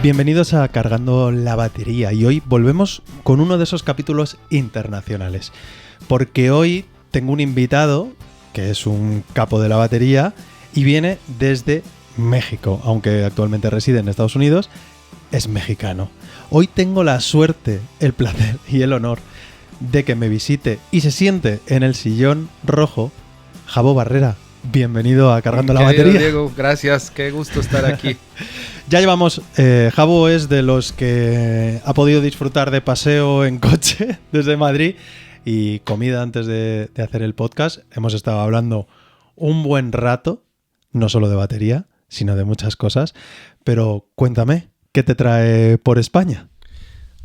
Bienvenidos a Cargando la Batería y hoy volvemos con uno de esos capítulos internacionales, porque hoy tengo un invitado que es un capo de la batería y viene desde México, aunque actualmente reside en Estados Unidos, es mexicano. Hoy tengo la suerte, el placer y el honor de que me visite y se siente en el sillón rojo Jabo Barrera. Bienvenido a Cargando la Batería. Diego, gracias, qué gusto estar aquí. Ya llevamos, Jabo es de los que ha podido disfrutar de paseo en coche desde Madrid y comida antes de hacer el podcast. Hemos estado hablando un buen rato, no solo de batería, sino de muchas cosas. Pero cuéntame, ¿qué te trae por España?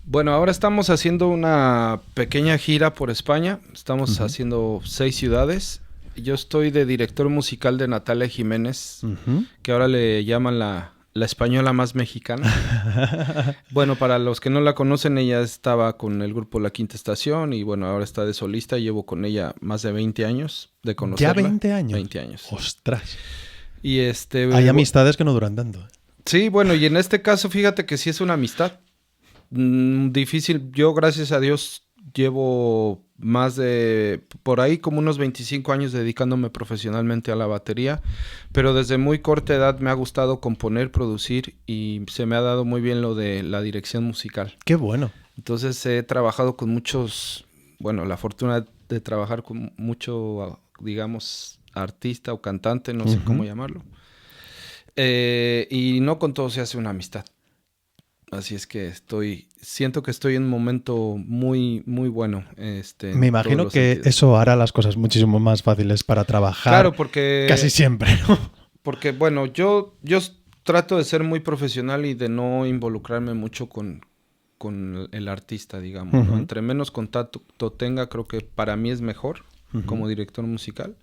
Bueno, ahora estamos haciendo una pequeña gira por España. Estamos haciendo 6 ciudades. Yo estoy de director musical de Natalia Jiménez, que ahora le llaman la española más mexicana. Bueno, para los que no la conocen, ella estaba con el grupo La Quinta Estación y bueno, ahora está de solista. Llevo con ella más de 20 años de conocerla. ¿Ya 20 años? 20 años. ¡Ostras! Y hay amistades que no duran tanto. Sí, bueno, y en este caso, fíjate que sí es una amistad. Difícil. Yo, gracias a Dios, llevo más de, por ahí, como unos 25 años dedicándome profesionalmente a la batería, pero desde muy corta edad me ha gustado componer, producir y se me ha dado muy bien lo de la dirección musical. ¡Qué bueno! Entonces he trabajado con muchos, bueno, la fortuna de trabajar con mucho, digamos, artista o cantante, no sé cómo llamarlo. Y no con todo se hace una amistad. Así es que siento que estoy en un momento muy, muy bueno. Me imagino que eso hará las cosas muchísimo más fáciles para trabajar. Claro, porque casi siempre, ¿no? Porque, bueno, yo trato de ser muy profesional y de no involucrarme mucho con el artista, digamos, ¿no? Entre menos contacto tenga, creo que para mí es mejor como director musical.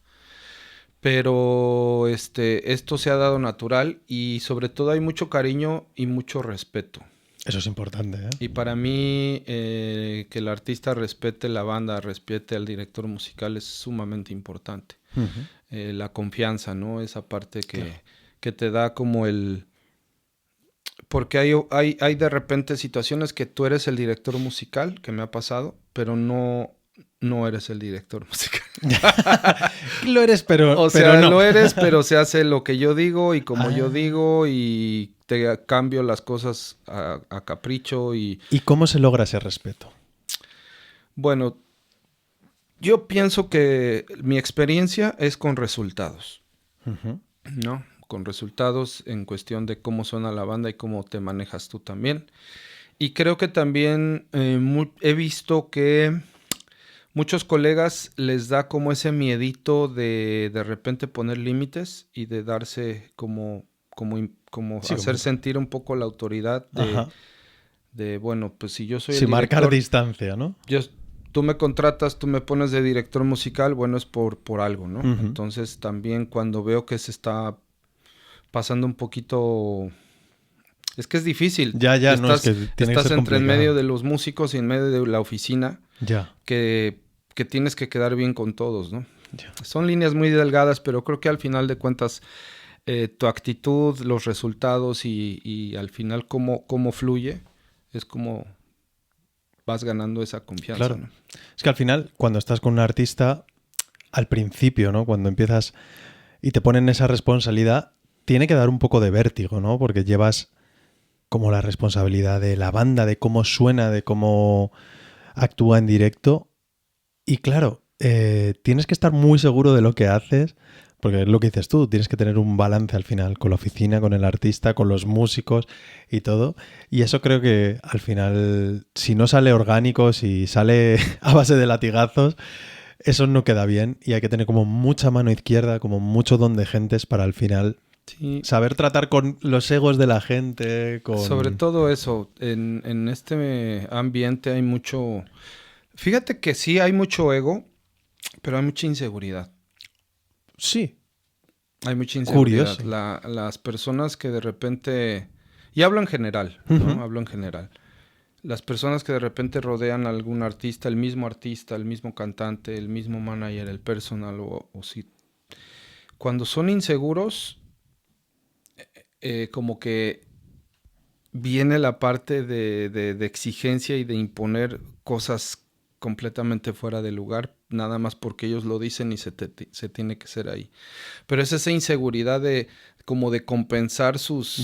Pero esto se ha dado natural y sobre todo hay mucho cariño y mucho respeto. Eso es importante, ¿eh? Y para mí, que el artista respete la banda, respete al director musical es sumamente importante. La confianza, ¿no? Esa parte que te da como el... Porque hay de repente situaciones que tú eres el director musical, que me ha pasado, pero no eres el director musical. Lo eres, pero no. Lo eres, pero se hace lo que yo digo y como yo digo y te cambio las cosas a capricho y... ¿Y cómo se logra ese respeto? Bueno, yo pienso que mi experiencia es con resultados, ¿no? Con resultados en cuestión de cómo suena la banda y cómo te manejas tú también. Y creo que también he visto que muchos colegas les da como ese miedito de repente poner límites y de darse como sí, hacer sentir un poco la autoridad de bueno, pues si yo soy el director... marcar distancia, ¿no? Tú me contratas, tú me pones de director musical, bueno, es por algo, ¿no? Entonces también cuando veo que se está pasando un poquito... Es que es difícil. Estás entre en medio de los músicos y en medio de la oficina. Ya. Que tienes que quedar bien con todos, ¿no? Ya. Son líneas muy delgadas, pero creo que al final de cuentas tu actitud, los resultados y al final cómo fluye es como vas ganando esa confianza. Claro. ¿No? Es que al final, cuando estás con un artista, al principio, ¿no? Cuando empiezas y te ponen esa responsabilidad, tiene que dar un poco de vértigo, ¿no? Porque llevas como la responsabilidad de la banda, de cómo suena, de cómo actúa en directo. Y claro, tienes que estar muy seguro de lo que haces, porque es lo que dices tú, tienes que tener un balance al final con la oficina, con el artista, con los músicos y todo. Y eso creo que al final, si no sale orgánico, si sale a base de latigazos, eso no queda bien y hay que tener como mucha mano izquierda, como mucho don de gentes para al final... Sí. Saber tratar con los egos de la gente. Sobre todo eso, en este ambiente hay mucho... Fíjate que sí hay mucho ego, pero hay mucha inseguridad. Sí. Hay mucha inseguridad. Curioso. Las personas que de repente... Y hablo en general, ¿no? Hablo en general. Las personas que de repente rodean a algún artista, el mismo cantante, el mismo manager, el personal o sí. Cuando son inseguros... como que viene la parte de exigencia y de imponer cosas completamente fuera de lugar, nada más porque ellos lo dicen y se tiene que ser ahí. Pero es esa inseguridad de como de compensar sus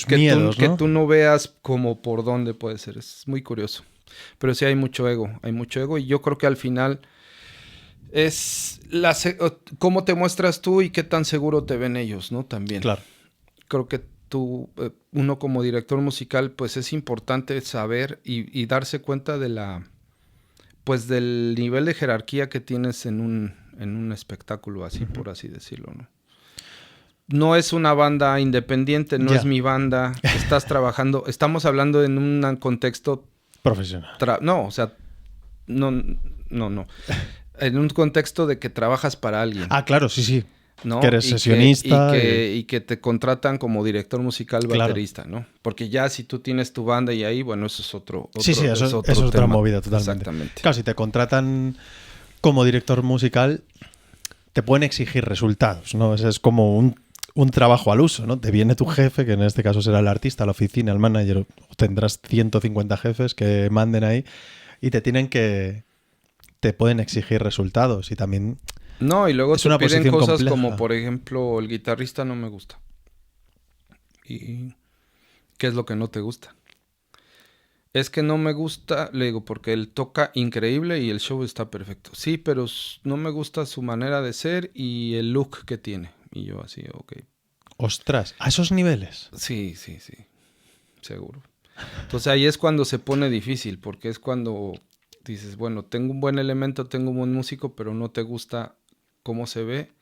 miedos, ¿no? Que tú no veas como por dónde puede ser. Es muy curioso. Pero sí hay mucho ego y yo creo que al final es cómo te muestras tú y qué tan seguro te ven ellos, ¿no? También. Claro. Creo que uno como director musical, pues es importante saber y darse cuenta de pues del nivel de jerarquía que tienes en un espectáculo así, por así decirlo, ¿no? No es una banda independiente, no es mi banda. Estás trabajando, estamos hablando en un contexto profesional. No, o sea, no. En un contexto de que trabajas para alguien. Ah, claro, sí. ¿No? Que eres sesionista. Y que te contratan como director musical, baterista, ¿no? Porque ya si tú tienes tu banda y ahí, bueno, eso es otro sí, eso es otra movida totalmente. Exactamente. Claro, si te contratan como director musical, te pueden exigir resultados, ¿no? Ese es como un trabajo al uso, ¿no? Te viene tu jefe, que en este caso será el artista, la oficina, el manager, tendrás 150 jefes que manden ahí y te pueden exigir resultados y también... No, y luego te piden cosas compleja. como, por ejemplo, el guitarrista no me gusta. ¿Y qué es lo que no te gusta? Es que no me gusta, le digo, porque él toca increíble y el show está perfecto. Sí, pero no me gusta su manera de ser y el look que tiene. Y yo así, ok. Ostras, ¿a esos niveles? Sí, seguro. Entonces ahí es cuando se pone difícil, porque es cuando dices, bueno, tengo un buen elemento, tengo un buen músico, pero no te gusta cómo se ve.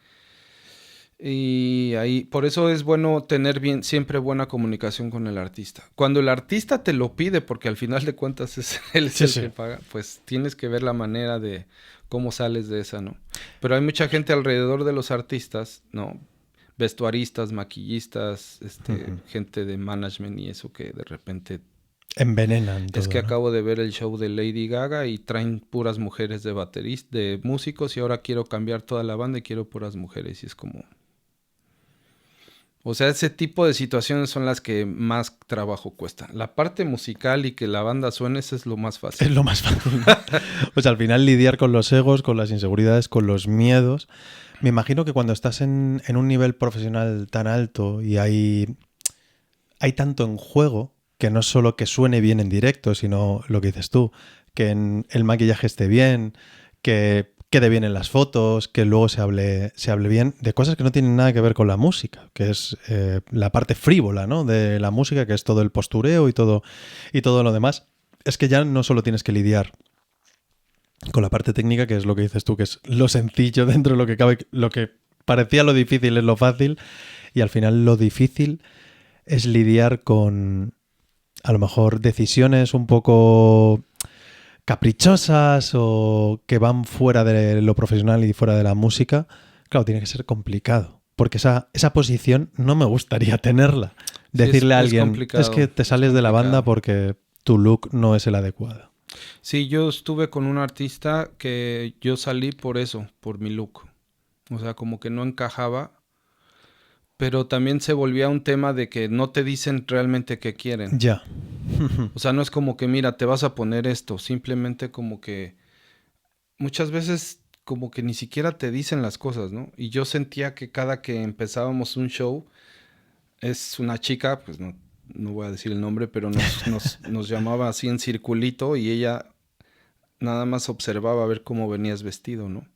Y ahí, por eso es bueno tener siempre buena comunicación con el artista. Cuando el artista te lo pide, porque al final de cuentas es él el que paga, pues tienes que ver la manera de cómo sales de esa, ¿no? Pero hay mucha gente alrededor de los artistas, ¿no? Vestuaristas, maquillistas, gente de management y eso que de repente envenenan todo, es que ¿no? acabo de ver el show de Lady Gaga y traen puras mujeres de bateristas, de músicos, y ahora quiero cambiar toda la banda y quiero puras mujeres. Y es como... O sea, ese tipo de situaciones son las que más trabajo cuestan. La parte musical y que la banda suene, eso es lo más fácil. Es lo más fácil. Pues al final lidiar con los egos, con las inseguridades, con los miedos. Me imagino que cuando estás en un nivel profesional tan alto y hay tanto en juego, que no es solo que suene bien en directo, sino lo que dices tú, que el maquillaje esté bien, que quede bien en las fotos, que luego se hable bien de cosas que no tienen nada que ver con la música, que es la parte frívola, ¿no? De la música, que es todo el postureo y todo lo demás. Es que ya no solo tienes que lidiar con la parte técnica, que es lo que dices tú, que es lo sencillo dentro de lo que cabe, lo que parecía lo difícil es lo fácil, y al final lo difícil es lidiar con, a lo mejor, decisiones un poco caprichosas o que van fuera de lo profesional y fuera de la música. Claro, tiene que ser complicado, porque esa posición no me gustaría tenerla. Decirle a alguien, es que te sales de la banda porque tu look no es el adecuado. Sí, yo estuve con un artista que yo salí por eso, por mi look. O sea, como que no encajaba, pero también se volvía un tema de que no te dicen realmente qué quieren. Ya. O sea, no es como que, mira, te vas a poner esto, simplemente como que muchas veces como que ni siquiera te dicen las cosas, ¿no? Y yo sentía que cada que empezábamos un show, es una chica, pues no voy a decir el nombre, pero nos llamaba así en circulito y ella nada más observaba a ver cómo venías vestido, ¿no?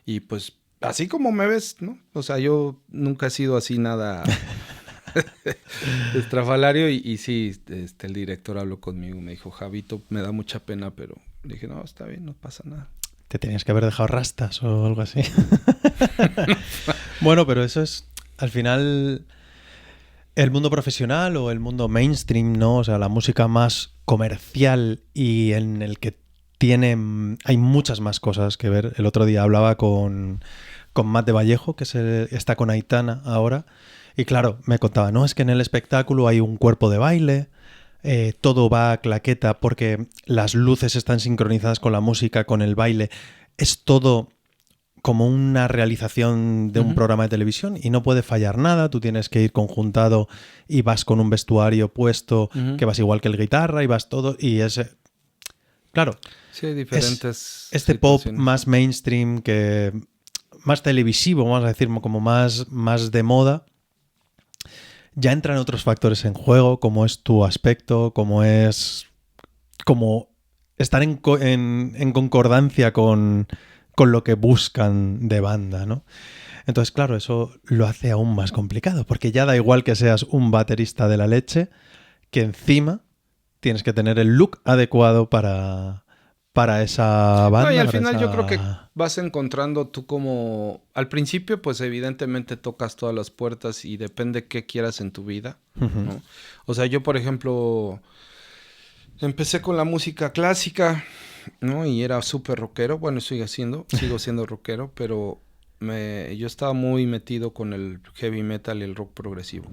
Y pues así como me ves, ¿no? O sea, yo nunca he sido así nada estrafalario y sí, el director habló conmigo, me dijo, Javito, me da mucha pena, pero le dije, no, está bien, no pasa nada. Te tenías que haber dejado rastas o algo así. Bueno, pero eso es, al final, el mundo profesional o el mundo mainstream, ¿no? O sea, la música más comercial y en el que hay muchas más cosas que ver. El otro día hablaba con Matt de Vallejo, que está con Aitana ahora, y claro, me contaba, no, es que en el espectáculo hay un cuerpo de baile, todo va a claqueta porque las luces están sincronizadas con la música, con el baile, es todo como una realización de un programa de televisión y no puede fallar nada. Tú tienes que ir conjuntado y vas con un vestuario puesto que vas igual que el guitarra y vas todo y es... Claro, Sí, hay diferentes este pop situaciones. más mainstream, que más televisivo, vamos a decir, como más de moda, ya entran otros factores en juego, como es tu aspecto, como estar en concordancia con lo que buscan de banda, ¿no? Entonces, claro, eso lo hace aún más complicado, porque ya da igual que seas un baterista de la leche, que encima tienes que tener el look adecuado para esa banda. No, y al para final esa... yo creo que vas encontrando tú como... Al principio, pues evidentemente tocas todas las puertas y depende qué quieras en tu vida, ¿no? O sea, yo, por ejemplo, empecé con la música clásica, ¿no? Y era súper rockero. Bueno, sigo siendo rockero, pero yo estaba muy metido con el heavy metal y el rock progresivo.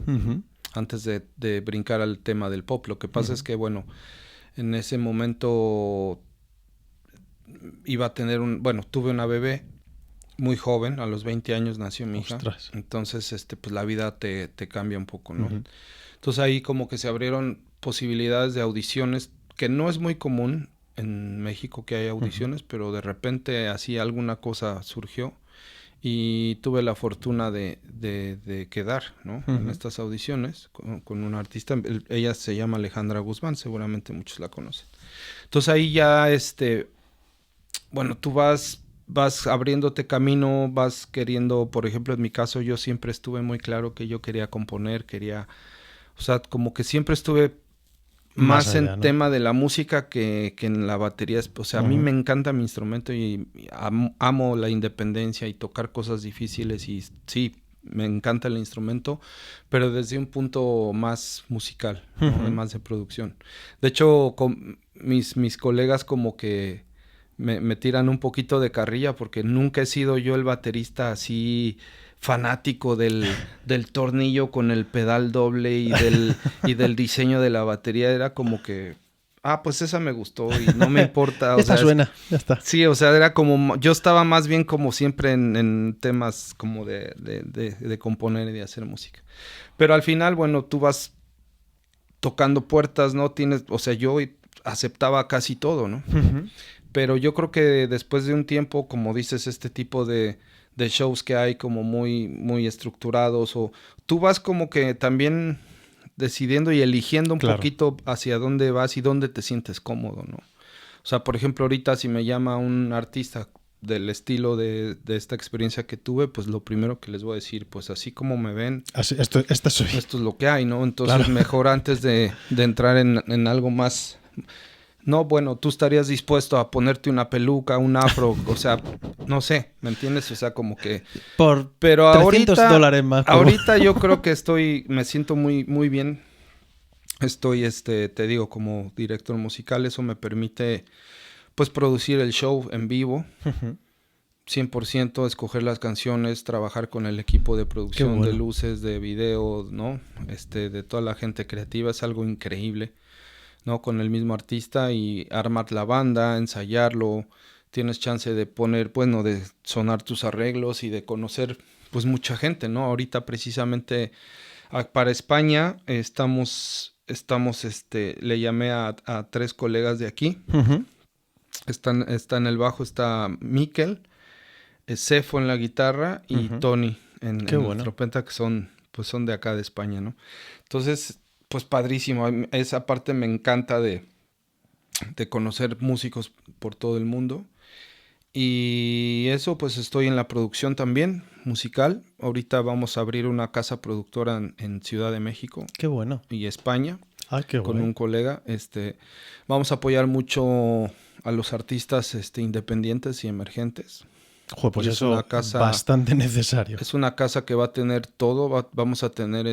Antes de brincar al tema del pop. Lo que pasa es que, bueno, en ese momento iba a tener tuve una bebé muy joven, a los 20 años nació mi hija. Ostras. Entonces, pues la vida te cambia un poco, ¿no? Entonces ahí como que se abrieron posibilidades de audiciones, que no es muy común en México que haya audiciones, pero de repente así alguna cosa surgió y tuve la fortuna de quedar, ¿no? En estas audiciones con una artista. Ella se llama Alejandra Guzmán, seguramente muchos la conocen. Entonces ahí ya, bueno, tú vas abriéndote camino, vas queriendo, por ejemplo, en mi caso yo siempre estuve muy claro que yo quería componer, o sea, como que siempre estuve más allá, en ¿no? tema de la música que en la batería. O sea, a mí me encanta mi instrumento y amo la independencia y tocar cosas difíciles y sí, me encanta el instrumento, pero desde un punto más musical, ¿no? Más de producción. De hecho, con mis colegas como que me tiran un poquito de carrilla porque nunca he sido yo el baterista así fanático del tornillo con el pedal doble y del diseño de la batería. Era como que, pues esa me gustó y no me importa. Esta suena, ya está. Sí, o sea, era como, yo estaba más bien como siempre en temas como de componer y de hacer música. Pero al final, bueno, tú vas tocando puertas, ¿no? O sea, yo aceptaba casi todo, ¿no? Pero yo creo que después de un tiempo, como dices, este tipo de shows que hay como muy, muy estructurados, o tú vas como que también decidiendo y eligiendo un poquito hacia dónde vas y dónde te sientes cómodo, ¿no? O sea, por ejemplo, ahorita si me llama un artista del estilo de esta experiencia que tuve, pues lo primero que les voy a decir, pues así como me ven, esto es lo que hay, ¿no? Entonces mejor antes de entrar en algo más... No, bueno, tú estarías dispuesto a ponerte una peluca, un afro, o sea, no sé, ¿me entiendes? O sea, como que... Pero $300 más. Ahorita yo creo que me siento muy, muy bien. Estoy, te digo, como director musical, eso me permite, pues, producir el show en vivo. 100%, escoger las canciones, trabajar con el equipo de producción, de luces, de video, ¿no? De toda la gente creativa, es algo increíble, ¿no? Con el mismo artista y armar la banda, ensayarlo, tienes chance de poner, bueno, de sonar tus arreglos y de conocer, pues, mucha gente, ¿no? Ahorita precisamente para España le llamé a 3 colegas de aquí. Está en el bajo, está Miquel, Cefo en la guitarra y Tony en el trompeta, que son de acá de España, ¿no? Entonces, pues padrísimo. Esa parte me encanta de conocer músicos por todo el mundo. Y eso, pues estoy en la producción también, musical. Ahorita vamos a abrir una casa productora en Ciudad de México. Qué bueno. Y España. Qué con un colega. Vamos a apoyar mucho a los artistas independientes y emergentes. Pues eso es bastante necesario. Es una casa que va a tener todo. Vamos a tener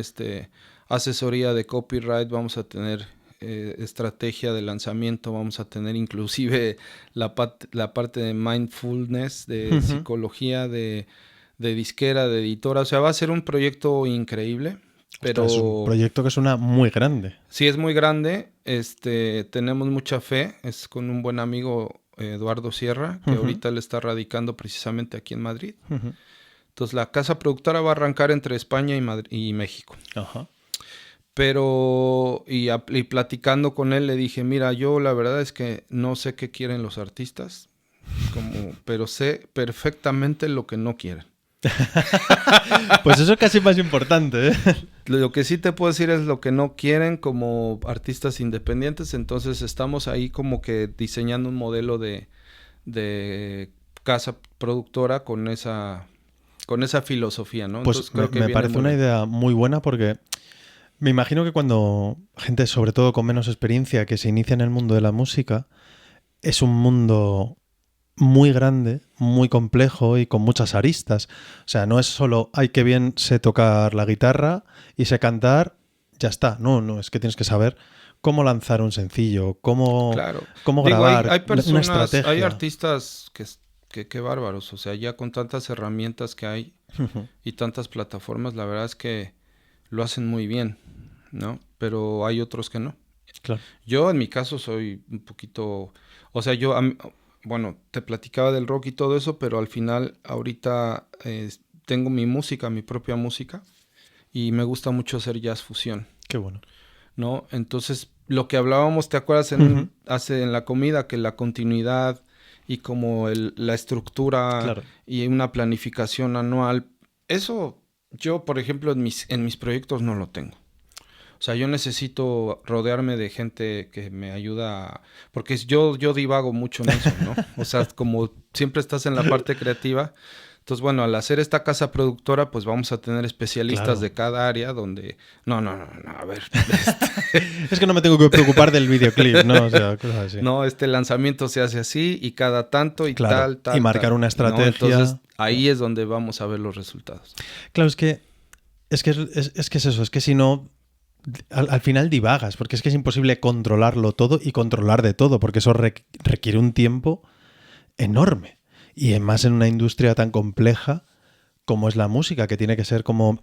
asesoría de copyright, vamos a tener estrategia de lanzamiento, vamos a tener inclusive la parte de mindfulness, de psicología, de disquera, de editora. O sea, va a ser un proyecto increíble. Pero es un proyecto que suena muy grande. Sí, es muy grande. Tenemos mucha fe. Es con un buen amigo Eduardo Sierra, que ahorita él está radicando precisamente aquí en Madrid. Entonces la casa productora va a arrancar entre España y México. Ajá. Pero, y platicando con él, le dije, mira, yo la verdad es que no sé qué quieren los artistas, pero sé perfectamente lo que no quieren. Pues eso es casi más importante, ¿eh? Lo que sí te puedo decir es lo que no quieren como artistas independientes. Entonces estamos ahí como que diseñando un modelo de casa productora con esa filosofía, ¿no? Pues entonces, creo que me parece una bien. idea muy buena porque me imagino que cuando gente, sobre todo con menos experiencia, que se inicia en el mundo de la música, es un mundo muy grande, muy complejo y con muchas aristas. O sea, no es solo, ay, qué bien sé tocar la guitarra y sé cantar, ya está. No, es que tienes que saber cómo lanzar un sencillo, cómo Digo, grabar, hay personas, una estrategia. hay artistas que bárbaros. O sea, ya con tantas herramientas que hay y tantas plataformas, la verdad es que lo hacen muy bien, ¿no? Pero hay otros que no. Claro. Yo, en mi caso, soy un poquito... O sea, bueno, te platicaba del rock y todo eso, pero al final, ahorita tengo mi música, mi propia música, y me gusta mucho hacer jazz fusión. Qué bueno. ¿No? Entonces, lo que hablábamos, ¿te acuerdas en la comida? Que la continuidad y como la estructura y una planificación anual, eso yo, por ejemplo, en mis proyectos no lo tengo. O sea, yo necesito rodearme de gente que me ayuda, porque yo divago mucho en eso, ¿no? O sea, como siempre estás en la parte creativa. Entonces, bueno, al hacer esta casa productora, pues vamos a tener especialistas de cada área donde... No, a ver. Es que no me tengo que preocupar del videoclip, ¿no? O sea, cosas así. No, este lanzamiento se hace así y cada tanto y tal. Y marcar una estrategia. ¿No? Entonces, ahí es donde vamos a ver los resultados. Claro, es que es eso, es que si no... Al final divagas, porque es que es imposible controlarlo todo y controlar de todo, porque eso requiere un tiempo enorme. Y más en una industria tan compleja como es la música, que tiene que ser como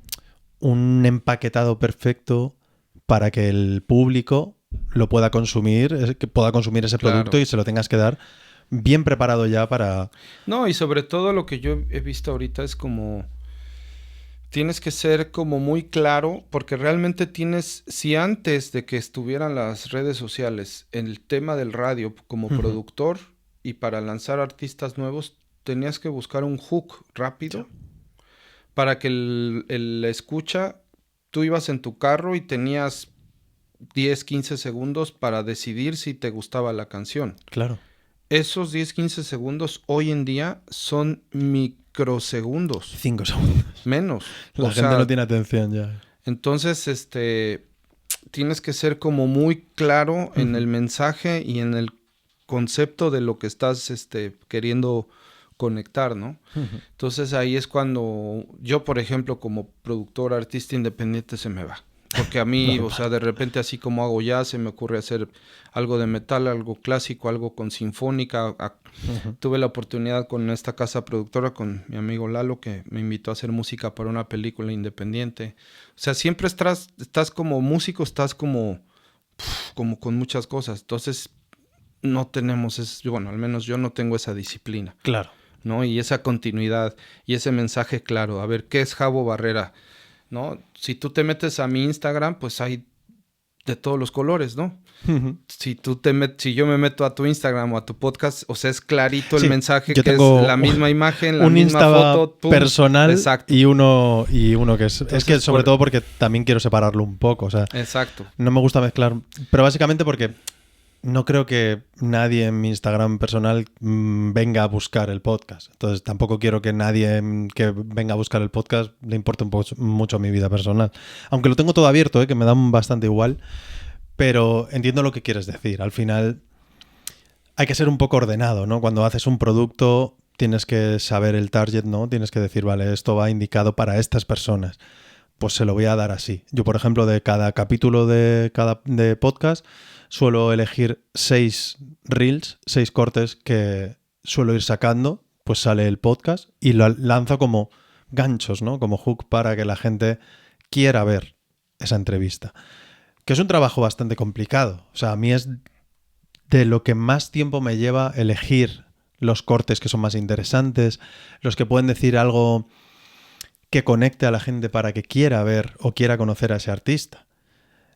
un empaquetado perfecto para que el público lo pueda consumir, que pueda consumir ese producto y se lo tengas que dar bien preparado ya para... No, y sobre todo lo que yo he visto ahorita es como... Tienes que ser como muy claro, porque realmente si antes de que estuvieran las redes sociales, el tema del radio como productor y para lanzar artistas nuevos, tenías que buscar un hook rápido para que el escucha, tú ibas en tu carro y tenías 10, 15 segundos para decidir si te gustaba la canción. Claro. Esos 10, 15 segundos hoy en día son microsegundos. 5 segundos. Menos. La gente no tiene atención ya. Entonces, tienes que ser como muy claro en el mensaje y en el concepto de lo que estás queriendo conectar, ¿no? Entonces ahí es cuando yo, por ejemplo, como productor, artista independiente, se me va. Porque a mí, o sea, de repente así como hago jazz, se me ocurre hacer algo de metal, algo clásico, algo con sinfónica. Tuve la oportunidad con esta casa productora, con mi amigo Lalo, que me invitó a hacer música para una película independiente. O sea, siempre estás como músico, estás como con muchas cosas. Entonces, no tenemos, bueno, al menos yo no tengo esa disciplina. Claro. ¿No? Y esa continuidad y ese mensaje claro. A ver, ¿qué es Jabo Barrera? ¿No? Si tú te metes a mi Instagram, pues hay de todos los colores, ¿no? Si yo me meto a tu Instagram o a tu podcast, o sea, es clarito el mensaje, que es la misma imagen, la misma foto, pum, personal. Exacto. y uno que es... Entonces, es que sobre todo porque también quiero separarlo un poco, o sea... Exacto. No me gusta mezclar, pero básicamente porque no creo que nadie en mi Instagram personal venga a buscar el podcast. Entonces tampoco quiero que nadie que venga a buscar el podcast le importe mucho mi vida personal. Aunque lo tengo todo abierto, que me da bastante igual, pero entiendo lo que quieres decir. Al final hay que ser un poco ordenado, ¿no? Cuando haces un producto tienes que saber el target, ¿no? Tienes que decir, vale, esto va indicado para estas personas. Pues se lo voy a dar así. Yo, por ejemplo, de cada capítulo de podcast suelo elegir 6 reels, 6 cortes que suelo ir sacando, pues sale el podcast y lo lanzo como ganchos, ¿no? Como hook para que la gente quiera ver esa entrevista. Que es un trabajo bastante complicado. O sea, a mí es de lo que más tiempo me lleva elegir los cortes que son más interesantes, los que pueden decir algo que conecte a la gente para que quiera ver o quiera conocer a ese artista.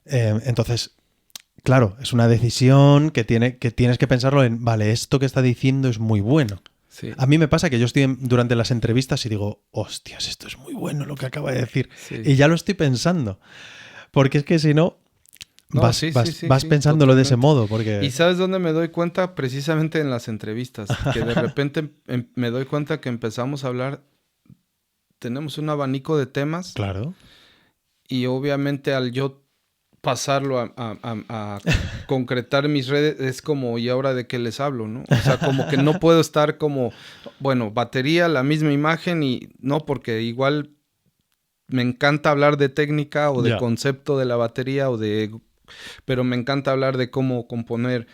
Entonces, claro, es una decisión que tienes que pensarlo en, vale, esto que está diciendo es muy bueno. Sí. A mí me pasa que yo estoy durante las entrevistas y digo, hostias, esto es muy bueno lo que acaba de decir. Sí. Y ya lo estoy pensando. Porque es que si no, vas pensándolo totalmente. de ese modo. Porque... ¿Y sabes dónde me doy cuenta? Precisamente en las entrevistas. Que de repente me doy cuenta que empezamos a hablar, tenemos un abanico de temas. Claro. Y obviamente al yo pasarlo a concretar mis redes, es como, ¿y ahora de qué les hablo, no? O sea, como que no puedo estar como, bueno, batería, la misma imagen y no, porque igual me encanta hablar de técnica o de concepto de la batería pero me encanta hablar de cómo componer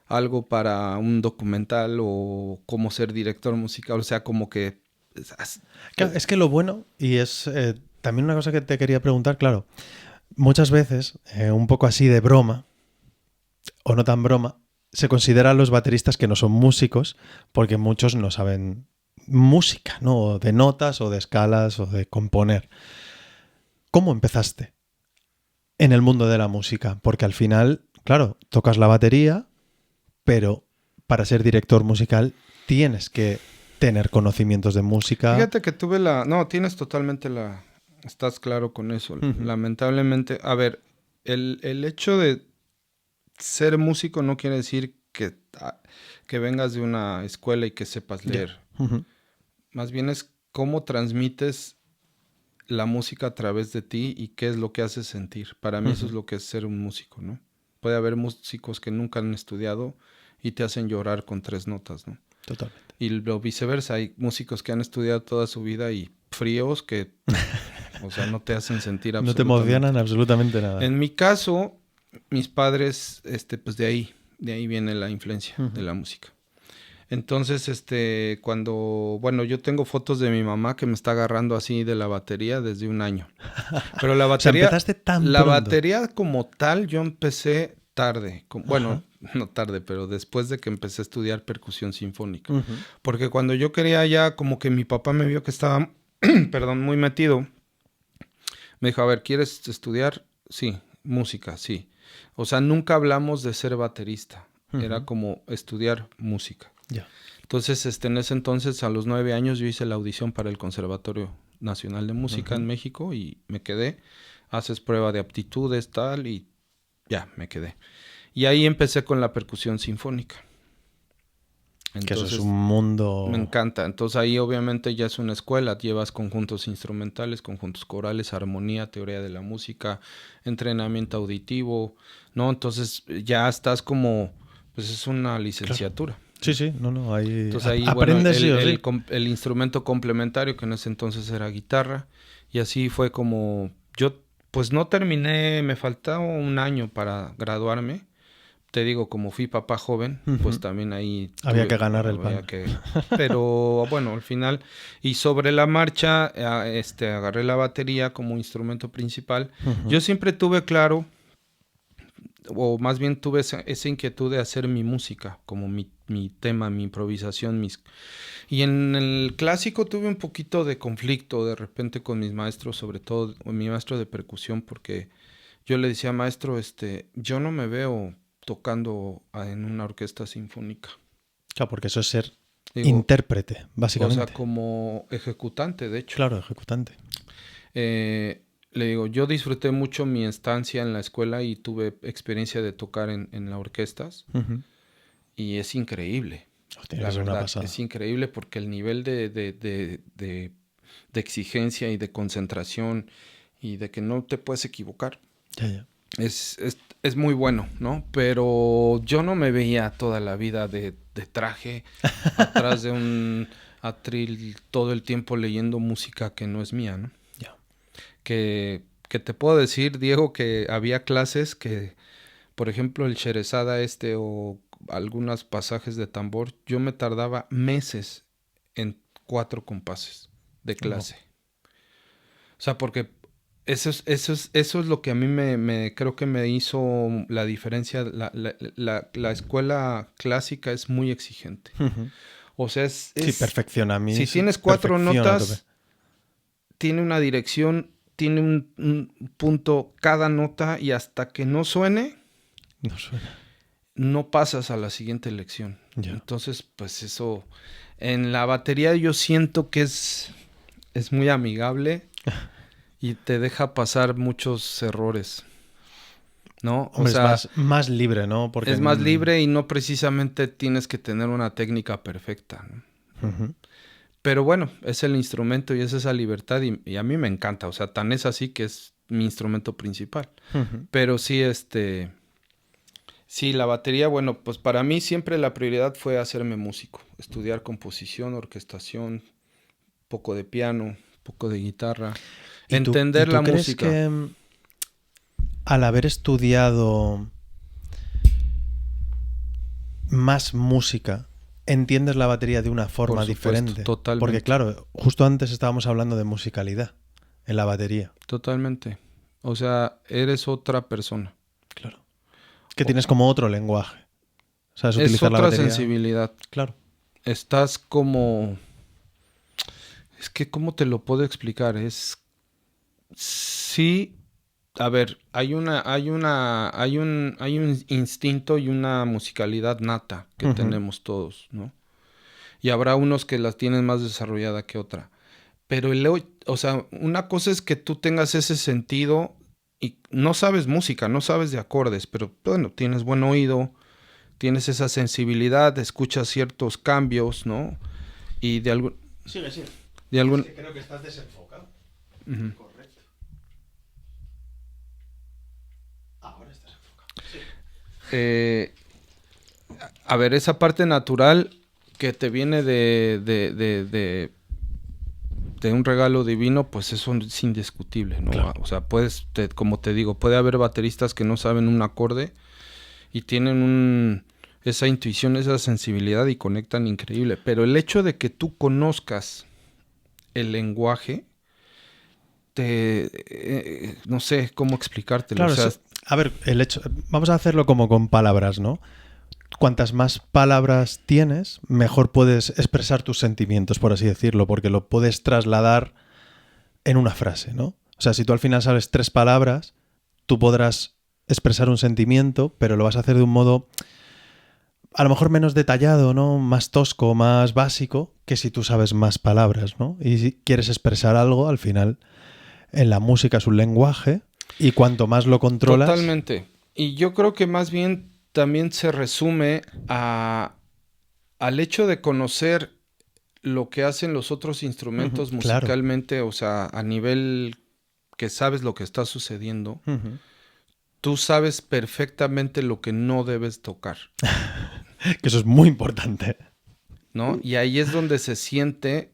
algo para un documental o cómo ser director musical, o sea, como que... Claro, es que lo bueno, y es también una cosa que te quería preguntar, claro, muchas veces, un poco así de broma, o no tan broma, se considera a los bateristas que no son músicos, porque muchos no saben música, ¿no? De notas o de escalas o de componer. ¿Cómo empezaste en el mundo de la música? Porque al final, claro, tocas la batería, pero para ser director musical tienes que tener conocimientos de música. Fíjate que tuve No, tienes totalmente Estás claro con eso. Lamentablemente, a ver, el hecho de ser músico no quiere decir que vengas de una escuela y que sepas leer. Más bien es cómo transmites la música a través de ti y qué es lo que hace sentir. Para mí eso es lo que es ser un músico, ¿no? Puede haber músicos que nunca han estudiado y te hacen llorar con 3 notas, ¿no? Totalmente. Y lo viceversa, hay músicos que han estudiado toda su vida y fríos que, o sea, no te hacen sentir no te emocionan absolutamente nada. En mi caso, mis padres, pues de ahí viene la influencia de la música. Entonces, bueno, yo tengo fotos de mi mamá que me está agarrando así de la batería desde un año. Pero la batería, o sea, empezaste tan pronto. Batería como tal, yo empecé tarde. Bueno, no tarde, pero después de que empecé a estudiar percusión sinfónica. Porque cuando yo quería ya, como que mi papá me vio que estaba, perdón, muy metido. Me dijo, a ver, ¿quieres estudiar? Sí. Música, sí. O sea, nunca hablamos de ser baterista. Era como estudiar música. Entonces, en ese entonces, a los 9 años, yo hice la audición para el Conservatorio Nacional de Música en México y me quedé. Haces prueba de aptitudes, tal, y ya, me quedé. Y ahí empecé con la percusión sinfónica. Entonces, que eso es un mundo... Me encanta. Entonces ahí obviamente ya es una escuela. Llevas conjuntos instrumentales, conjuntos corales, armonía, teoría de la música, entrenamiento auditivo, ¿no? Entonces ya estás como... Pues es una licenciatura. Claro. Sí, no, ahí... Entonces ahí, aprendes el instrumento complementario, que en ese entonces era guitarra. Y así fue como... Yo pues no terminé, me faltaba un año para graduarme. Te digo, como fui papá joven, pues también ahí... Había que ganar el pan. Pero bueno, al final... Y sobre la marcha, agarré la batería como instrumento principal. Yo siempre tuve claro, o más bien tuve esa inquietud de hacer mi música, como mi tema, mi improvisación. Y en el clásico tuve un poquito de conflicto de repente con mis maestros, sobre todo mi maestro de percusión, porque yo le decía, maestro, yo no me veo tocando en una orquesta sinfónica. Claro, porque eso es ser intérprete, básicamente. O sea, como ejecutante, de hecho. Claro, ejecutante. Le digo, yo disfruté mucho mi estancia en la escuela y tuve experiencia de tocar en las orquestas. Y es increíble. Hostia, la verdad, es increíble porque el nivel de exigencia y de concentración y de que no te puedes equivocar. Ya. Es muy bueno, ¿no? Pero yo no me veía toda la vida de traje atrás de un atril todo el tiempo leyendo música que no es mía, ¿no? Ya. Que te puedo decir, Diego, que había clases que, por ejemplo, el Sherezada o algunos pasajes de tambor, yo me tardaba meses en 4 compases de clase. O sea, porque Eso es lo que a mí creo que me hizo la diferencia. La escuela clásica es muy exigente. O sea, Sí, perfecciona a mí. Si tienes 4 notas, tiene una dirección, tiene un punto cada nota y hasta que no suene, no pasas a la siguiente lección. Ya. Entonces, pues eso, en la batería yo siento que es muy amigable y te deja pasar muchos errores, ¿no? Hombre, o sea, es más libre, ¿no? Porque es más libre y no precisamente tienes que tener una técnica perfecta, ¿no? Uh-huh. Pero bueno, es el instrumento y es esa libertad y a mí me encanta. O sea, tan es así que es mi instrumento principal. Uh-huh. Pero sí, sí, la batería, bueno, pues para mí siempre la prioridad fue hacerme músico. Estudiar composición, orquestación, poco de piano, poco de guitarra. Entender la música. ¿Crees que al haber estudiado más música, entiendes la batería de una forma diferente? Totalmente. Porque claro, justo antes estábamos hablando de musicalidad en la batería. Totalmente. O sea, eres otra persona. Claro. Que tienes como otro lenguaje. ¿Sabes? Utilizar otra la batería. Sensibilidad. Claro. Estás como... Es que, ¿cómo te lo puedo explicar? Sí... A ver, hay un instinto y una musicalidad nata que uh-huh. tenemos todos, ¿no? Y habrá unos que las tienen más desarrollada que otra. Pero o sea, una cosa es que tú tengas ese sentido y no sabes música, no sabes de acordes, pero bueno, tienes buen oído, tienes esa sensibilidad, escuchas ciertos cambios, ¿no? Y de algún... Sigue. De algún... Es que creo que estás desenfocado. Uh-huh. Correcto. Ahora estás enfocado. Sí. A ver, esa parte natural que te viene de un regalo divino, pues eso es indiscutible, ¿no? Claro. O sea, como te digo, puede haber bateristas que no saben un acorde y tienen esa intuición, esa sensibilidad y conectan increíble. Pero el hecho de que tú conozcas el lenguaje, no sé cómo explicártelo. Claro, o sea, a ver, vamos a hacerlo como con palabras, ¿no? Cuantas más palabras tienes, mejor puedes expresar tus sentimientos, por así decirlo, porque lo puedes trasladar en una frase, ¿no? O sea, si tú al final sabes 3 palabras, tú podrás expresar un sentimiento, pero lo vas a hacer de un modo a lo mejor menos detallado, ¿no? Más tosco, más básico, que si tú sabes más palabras, ¿no? Y si quieres expresar algo, al final, en la música es un lenguaje, y cuanto más lo controlas... Totalmente. Y yo creo que más bien también se resume al hecho de conocer lo que hacen los otros instrumentos uh-huh, musicalmente, claro. O sea, a nivel que sabes lo que está sucediendo, uh-huh. Tú sabes perfectamente lo que no debes tocar. Que eso es muy importante. ¿No? Y ahí es donde se siente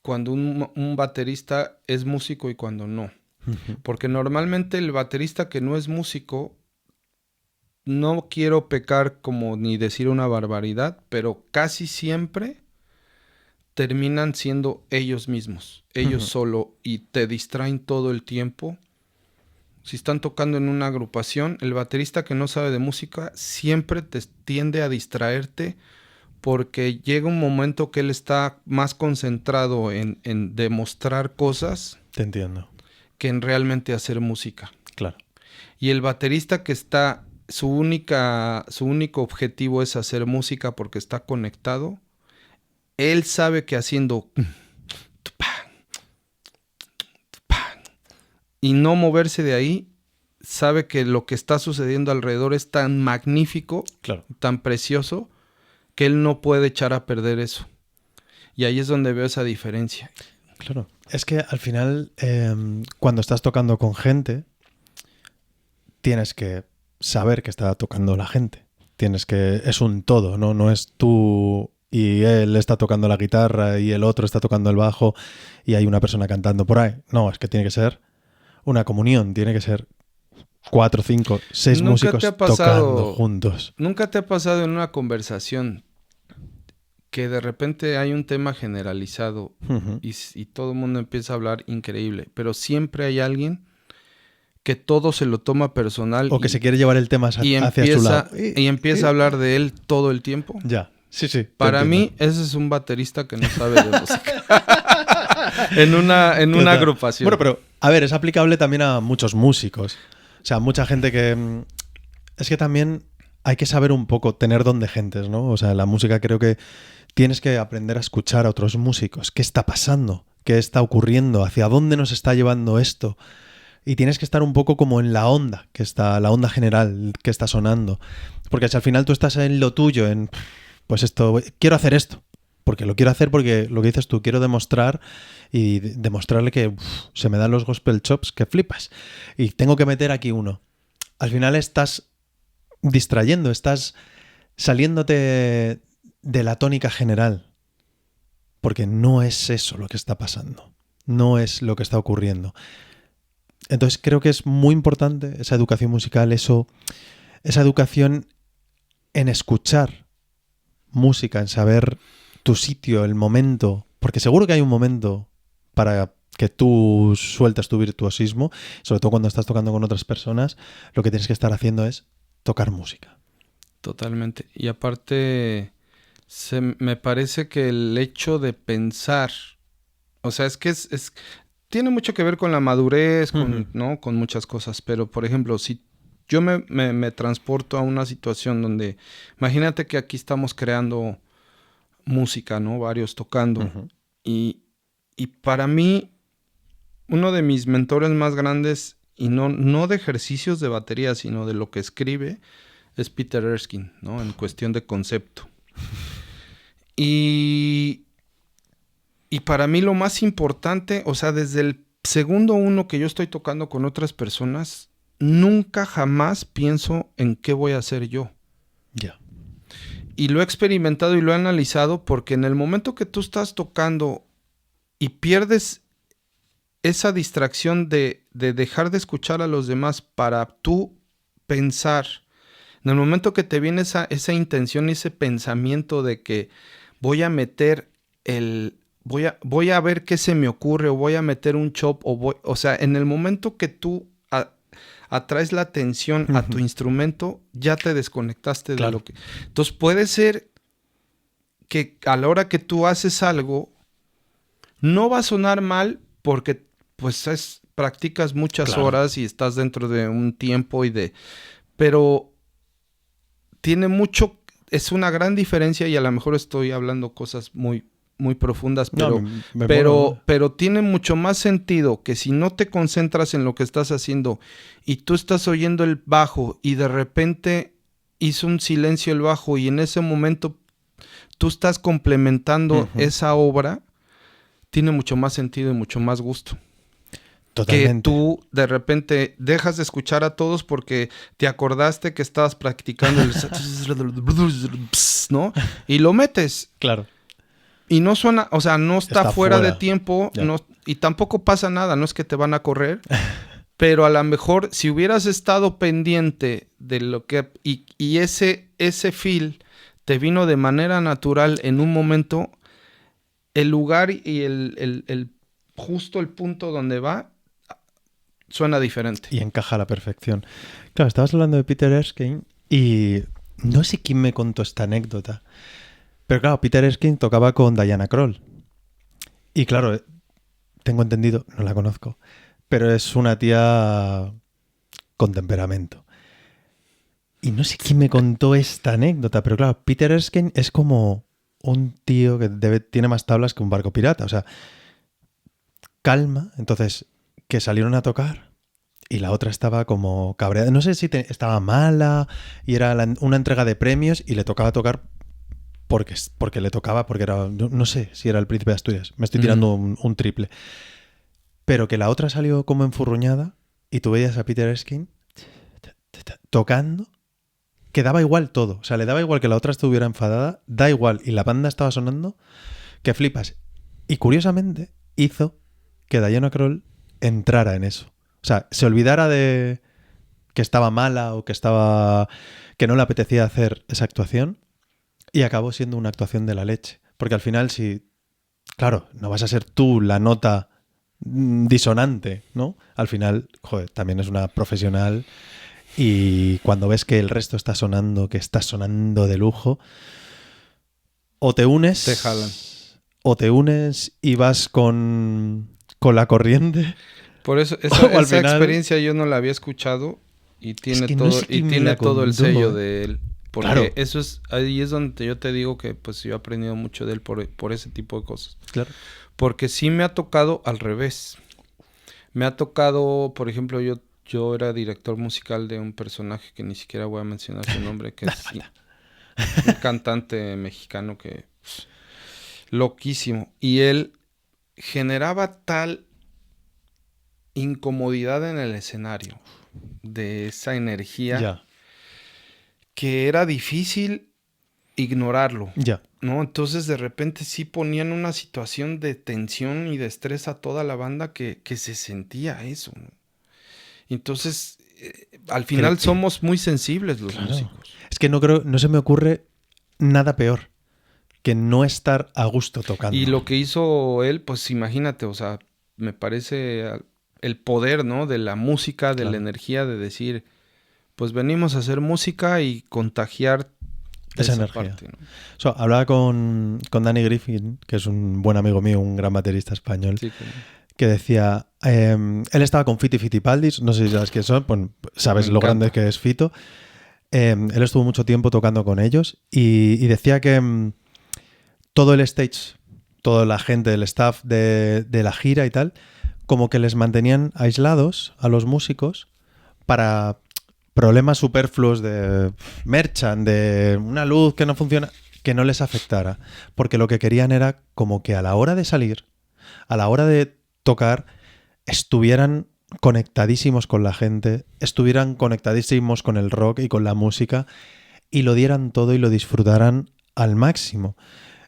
cuando un baterista es músico y cuando no. Uh-huh. Porque normalmente el baterista que no es músico, no quiero pecar como ni decir una barbaridad, pero casi siempre terminan siendo ellos mismos, ellos uh-huh. solo, y te distraen todo el tiempo. Si están tocando en una agrupación, el baterista que no sabe de música siempre te tiende a distraerte porque llega un momento que él está más concentrado en demostrar cosas. Te entiendo. Que en realmente hacer música. Claro. Y el baterista que está... Su único objetivo es hacer música porque está conectado. Él sabe que haciendo y no moverse de ahí, sabe que lo que está sucediendo alrededor es tan magnífico, claro. Tan precioso, que él no puede echar a perder eso. Y ahí es donde veo esa diferencia. Claro. Es que al final, cuando estás tocando con gente, tienes que saber que está tocando la gente. Es un todo, ¿no? No es tú y él está tocando la guitarra y el otro está tocando el bajo y hay una persona cantando por ahí. No, es que tiene que ser una comunión, tiene que ser 4, 5, 6 músicos tocando juntos. ¿Nunca te ha pasado en una conversación que de repente hay un tema generalizado uh-huh. y todo el mundo empieza a hablar increíble, pero siempre hay alguien que todo se lo toma personal. O que se quiere llevar el tema hacia su lado. Y empieza a hablar de él todo el tiempo. Ya, sí. Para mí, ese es un baterista que no sabe de música. en una agrupación. Bueno, pero, a ver, es aplicable también a muchos músicos. O sea, mucha gente que... Es que también hay que saber un poco, tener don de gentes, ¿no? O sea, la música creo que tienes que aprender a escuchar a otros músicos. ¿Qué está pasando? ¿Qué está ocurriendo? ¿Hacia dónde nos está llevando esto? Y tienes que estar un poco como en la onda general que está sonando. Porque si al final tú estás en lo tuyo, en pues esto, quiero hacer esto. Porque lo quiero hacer porque lo que dices tú, quiero demostrar y demostrarle que se me dan los gospel chops que flipas. Y tengo que meter aquí uno. Al final estás distrayendo, estás saliéndote de la tónica general. Porque no es eso lo que está pasando. No es lo que está ocurriendo. Entonces creo que es muy importante esa educación musical, esa educación en escuchar música, en saber tu sitio, el momento. Porque seguro que hay un momento para que tú sueltes tu virtuosismo, sobre todo cuando estás tocando con otras personas, lo que tienes que estar haciendo es tocar música. Totalmente. Y aparte, me parece que el hecho de pensar, o sea, es que tiene mucho que ver con la madurez, ¿no? Con muchas cosas. Pero, por ejemplo, si yo me transporto a una situación donde, imagínate que aquí estamos creando música, ¿no? Varios tocando. Y para mí, uno de mis mentores más grandes, y no de ejercicios de batería, sino de lo que escribe, es Peter Erskine, ¿no? En cuestión de concepto. Y para mí lo más importante, o sea, desde el segundo uno que yo estoy tocando con otras personas, nunca jamás pienso en qué voy a hacer yo. Ya. Y lo he experimentado y lo he analizado porque en el momento que tú estás tocando y pierdes esa distracción de dejar de escuchar a los demás para tú pensar, en el momento que te viene esa intención y ese pensamiento de que voy a meter voy a ver qué se me ocurre, o voy a meter un chop, o sea, en el momento que tú atraes la atención a tu instrumento, ya te desconectaste de lo que... Entonces puede ser que a la hora que tú haces algo, no va a sonar mal porque pues practicas muchas horas y estás dentro de un tiempo pero tiene mucho, es una gran diferencia, y a lo mejor estoy hablando cosas muy profundas, pero tiene mucho más sentido que si no te concentras en lo que estás haciendo y tú estás oyendo el bajo y de repente hizo un silencio el bajo y en ese momento tú estás complementando esa obra, tiene mucho más sentido y mucho más gusto. Totalmente. Que tú de repente dejas de escuchar a todos porque te acordaste que estabas practicando el ¿no? Y lo metes. Claro. Y no suena, o sea, no está fuera de tiempo, no, y tampoco pasa nada, no es que te van a correr, pero a lo mejor si hubieras estado pendiente de lo que... Y ese feel te vino de manera natural en un momento, el lugar y el justo el punto donde va suena diferente. Y encaja a la perfección. Claro, estabas hablando de Peter Erskine y no sé quién me contó esta anécdota. Pero claro, Peter Erskine tocaba con Diana Krall. Y claro, tengo entendido, no la conozco, pero es una tía con temperamento. Y no sé quién me contó esta anécdota, pero claro, Peter Erskine es como un tío que tiene más tablas que un barco pirata. O sea, calma. Entonces, que salieron a tocar y la otra estaba como cabreada. No sé si estaba mala y era una entrega de premios y le tocaba tocar porque le tocaba, porque era, no sé si era el Príncipe de Asturias, me estoy tirando un triple, pero que la otra salió como enfurruñada y tú veías a Peter Erskine tocando, que daba igual todo, o sea, le daba igual que la otra estuviera enfadada, da igual, y la banda estaba sonando, que flipas. Y curiosamente hizo que Diana Krall entrara en eso, o sea, se olvidara de que estaba mala o que no le apetecía hacer esa actuación. Y acabó siendo una actuación de la leche. Porque al final, claro, no vas a ser tú la nota disonante, ¿no? Al final, joder, también es una profesional y cuando ves que el resto está sonando, que está sonando de lujo, o te unes... Te jalan. O te unes y vas con la corriente. Por eso, O al esa final... experiencia yo no la había escuchado y Es tiene que no todo, sé y quién me tiene la todo el contó, sello de él. Porque claro, eso es, ahí es donde yo te digo que pues yo he aprendido mucho de él por ese tipo de cosas. claro. Porque sí me ha tocado al revés. Me ha tocado, por ejemplo, yo era director musical de un personaje que ni siquiera voy a mencionar su nombre, que es un cantante mexicano que loquísimo. Y él generaba tal incomodidad en el escenario de esa energía Ya, que era difícil ignorarlo, ya. ¿no? Entonces de repente sí ponían una situación de tensión y de estrés a toda la banda que se sentía eso, ¿no? Entonces, al Que, final somos muy sensibles los claro. músicos. Es que no creo, no se me ocurre nada peor que no estar a gusto Y tocando. lo que hizo él, pues imagínate, o sea, me parece el poder, ¿no? De la música, de la Claro. energía, de decir, pues venimos a hacer música y contagiar Esa esa energía. parte, ¿no? Hablaba con Danny Griffin, que es un buen amigo mío, un gran baterista español, Sí, como que decía, él estaba con Fito y Fitipaldis, no sé si sabes quién son, pues me sabes lo grande encanta. que es Fito. Él estuvo mucho tiempo tocando con ellos y decía que todo el stage, toda la gente, el staff de la gira y tal, como que les mantenían aislados a los músicos para problemas superfluos de merchant, de una luz que no funciona, que no les afectara. Porque lo que querían era como que a la hora de salir, a la hora de tocar, estuvieran conectadísimos con la gente, estuvieran conectadísimos con el rock y con la música y lo dieran todo y lo disfrutaran al máximo.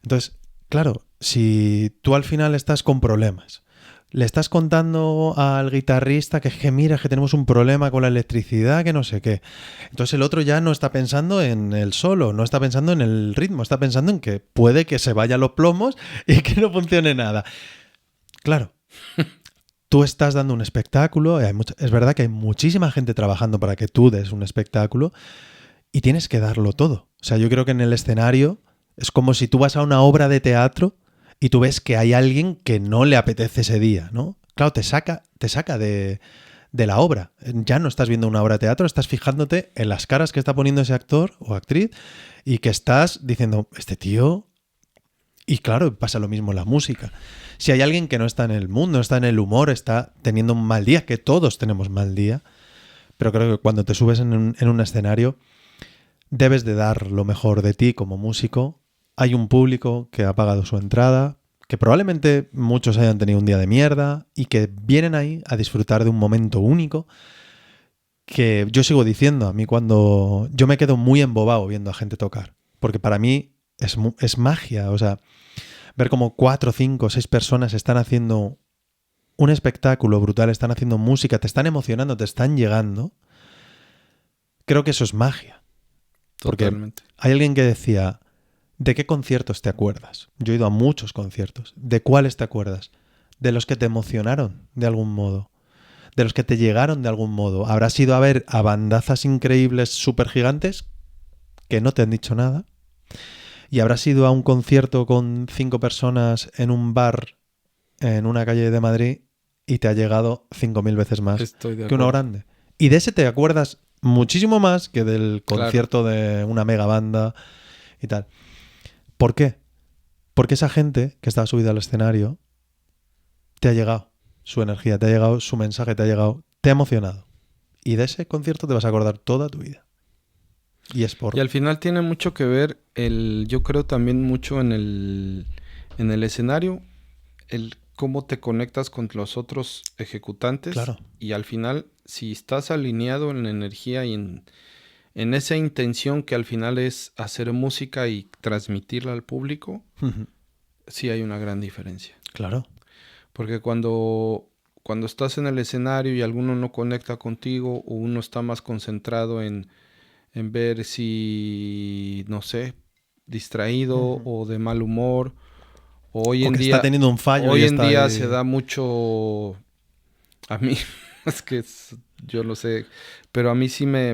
Entonces, claro, si tú al final estás con problemas, le estás contando al guitarrista que mira, que tenemos un problema con la electricidad, que no sé qué. Entonces el otro ya no está pensando en el solo, no está pensando en el ritmo, está pensando en que puede que se vayan los plomos y que no funcione nada. Claro, tú estás dando un espectáculo, es verdad que hay muchísima gente trabajando para que tú des un espectáculo y tienes que darlo todo. O sea, yo creo que en el escenario es como si tú vas a una obra de teatro y tú ves que hay alguien que no le apetece ese día, ¿no? Claro, te saca de la obra. Ya no estás viendo una obra de teatro, estás fijándote en las caras que está poniendo ese actor o actriz y que estás diciendo, este tío... Y claro, pasa lo mismo en la música. Si hay alguien que no está en el mundo, no está en el humor, está teniendo un mal día, que todos tenemos mal día, pero creo que cuando te subes en un escenario debes de dar lo mejor de ti como músico. Hay un público que ha pagado su entrada, que probablemente muchos hayan tenido un día de mierda y que vienen ahí a disfrutar de un momento único que yo sigo diciendo, a mí cuando yo me quedo muy embobado viendo a gente tocar, porque para mí es magia, o sea, ver como 4, 5, 6 personas están haciendo un espectáculo brutal, están haciendo música, te están emocionando, te están llegando, creo que eso es magia. Porque Totalmente. hay alguien que decía, ¿de qué conciertos te acuerdas? Yo he ido a muchos conciertos. ¿De cuáles te acuerdas? De los que te emocionaron de algún modo. De los que te llegaron de algún modo. Habrás ido a ver a bandazas increíbles, súper gigantes, que no te han dicho nada. Y habrás ido a un concierto con 5 personas en un bar en una calle de Madrid y te ha llegado 5.000 veces más Estoy de que uno acuerdo. grande. Y de ese te acuerdas muchísimo más que del Claro. concierto de una mega banda y tal. ¿Por qué? Porque esa gente que estaba subida al escenario te ha llegado su energía, te ha llegado su mensaje, te ha llegado, te ha emocionado. Y de ese concierto te vas a acordar toda tu vida. Y es Y por... al final tiene mucho que ver yo creo también mucho en el escenario, el cómo te conectas con los otros ejecutantes Claro. y al final, si estás alineado en la energía y en esa intención que al final es hacer música y transmitirla al público, sí hay una gran diferencia. Claro. Porque cuando estás en el escenario y alguno no conecta contigo o uno está más concentrado en ver si, no sé, distraído o de mal humor Hoy o en que día, está teniendo un fallo hoy y en está día ahí. se da mucho, a mí, yo no sé, pero a mí sí me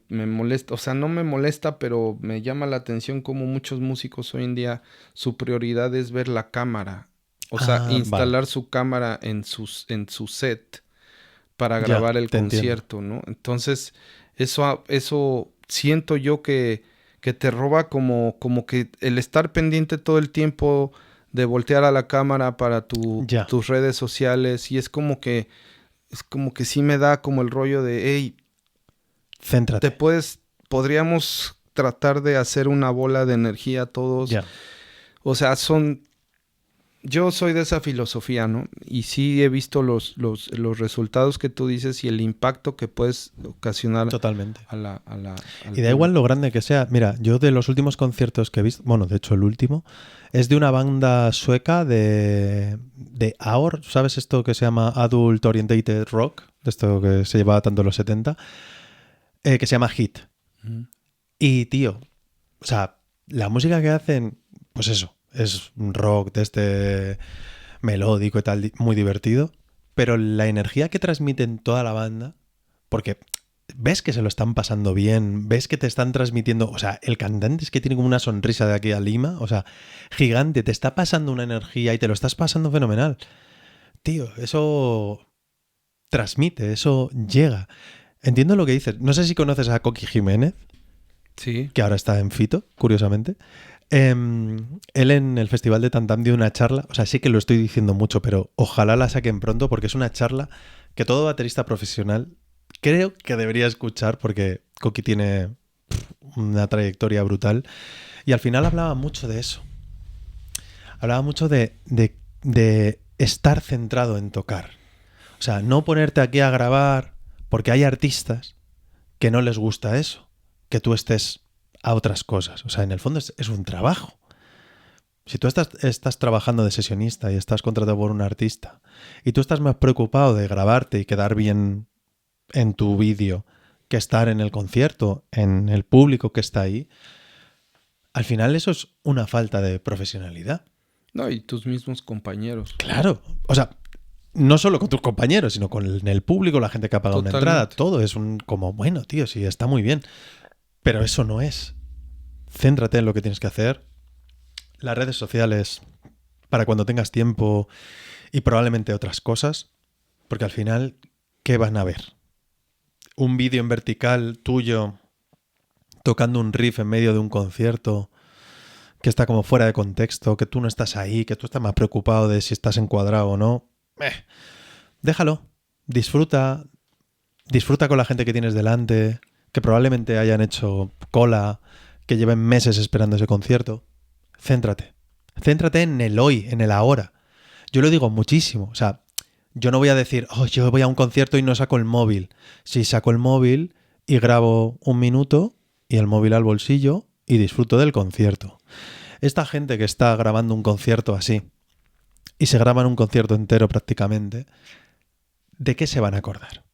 molesta, o sea, no me molesta, pero me llama la atención como muchos músicos hoy en día, su prioridad es ver la cámara, o sea, Ah, vale. instalar su cámara en su set para Ya, grabar el te entiendo. concierto, ¿no? Entonces, eso siento yo que te roba como que el estar pendiente todo el tiempo de voltear a la cámara para Ya, tus redes sociales y es como que sí me da como el rollo de, hey, céntrate. podríamos tratar de hacer una bola de energía todos. Ya. O sea, yo soy de esa filosofía, ¿no? Y sí he visto los resultados que tú dices y el impacto que puedes ocasionar Totalmente. al Y da igual lo público. grande que sea. Mira, yo de los últimos conciertos que he visto, bueno, de hecho el último, es de una banda sueca de AOR, ¿sabes esto que se llama Adult Orientated Rock? De esto que se llevaba tanto en los 70, que se llama Hit. Ujú. Y tío, o sea, la música que hacen, pues eso, es un rock de este melódico y tal, muy divertido, pero la energía que transmiten toda la banda, porque ves que se lo están pasando bien, ves que te están transmitiendo, o sea, el cantante es que tiene como una sonrisa de aquí a Lima, o sea, gigante, te está pasando una energía y te lo estás pasando fenomenal. Tío, eso transmite, eso llega. Entiendo lo que dices. No sé si conoces a Coqui Jiménez, Sí. que ahora está en Fito, curiosamente. Él en el Festival de Tantam dio una charla, o sea, sí que lo estoy diciendo mucho, pero ojalá la saquen pronto porque es una charla que todo baterista profesional creo que debería escuchar porque Coqui tiene una trayectoria brutal y al final hablaba mucho de eso. Hablaba mucho de estar centrado en tocar. O sea, no ponerte aquí a grabar porque hay artistas que no les gusta eso, que tú estés a otras cosas. O sea, en el fondo es un trabajo. Si tú estás trabajando de sesionista y estás contratado por un artista y tú estás más preocupado de grabarte y quedar bien en tu vídeo que estar en el concierto, en el público que está ahí, al final eso es una falta de profesionalidad. No, y tus mismos compañeros. Claro. O sea, no solo con tus compañeros, sino con el público, la gente que ha pagado una entrada, Totalmente. todo es un como, bueno, tío, sí, está muy bien. Pero eso no es. Céntrate en lo que tienes que hacer. Las redes sociales para cuando tengas tiempo y probablemente otras cosas, porque al final, ¿qué van a ver? Un vídeo en vertical tuyo tocando un riff en medio de un concierto que está como fuera de contexto, que tú no estás ahí, que tú estás más preocupado de si estás encuadrado o no. Déjalo, disfruta, disfruta con la gente que tienes delante, que probablemente hayan hecho cola, que lleven meses esperando ese concierto. Céntrate. Céntrate en el hoy, en el ahora. Yo lo digo muchísimo. O sea, yo no voy a decir, oh, yo voy a un concierto y no saco el móvil. Sí, saco el móvil y grabo un minuto y el móvil al bolsillo y disfruto del concierto. Esta gente que está grabando un concierto así y se graban un concierto entero prácticamente, ¿de qué se van a acordar?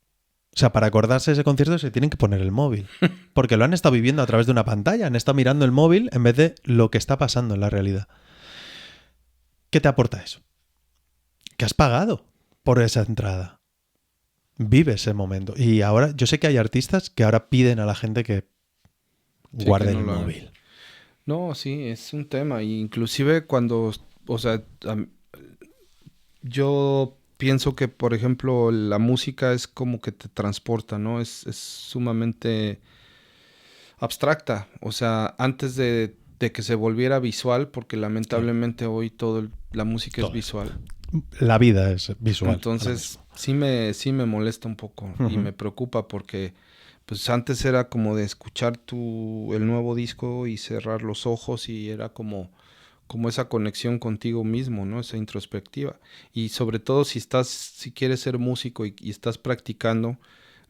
O sea, para acordarse de ese concierto se tienen que poner el móvil. Porque lo han estado viviendo a través de una pantalla, han estado mirando el móvil en vez de lo que está pasando en la realidad. ¿Qué te aporta eso? Que has pagado por esa entrada. Vive ese momento. Y ahora, yo sé que hay artistas que ahora piden a la gente que Sí, que guarde no el lo hagan. móvil. No, sí, es un tema. Y inclusive cuando, o sea, yo pienso que, por ejemplo, la música es como que te transporta, ¿no? Es sumamente abstracta. O sea, antes de que se volviera visual, porque Claro, lamentablemente hoy la música es todo es. visual. La vida es visual ahora Entonces, mismo. sí me molesta un poco y me preocupa porque pues antes era como de escuchar el nuevo disco y cerrar los ojos y era como esa conexión contigo mismo, ¿no? Esa introspectiva. Y sobre todo si quieres ser músico y estás practicando,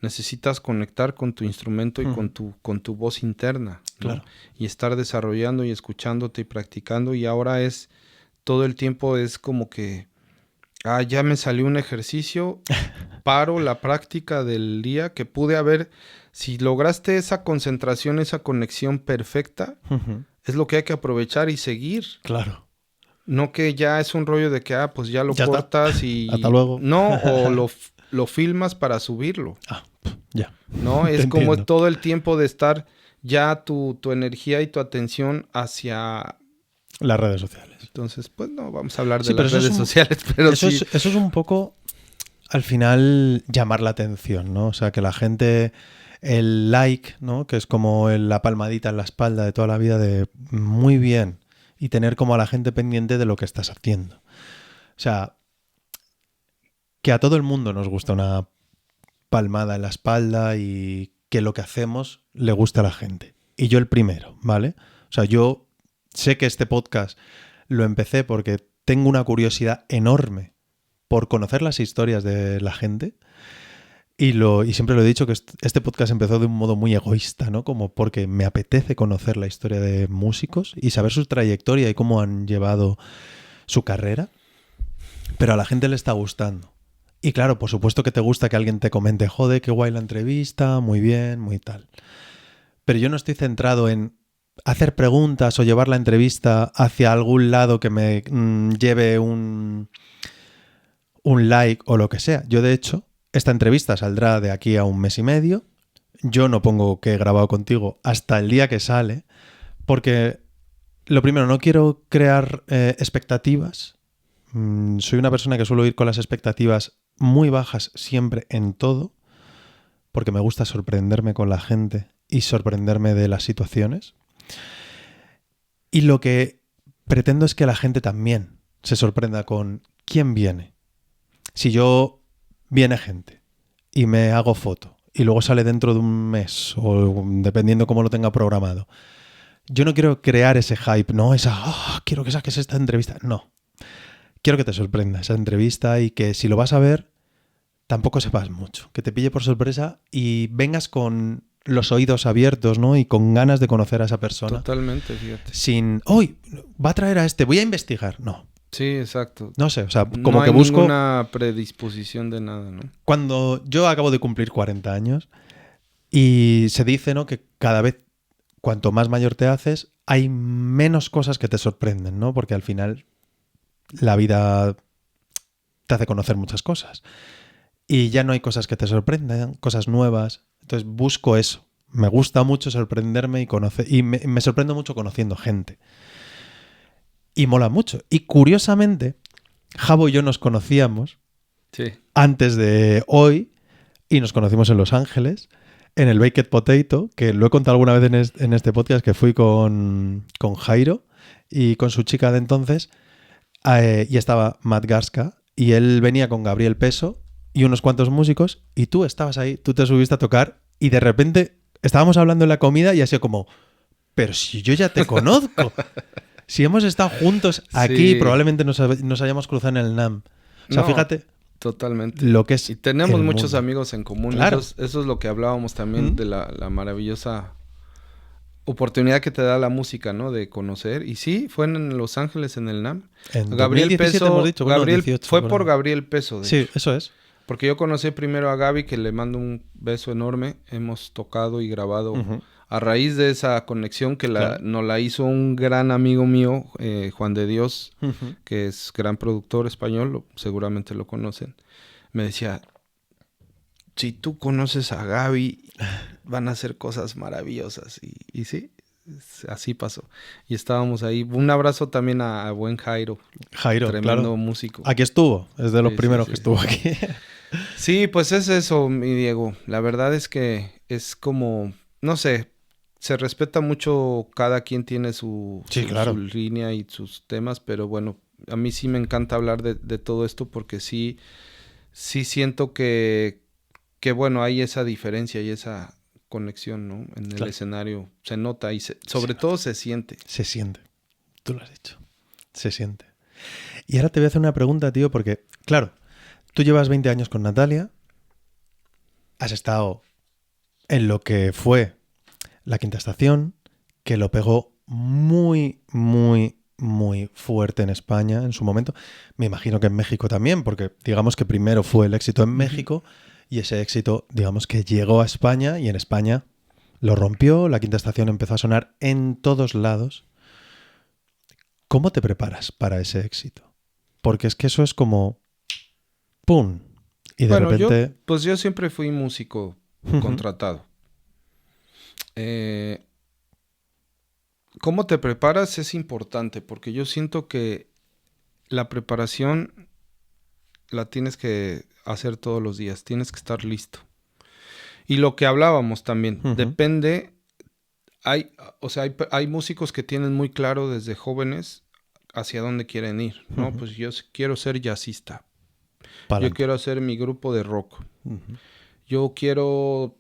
necesitas conectar con tu instrumento y con tu voz interna, ¿no? Claro. Y estar desarrollando y escuchándote y practicando y ahora todo el tiempo es como que ya me salió un ejercicio, paro la práctica del día que pude haber, si lograste esa concentración, esa conexión perfecta, es lo que hay que aprovechar y seguir. Claro. No que ya es un rollo de que, pues ya lo Ya cortas está. y... Hasta luego. No, o lo filmas para subirlo. Ya. No, Te es como entiendo. todo el tiempo de estar ya tu energía y tu atención hacia... Las redes sociales. Entonces, pues no, vamos a hablar Sí, de pero las redes sociales, pero eso sí. eso es un poco, al final, llamar la atención, ¿no? O sea, que la gente, el like, ¿no? Que es como la palmadita en la espalda de toda la vida de muy bien y tener como a la gente pendiente de lo que estás haciendo. O sea, que a todo el mundo nos gusta una palmada en la espalda y que lo que hacemos le gusta a la gente. Y yo el primero, ¿vale? O sea, yo sé que este podcast lo empecé porque tengo una curiosidad enorme por conocer las historias de la gente y siempre lo he dicho que este podcast empezó de un modo muy egoísta, ¿no? Como porque me apetece conocer la historia de músicos y saber su trayectoria y cómo han llevado su carrera, pero a la gente le está gustando. Y claro, por supuesto que te gusta que alguien te comente, joder, qué guay la entrevista, muy bien, muy tal. Pero yo no estoy centrado en hacer preguntas o llevar la entrevista hacia algún lado que me lleve un like o lo que sea. Yo, de hecho, esta entrevista saldrá de aquí a un mes y medio. Yo no pongo que he grabado contigo hasta el día que sale, porque lo primero, no quiero crear expectativas. Soy una persona que suelo ir con las expectativas muy bajas siempre en todo, porque me gusta sorprenderme con la gente y sorprenderme de las situaciones. Y lo que pretendo es que la gente también se sorprenda con quién viene. Si viene gente y me hago foto y luego sale dentro de un mes o dependiendo cómo lo tenga programado, yo no quiero crear ese hype, no quiero que saques esta entrevista. No. Quiero que te sorprenda esa entrevista y que si lo vas a ver, tampoco sepas mucho. Que te pille por sorpresa y vengas con los oídos abiertos, ¿no? Y con ganas de conocer a esa persona. Totalmente, fíjate. Sin, va a traer a este, voy a investigar. No. Sí, exacto. No sé, o sea, como no que hay busco... ninguna predisposición de nada, ¿no? Cuando yo acabo de cumplir 40 años y se dice, ¿no? Que cada vez, cuanto más mayor te haces, hay menos cosas que te sorprenden, ¿no? Porque al final la vida te hace conocer muchas cosas. Y ya no hay cosas que te sorprendan, cosas nuevas. Entonces busco eso. Me gusta mucho sorprenderme y conocer. Y me sorprendo mucho conociendo gente. Y mola mucho. Y curiosamente, Jabo y yo nos conocíamos antes de hoy y nos conocimos en Los Ángeles, en el Baked Potato, que lo he contado alguna vez en este podcast, que fui con Jairo y con su chica de entonces. Y estaba Matt Garska y él venía con Gabriel Peso y unos cuantos músicos y tú estabas ahí, tú te subiste a tocar y de repente estábamos hablando en la comida y ha sido como, pero si yo ya te conozco, si hemos estado juntos aquí, sí. Probablemente nos hayamos cruzado en el NAMM. O sea, fíjate. Totalmente. Lo que es y tenemos muchos amigos en común. Claro. Eso es lo que hablábamos también de la maravillosa oportunidad que te da la música, ¿no? De conocer. Y sí, fue en Los Ángeles, en el NAMM. En Gabriel 2017 Peso, hemos dicho, Gabriel, 18, fue por Gabriel Peso, de sí, hecho. Eso es. Porque yo conocí primero a Gaby, que le mando un beso enorme. Hemos tocado y grabado a raíz de esa conexión que nos la hizo un gran amigo mío, Juan de Dios, que es gran productor español, seguramente lo conocen. Me decía, si tú conoces a Gaby, van a hacer cosas maravillosas. Y sí, así pasó. Y estábamos ahí. Un abrazo también a buen Jairo. Tremendo músico. Aquí estuvo, es de los primeros que estuvo aquí. Sí, pues es eso, mi Diego. La verdad es que es como, no sé, se respeta mucho, cada quien tiene su línea y sus temas, pero bueno, a mí sí me encanta hablar de todo esto porque sí siento que bueno, hay esa diferencia y esa conexión, ¿no? En el escenario se nota y sobre todo se siente. Se siente, tú lo has dicho, se siente. Y ahora te voy a hacer una pregunta, tío, porque, claro, tú llevas 20 años con Natalia, has estado en lo que fue La Quinta Estación, que lo pegó muy, muy, muy fuerte en España en su momento. Me imagino que en México también, porque digamos que primero fue el éxito en México y ese éxito, digamos que llegó a España y en España lo rompió. La Quinta Estación empezó a sonar en todos lados. ¿Cómo te preparas para ese éxito? Porque es que eso es como ¡pum! Y de repente... yo siempre fui músico contratado. ¿Cómo te preparas? Es importante porque yo siento que la preparación la tienes que hacer todos los días. Tienes que estar listo. Y lo que hablábamos también, depende... Hay músicos que tienen muy claro desde jóvenes hacia dónde quieren ir, ¿no? Pues yo quiero ser jazzista. Yo quiero hacer mi grupo de rock. Yo quiero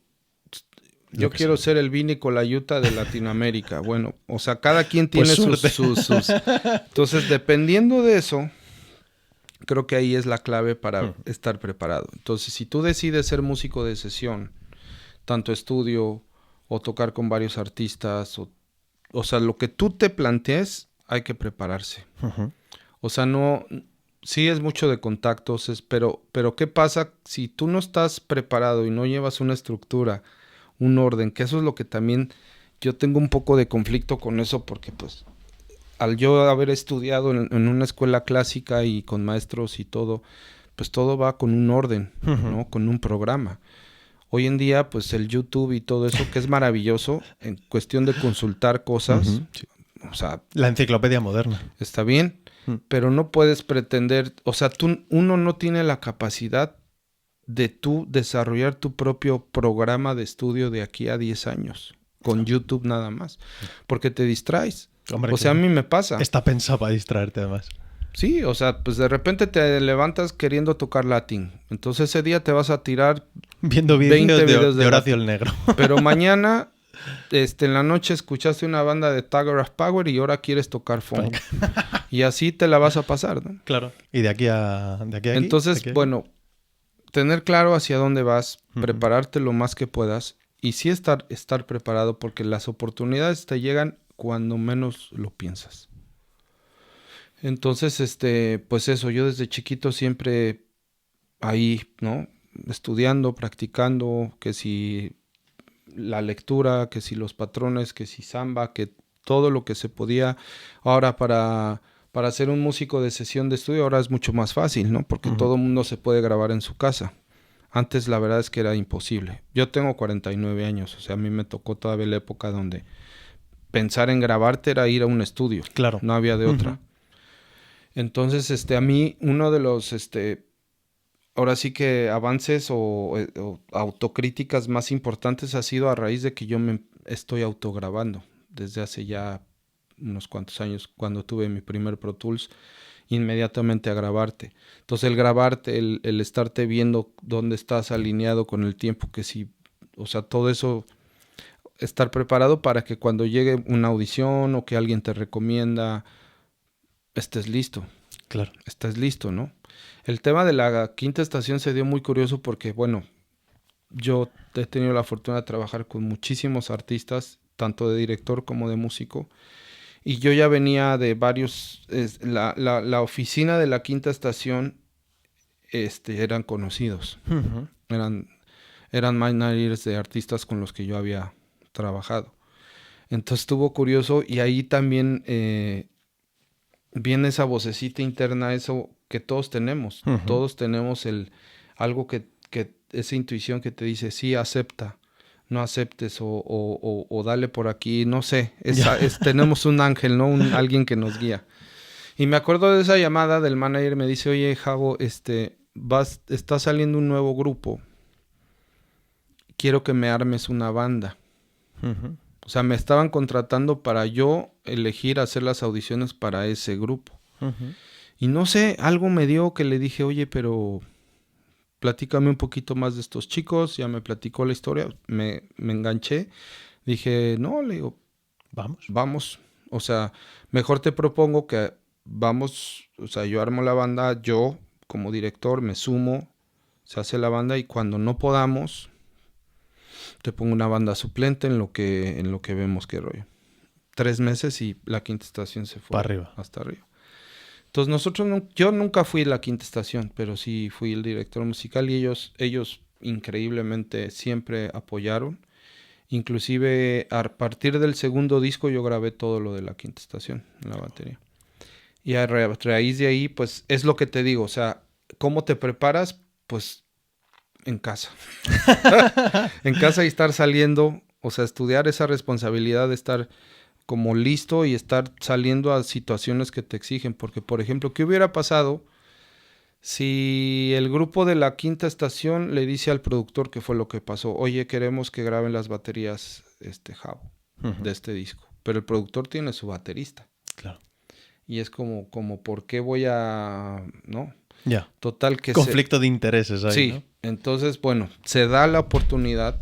ser el Vini Colaiuta de Latinoamérica. Bueno, o sea, cada quien tiene sus... Entonces, dependiendo de eso, creo que ahí es la clave para estar preparado. Entonces, si tú decides ser músico de sesión, tanto estudio o tocar con varios artistas, o sea, lo que tú te plantees, hay que prepararse. O sea, no... Sí es mucho de contactos, pero ¿qué pasa si tú no estás preparado y no llevas una estructura, un orden? Que eso es lo que también yo tengo un poco de conflicto con eso, porque pues al yo haber estudiado en una escuela clásica y con maestros y todo, pues todo va con un orden, ¿no? Con un programa. Hoy en día, pues el YouTube y todo eso, que es maravilloso en cuestión de consultar cosas, o sea... La enciclopedia moderna. Está bien. Pero no puedes pretender, o sea, uno no tiene la capacidad de tú desarrollar tu propio programa de estudio de aquí a 10 años, con YouTube nada más, porque te distraes. Hombre, o sea, a mí me pasa. Está pensado para distraerte además. Sí, o sea, pues de repente te levantas queriendo tocar latín, entonces ese día te vas a tirar viendo videos de Horacio el Negro. Pero mañana... en la noche escuchaste una banda de Tower of Power y ahora quieres tocar funk. Y así te la vas a pasar, ¿no? Claro. Y de aquí a aquí. Entonces, bueno, tener claro hacia dónde vas, prepararte lo más que puedas y sí estar preparado porque las oportunidades te llegan cuando menos lo piensas. Entonces, pues eso, yo desde chiquito siempre ahí, ¿no? Estudiando, practicando, que si la lectura, que si los patrones, que si samba, que todo lo que se podía. Ahora para ser un músico de sesión de estudio ahora es mucho más fácil, ¿no? Porque todo el mundo se puede grabar en su casa. Antes la verdad es que era imposible. Yo tengo 49 años, o sea, a mí me tocó todavía la época donde pensar en grabarte era ir a un estudio. Claro. No había de otra. Entonces, a mí uno de los ahora sí que avances o autocríticas más importantes ha sido a raíz de que yo me estoy autograbando desde hace ya unos cuantos años. Cuando tuve mi primer Pro Tools, inmediatamente a grabarte. Entonces el grabarte, el estarte viendo dónde estás alineado con el tiempo, que si, o sea, todo eso, estar preparado para que cuando llegue una audición o que alguien te recomienda, estés listo. Claro. Estés listo, ¿no? El tema de la quinta estación se dio muy curioso porque, bueno, yo he tenido la fortuna de trabajar con muchísimos artistas, tanto de director como de músico, y yo ya venía de varios, la oficina de la quinta estación, eran conocidos, eran managers de artistas con los que yo había trabajado. Entonces estuvo curioso y ahí también viene esa vocecita interna, eso que todos tenemos. Todos tenemos algo que esa intuición que te dice, sí, acepta, no aceptes o dale por aquí, no sé. Tenemos un ángel, ¿no? Alguien que nos guía. Y me acuerdo de esa llamada del manager, me dice, oye, Javo, está saliendo un nuevo grupo. Quiero que me armes una banda. O sea, me estaban contratando para yo elegir hacer las audiciones para ese grupo. Y no sé, algo me dio que le dije, oye, pero platícame un poquito más de estos chicos. Ya me platicó la historia, me enganché. Dije, no, le digo, vamos. O sea, mejor te propongo que vamos, o sea, yo armo la banda, yo como director me sumo, se hace la banda y cuando no podamos, te pongo una banda suplente en lo que vemos qué rollo. 3 meses y la quinta estación se fue hasta arriba. Entonces yo nunca fui la quinta estación, pero sí fui el director musical y ellos increíblemente siempre apoyaron. Inclusive a partir del segundo disco yo grabé todo lo de la quinta estación en la batería. Y a raíz de ahí, pues es lo que te digo, o sea, ¿cómo te preparas? Pues en casa. En casa y estar saliendo, o sea, estudiar esa responsabilidad de estar como listo y estar saliendo a situaciones que te exigen. Porque, por ejemplo, ¿qué hubiera pasado si el grupo de la quinta estación le dice al productor qué fue lo que pasó? Oye, queremos que graben las baterías Jabo de este disco. Pero el productor tiene su baterista. Claro. Y es como ¿por qué voy a...? ¿No? Ya. Total que conflicto de intereses ahí, sí, ¿no? entonces, bueno, se da la oportunidad.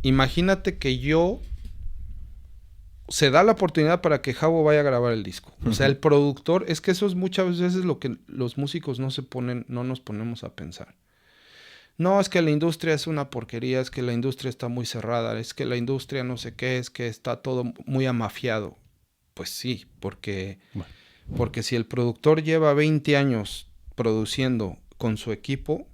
Imagínate que se da la oportunidad para que Jabo vaya a grabar el disco. O sea, el productor, es que eso es muchas veces lo que los músicos no nos ponemos a pensar. No, es que la industria es una porquería, es que la industria está muy cerrada, es que la industria no sé qué, es que está todo muy amafiado. Pues sí, porque si el productor lleva 20 años produciendo con su equipo,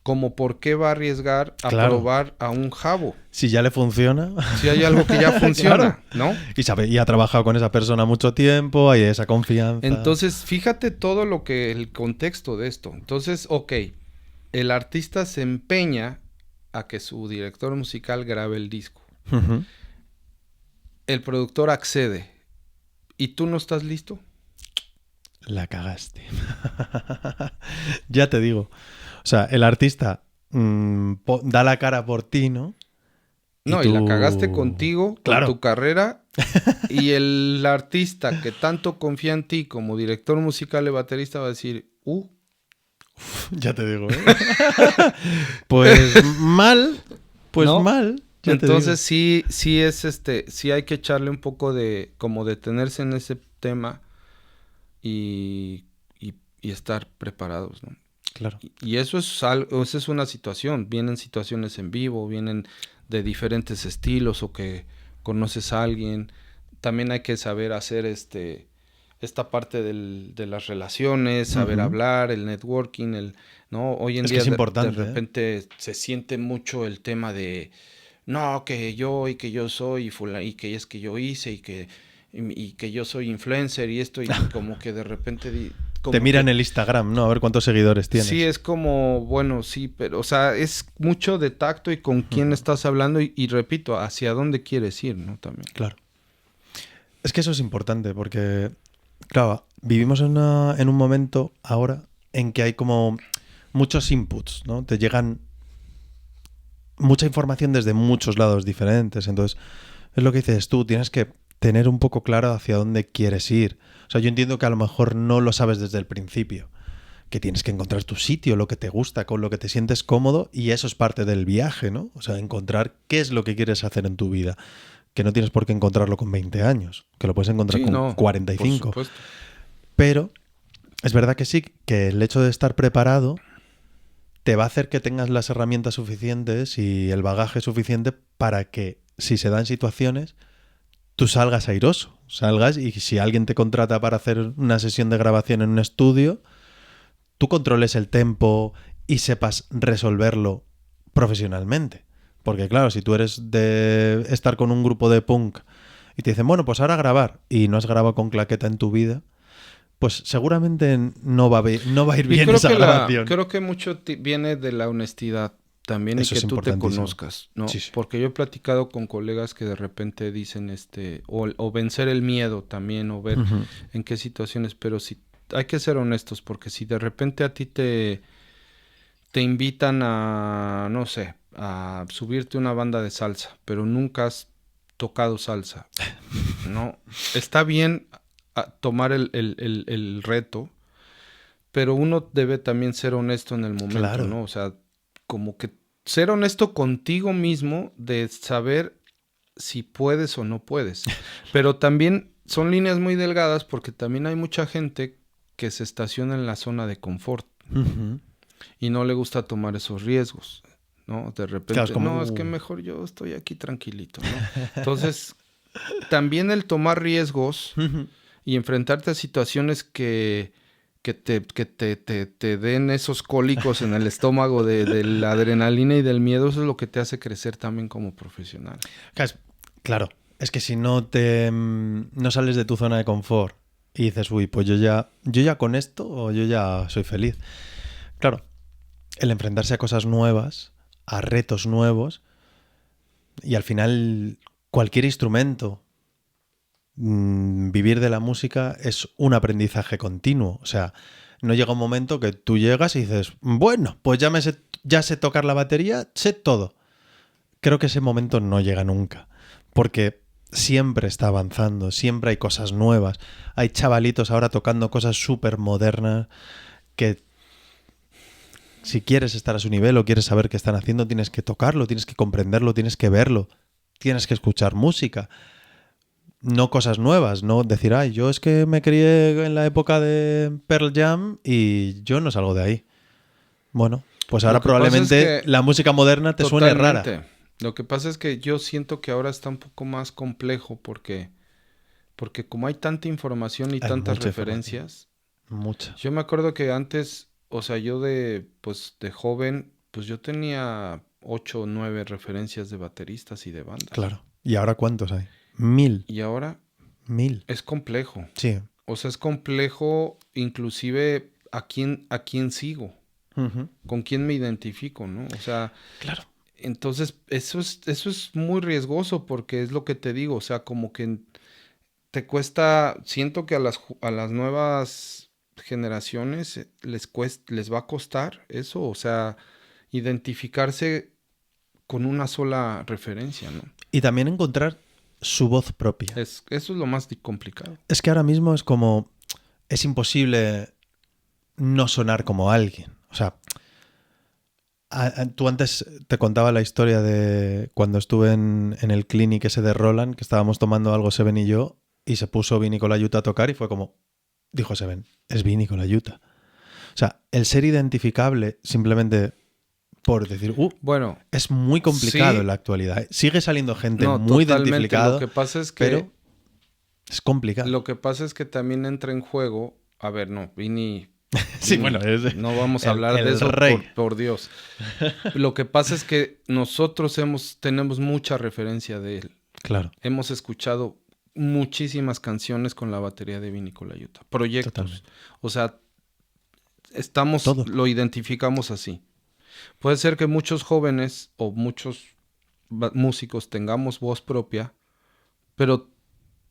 ¿como por qué va a arriesgar a probar a un Jabo? Si ya le funciona. Si hay algo que ya funciona, ¿no? Y ha trabajado con esa persona mucho tiempo, hay esa confianza. Entonces, fíjate todo el contexto de esto. Entonces, ok, el artista se empeña a que su director musical grabe el disco. El productor accede. ¿Y tú no estás listo? La cagaste. Ya te digo. O sea, el artista da la cara por ti, ¿no? No, y la cagaste contigo, con tu carrera. Y el artista que tanto confía en ti como director musical y baterista va a decir, ya te digo, ¿eh? Pues mal, ¿no? mal. Entonces sí es sí hay que echarle un poco de, como detenerse en ese tema y estar preparados, ¿no? Claro. Y eso es algo, esa es una situación. Vienen situaciones en vivo, vienen de diferentes estilos o que conoces a alguien. También hay que saber hacer esta parte de las relaciones, saber hablar, el networking, ¿no? Hoy en día es importante, de repente se siente mucho el tema de no, que yo y que yo soy y que es que yo hice y que yo soy influencer y esto y como que de repente te miran el Instagram, ¿no? A ver cuántos seguidores tienes. Sí, es como, bueno, sí, pero, o sea, es mucho de tacto y con quién estás hablando y repito, hacia dónde quieres ir, ¿no? También. Claro. Es que eso es importante porque, claro, vivimos en un momento ahora en que hay como muchos inputs, ¿no? Te llegan mucha información desde muchos lados diferentes. Entonces, es lo que dices tú, tienes que tener un poco claro hacia dónde quieres ir. O sea, yo entiendo que a lo mejor no lo sabes desde el principio, que tienes que encontrar tu sitio, lo que te gusta, con lo que te sientes cómodo, y eso es parte del viaje, ¿no? O sea, encontrar qué es lo que quieres hacer en tu vida, que no tienes por qué encontrarlo con 20 años, que lo puedes encontrar con 45. Por supuesto. Pero es verdad que sí, que el hecho de estar preparado te va a hacer que tengas las herramientas suficientes y el bagaje suficiente para que, si se dan situaciones, tú salgas airoso, y si alguien te contrata para hacer una sesión de grabación en un estudio, tú controles el tempo y sepas resolverlo profesionalmente. Porque claro, si tú eres de estar con un grupo de punk y te dicen, bueno, pues ahora grabar, y no has grabado con claqueta en tu vida, pues seguramente no va a ir bien esa grabación. Creo que mucho viene de la honestidad también. Eso y que tú te conozcas, ¿no? Sí. Porque yo he platicado con colegas que de repente dicen o vencer el miedo también, o ver en qué situaciones, pero sí hay que ser honestos, porque si de repente a ti te invitan a, no sé, a subirte una banda de salsa, pero nunca has tocado salsa, ¿no? Está bien tomar el reto, pero uno debe también ser honesto en el momento, ¿no? O sea, como que ser honesto contigo mismo de saber si puedes o no puedes. Pero también son líneas muy delgadas porque también hay mucha gente que se estaciona en la zona de confort y no le gusta tomar esos riesgos, ¿no? De repente, claro, es que mejor yo estoy aquí tranquilito, ¿no? Entonces, también el tomar riesgos y enfrentarte a situaciones que te den esos cólicos en el estómago de la adrenalina y del miedo, eso es lo que te hace crecer también como profesional. Claro, es que si no sales de tu zona de confort y dices, uy, pues yo ya con esto o yo ya soy feliz. Claro, el enfrentarse a cosas nuevas, a retos nuevos, y al final cualquier instrumento, vivir de la música es un aprendizaje continuo. O sea, no llega un momento que tú llegas y dices, bueno, pues ya sé tocar la batería, sé todo. Creo que ese momento no llega nunca, porque siempre está avanzando, siempre hay cosas nuevas. Hay chavalitos ahora tocando cosas súper modernas que si quieres estar a su nivel o quieres saber qué están haciendo, tienes que tocarlo, tienes que comprenderlo, tienes que verlo, tienes que escuchar música. No cosas nuevas, no decir, ay, yo es que me crié en la época de Pearl Jam y yo no salgo de ahí. Bueno, pues ahora probablemente la música moderna te suene rara. Lo que pasa es que yo siento que ahora está un poco más complejo porque como hay tanta información y tantas referencias. Mucha. Yo me acuerdo que antes, o sea, yo de joven, pues yo tenía 8 o 9 referencias de bateristas y de bandas. Claro. ¿Y ahora cuántos hay? 1000. Y ahora 1000. es complejo. Sí. O sea, es complejo inclusive a quién sigo, con quién me identifico, ¿no? O sea, claro. Entonces eso es muy riesgoso porque es lo que te digo, o sea, como que te cuesta, siento que a las nuevas generaciones les va a costar eso, o sea, identificarse con una sola referencia, ¿no? Y también encontrar su voz propia. Eso es lo más complicado. Es que ahora mismo es imposible no sonar como alguien. O sea, tú antes te contaba la historia de cuando estuve en el clinic ese de Roland, que estábamos tomando algo Seven y yo, y se puso Vinny Colaiuta a tocar y fue como, dijo Seven, es Vinny Colaiuta. O sea, el ser identificable simplemente por decir, bueno, es muy complicado sí, en la actualidad. Sigue saliendo gente muy identificada, lo que pasa es que, pero es complicado. Lo que pasa es que también entra en juego, a ver, no, Vinny... Sí, bueno, no vamos a hablar de eso, por Dios. Lo que pasa es que nosotros tenemos mucha referencia de él. Claro. Hemos escuchado muchísimas canciones con la batería de Vinny Colaiuta, proyectos. Totalmente. O sea, lo identificamos así. Puede ser que muchos jóvenes o muchos músicos tengamos voz propia, pero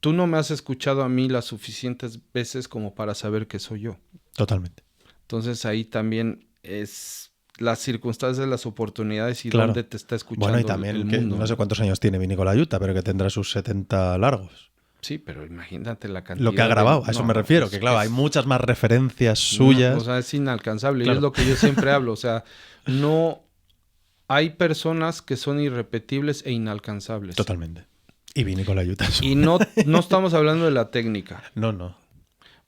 tú no me has escuchado a mí las suficientes veces como para saber que soy yo. Totalmente. Entonces ahí también es las circunstancias, las oportunidades y dónde te está escuchando. Bueno, y también el mundo. No sé cuántos años tiene Vinny Colaiuta, pero que tendrá sus 70 largos. Sí, pero imagínate la cantidad. Lo que ha grabado, a eso me refiero, pues que claro, hay muchas más referencias suyas. O sea, es inalcanzable. Claro. Y es lo que yo siempre hablo. O sea, no hay personas que son irrepetibles e inalcanzables. Totalmente. Y Vinny Colaiuta. Y no estamos hablando de la técnica. No.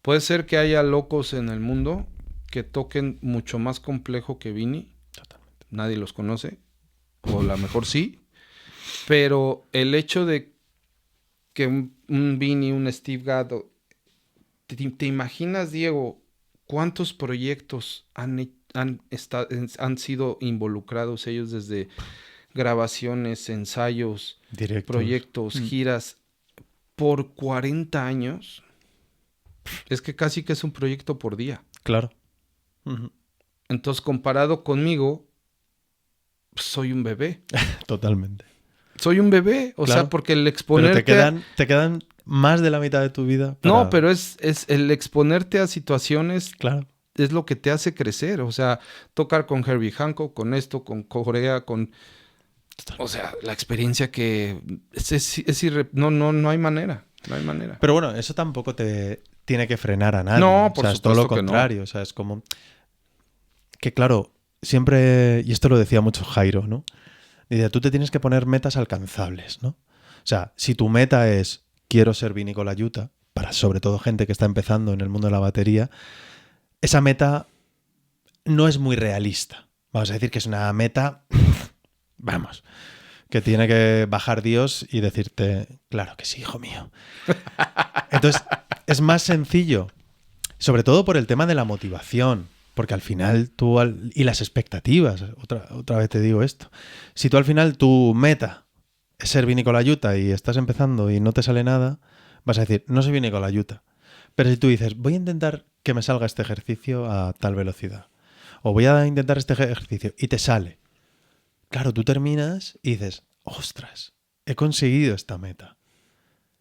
Puede ser que haya locos en el mundo que toquen mucho más complejo que Vinny. Totalmente. Nadie los conoce. O a lo mejor sí. Pero el hecho de que un Vinny, un Steve Gadd... ¿Te imaginas, Diego, cuántos proyectos han sido involucrados ellos desde grabaciones, ensayos, directos, proyectos, giras, por 40 años? Es que casi que es un proyecto por día. Claro. Entonces, comparado conmigo, soy un bebé. Totalmente. Soy un bebé, o sea, porque el exponerte... Pero te quedan más de la mitad de tu vida. No, pero es el exponerte a situaciones... Claro. Es lo que te hace crecer, o sea, tocar con Herbie Hancock, con esto, con Corea, con... O sea, la experiencia que... No hay manera, no hay manera. Pero bueno, eso tampoco te tiene que frenar a nadie. No, por supuesto es todo lo contrario, no. O sea, es como... Que claro, siempre... Y esto lo decía mucho Jairo, ¿no? Dice, tú te tienes que poner metas alcanzables, ¿no? O sea, si tu meta es quiero ser Vinny Colaiuta, para sobre todo gente que está empezando en el mundo de la batería, esa meta no es muy realista. Vamos a decir que es una meta, vamos, que tiene que bajar Dios y decirte, claro que sí, hijo mío. Entonces, es más sencillo, sobre todo por el tema de la motivación. Porque al final y las expectativas, otra vez te digo esto, si tú al final tu meta es ser Vinny Colaiuta y estás empezando y no te sale nada, vas a decir, no soy Vinny Colaiuta. Pero si tú dices, voy a intentar que me salga este ejercicio a tal velocidad, o voy a intentar este ejercicio, y te sale. Claro, tú terminas y dices, ostras, he conseguido esta meta.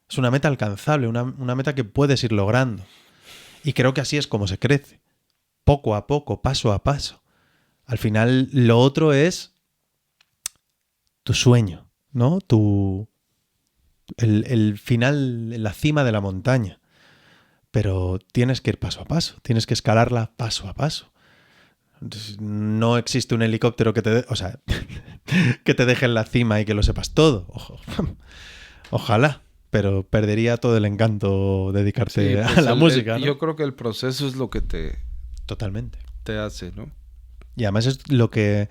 Es una meta alcanzable, una meta que puedes ir logrando. Y creo que así es como se crece. Poco a poco, paso a paso. Al final, lo otro es tu sueño, ¿no? El final, la cima de la montaña. Pero tienes que ir paso a paso. Tienes que escalarla paso a paso. Entonces, no existe un helicóptero que te que te deje en la cima y que lo sepas todo. Ojalá. Pero perdería todo el encanto dedicarse a la música, ¿no? Yo creo que el proceso es lo que Totalmente. te hace, ¿no? Y además es lo que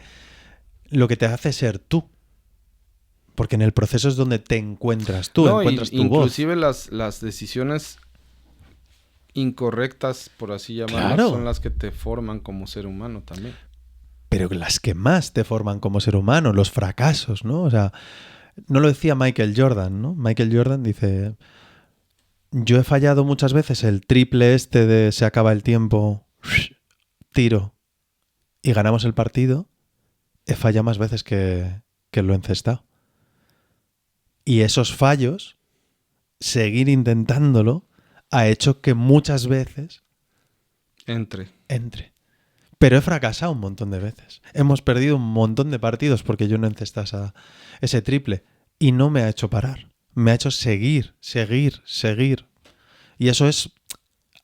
te hace ser tú. Porque en el proceso es donde te encuentras tú, encuentras tu voz. Inclusive las decisiones incorrectas, por así llamarlas, claro, son las que te forman como ser humano también. Pero las que más te forman como ser humano, los fracasos, ¿no? O sea, no lo decía Michael Jordan, ¿no? Michael Jordan dice, yo he fallado muchas veces el triple este de se acaba el tiempo, tiro y ganamos el partido. He fallado más veces que lo he encestado. Y esos fallos, seguir intentándolo, ha hecho que muchas veces entre. Pero he fracasado un montón de veces. Hemos perdido un montón de partidos porque yo no encestas ese triple. Y no me ha hecho parar. Me ha hecho seguir. Y eso es,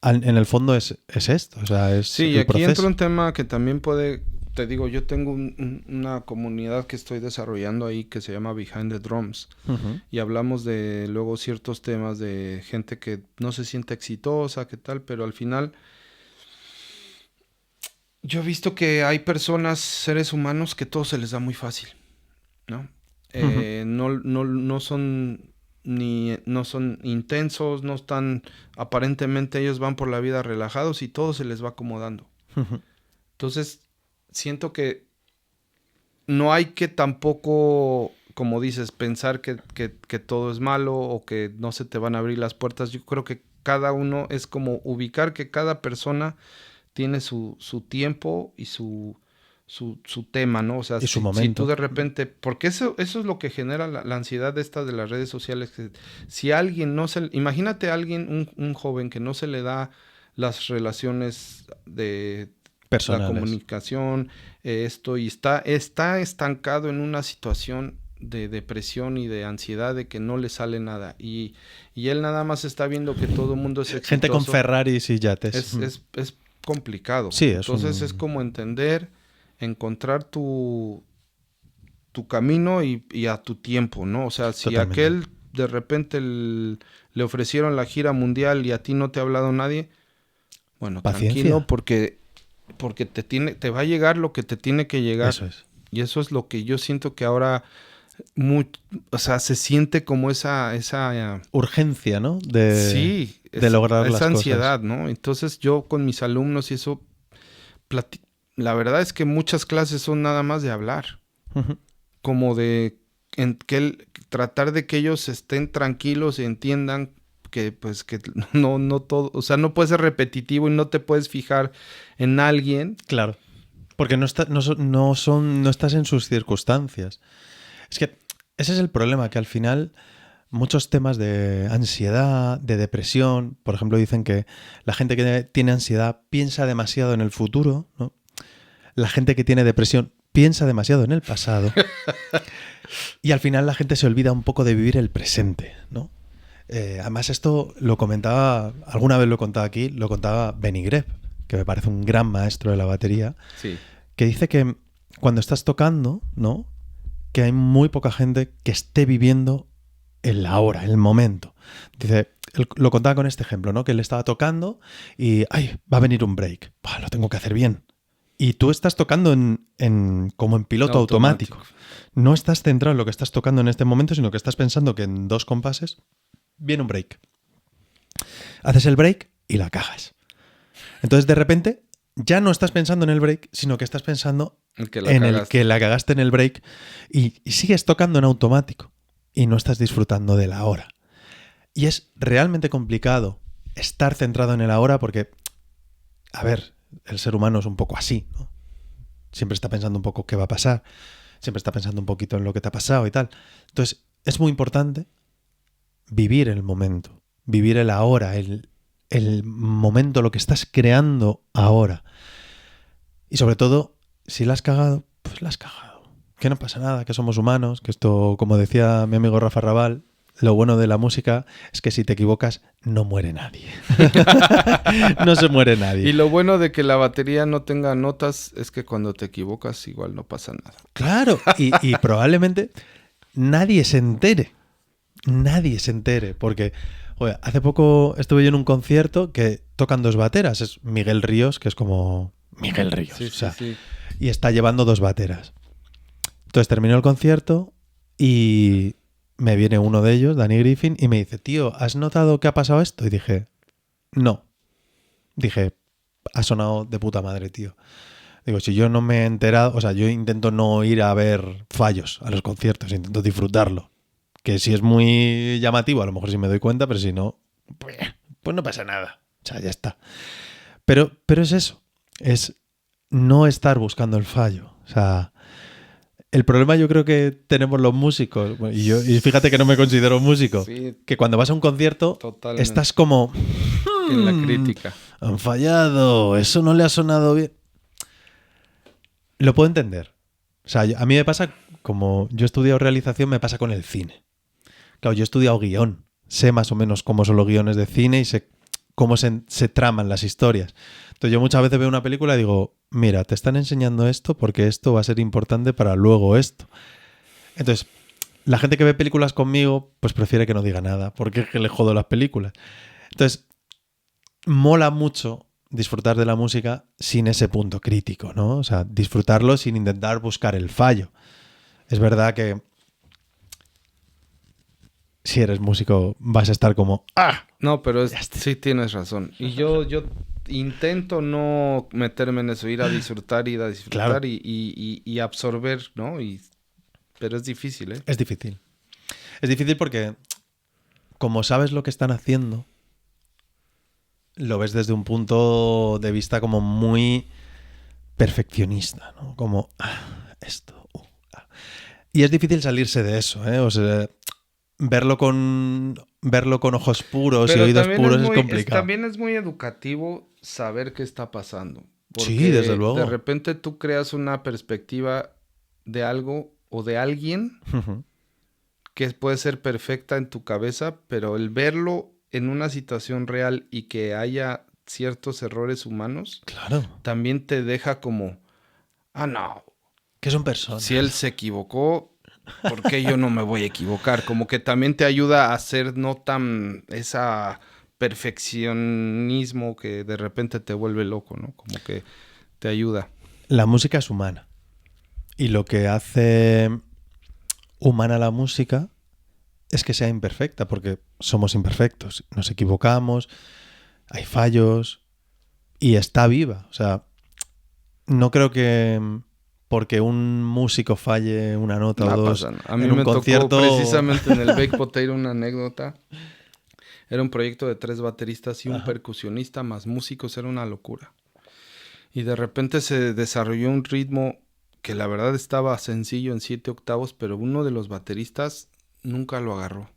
en el fondo, es esto. O sea, es sí, el y aquí proceso. entra un tema que también puede... Te digo, yo tengo una comunidad que estoy desarrollando ahí que se llama Behind the Drums. Uh-huh. Y hablamos de luego ciertos temas de gente que no se siente exitosa, qué tal, pero al final... Yo he visto que hay personas, seres humanos, que todo se les da muy fácil, ¿no? Uh-huh. No son intensos, no están, aparentemente ellos van por la vida relajados y todo se les va acomodando. Uh-huh. Entonces, siento que no hay que tampoco, como dices, pensar que todo es malo o que no se te van a abrir las puertas. Yo creo que cada uno es como ubicar que cada persona tiene su tiempo y su tema, ¿no? O sea, y su momento. Si tú de repente... Porque eso es lo que genera la ansiedad esta de las redes sociales. Que si alguien no se... Imagínate a alguien, un joven que no se le da las relaciones de personales, la comunicación, y está estancado en una situación de depresión y de ansiedad de que no le sale nada. Y él nada más está viendo que todo el mundo es exitoso. Gente con Ferraris y yates. Es complicado. Sí, entonces es como entender, encontrar tu camino y a tu tiempo, ¿no? O sea, si totalmente. aquel de repente le ofrecieron la gira mundial y a ti no te ha hablado nadie, bueno, paciencia. Tranquilo, porque te va a llegar lo que te tiene que llegar. Eso es. Y eso es lo que yo siento que ahora o sea, se siente como esa urgencia, ¿no? Sí, de lograr las cosas. Esa ansiedad, cosas. ¿no? Entonces yo con mis alumnos y eso, la verdad es que muchas clases son nada más de hablar. Uh-huh. Como de tratar de que ellos estén tranquilos y entiendan que pues que no todo, o sea, no puede ser repetitivo y no te puedes fijar en alguien. Claro, porque no estás en sus circunstancias. Es que ese es el problema, que al final muchos temas de ansiedad, de depresión, por ejemplo, dicen que la gente que tiene ansiedad piensa demasiado en el futuro, ¿no? La gente que tiene depresión piensa demasiado en el pasado. Y al final la gente se olvida un poco de vivir el presente, ¿no? Además esto lo comentaba, alguna vez lo he contado aquí, lo contaba Benny Greb, que me parece un gran maestro de la batería, sí, que dice que cuando estás tocando, ¿no?, que hay muy poca gente que esté viviendo el ahora, el momento. Dice, él lo contaba con este ejemplo, ¿no?, que él estaba tocando y ¡ay! Va a venir un break. Bah, lo tengo que hacer bien. Y tú estás tocando como en piloto automático. No estás centrado en lo que estás tocando en este momento, sino que estás pensando que en 2 compases viene un break. Haces el break y la cagas. Entonces, de repente, ya no estás pensando en el break, sino que estás pensando el que la cagaste en el break y sigues tocando en automático y no estás disfrutando de la hora. Y es realmente complicado estar centrado en el ahora, porque, a ver, el ser humano es un poco así, ¿no? Siempre está pensando un poco qué va a pasar, siempre está pensando un poquito en lo que te ha pasado y tal. Entonces, es muy importante vivir el momento, vivir el ahora, el momento, lo que estás creando ahora. Y sobre todo, si la has cagado, pues la has cagado. Que no pasa nada, que somos humanos, que esto, como decía mi amigo Rafa Raval, lo bueno de la música es que si te equivocas, no muere nadie. No se muere nadie. Y lo bueno de que la batería no tenga notas es que cuando te equivocas igual no pasa nada. Claro, y probablemente nadie se entere. Nadie se entere, porque oye, hace poco estuve yo en un concierto que tocan dos bateras. Es Miguel Ríos, que es como Miguel Ríos. Sí, o sea, sí. Y está llevando dos bateras. Entonces terminó el concierto y me viene uno de ellos, Danny Griffin, y me dice, tío, ¿has notado que ha pasado esto? Y dije, no. Dije, ha sonado de puta madre, tío. Digo, si yo no me he enterado, o sea, yo intento no ir a ver fallos a los conciertos, intento disfrutarlo. Que si es muy llamativo, a lo mejor sí me doy cuenta, pero si no, pues no pasa nada. O sea, ya está. Pero es eso, es no estar buscando el fallo. O sea, el problema yo creo que tenemos los músicos, y fíjate que no me considero músico, Sí, que cuando vas a un concierto totalmente. estás como... En la crítica. Han fallado, eso no le ha sonado bien. Lo puedo entender. O sea, a mí me pasa, como yo he estudiado realización, me pasa con el cine. Claro, yo he estudiado guión. Sé más o menos cómo son los guiones de cine y sé cómo se traman las historias. Entonces yo muchas veces veo una película y digo, mira, te están enseñando esto porque esto va a ser importante para luego esto. Entonces, la gente que ve películas conmigo, pues prefiere que no diga nada, porque es que le jodo las películas. Entonces, mola mucho disfrutar de la música sin ese punto crítico, ¿no? O sea, disfrutarlo sin intentar buscar el fallo. Es verdad que si eres músico vas a estar como ¡ah! No, pero sí tienes razón. Y yo intento no meterme en eso, ir a disfrutar Claro. y absorber, ¿no? Pero es difícil, ¿eh? Es difícil. Es difícil porque como sabes lo que están haciendo, lo ves desde un punto de vista como muy perfeccionista, ¿no? Como esto. Y es difícil salirse de eso, ¿eh? O sea, verlo con ojos puros Pero y oídos puros es complicado. también es muy educativo saber qué está pasando. Porque Sí, desde luego. de repente tú creas una perspectiva de algo o de alguien que puede ser perfecta en tu cabeza, pero el verlo en una situación real y que haya ciertos errores humanos, Claro. también te deja como, no, Que son personas. si él se equivocó, ¿por qué yo no me voy a equivocar? Como que también te ayuda a hacer no tan esa perfeccionismo que de repente te vuelve loco, ¿no? Como que te ayuda. La música es humana. Y lo que hace humana la música es que sea imperfecta, porque somos imperfectos. Nos equivocamos, hay fallos y está viva. O sea, no creo que porque un músico falle una nota o dos A mí en un me concierto... tocó precisamente en el Baked Potato una anécdota. Era un proyecto de 3 bateristas y un percusionista más músicos. Era una locura. Y de repente se desarrolló un ritmo que la verdad estaba sencillo en 7 octavos, pero uno de los bateristas nunca lo agarró.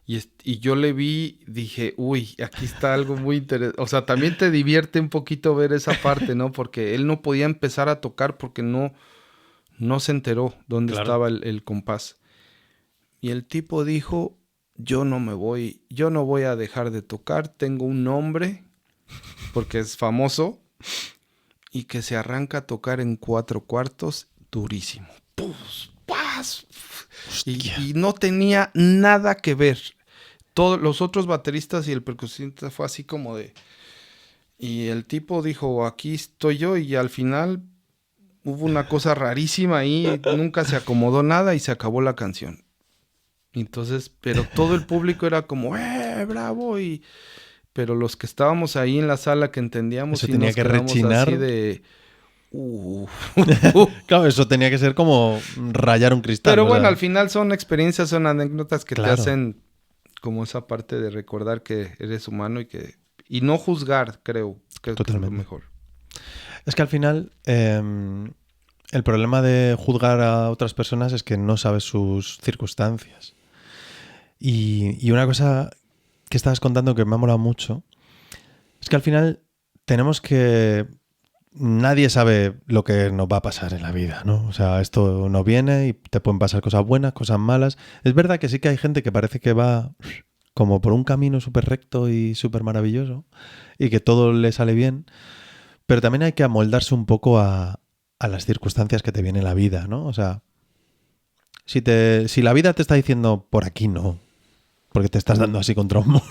Y yo le vi, dije, uy, aquí está algo muy interesante. O sea, también te divierte un poquito ver esa parte, ¿no? Porque él no podía empezar a tocar porque no se enteró dónde estaba el compás. Y el tipo dijo, yo no voy a dejar de tocar, tengo un nombre, porque es famoso, y que se arranca a tocar en 4/4 durísimo. ¡Pus! ¡Paz! Y no tenía nada que ver. Todos los otros bateristas y el percusionista fue así como de... Y el tipo dijo, aquí estoy yo, y al final hubo una cosa rarísima ahí, nunca se acomodó nada y se acabó la canción. Entonces, pero todo el público era como, bravo, pero los que estábamos ahí en la sala que entendíamos, eso y tenía nos que quedamos rechinar. así de... Claro, eso tenía que ser como rayar un cristal. Pero bueno, al final son experiencias, son anécdotas que claro, te hacen como esa parte de recordar que eres humano y no juzgar, creo que es lo mejor. Es que al final el problema de juzgar a otras personas es que no sabes sus circunstancias. Y una cosa que estabas contando que me ha molado mucho es que al final tenemos que... Nadie sabe lo que nos va a pasar en la vida, ¿no? O sea, esto no viene y te pueden pasar cosas buenas, cosas malas. Es verdad que sí que hay gente que parece que va como por un camino súper recto y súper maravilloso y que todo le sale bien, pero también hay que amoldarse un poco a las circunstancias que te viene la vida, ¿no? O sea, si la vida te está diciendo por aquí no, porque te estás dando así contra un muro,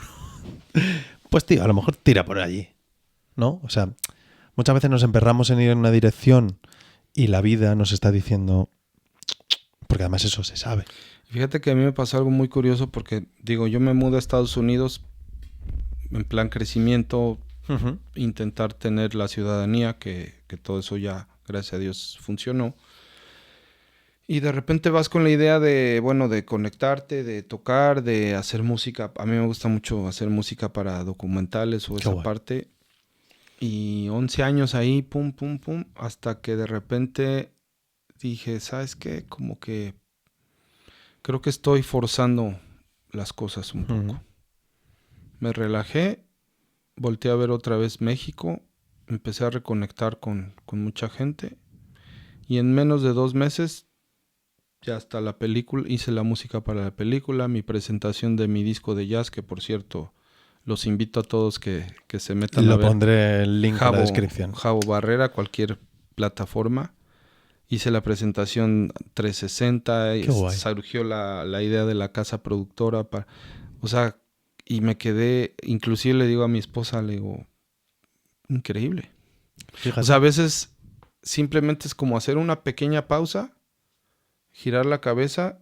pues tío, a lo mejor tira por allí, ¿no? O sea, muchas veces nos emperramos en ir en una dirección y la vida nos está diciendo, porque además eso se sabe. Fíjate que a mí me pasó algo muy curioso porque, digo, yo me mudé a Estados Unidos en plan crecimiento, intentar tener la ciudadanía, que todo eso ya, gracias a Dios, funcionó. Y de repente vas con la idea de, bueno, de conectarte, de tocar, de hacer música. A mí me gusta mucho hacer música para documentales o esa parte. Y 11 años ahí, pum, pum, pum, hasta que de repente dije, ¿sabes qué? Como que creo que estoy forzando las cosas un poco. Me relajé, volteé a ver otra vez México, empecé a reconectar con mucha gente y en menos de 2 meses ya hasta la película, hice la música para la película, mi presentación de mi disco de jazz, que por cierto los invito a todos que se metan a ver. Lo pondré el link en la descripción. Javo Barrera, cualquier plataforma. Hice la presentación 360, y surgió la idea de la casa productora. O sea, y me quedé, inclusive le digo a mi esposa, le digo, increíble. Fíjate. O sea, a veces simplemente es como hacer una pequeña pausa, girar la cabeza,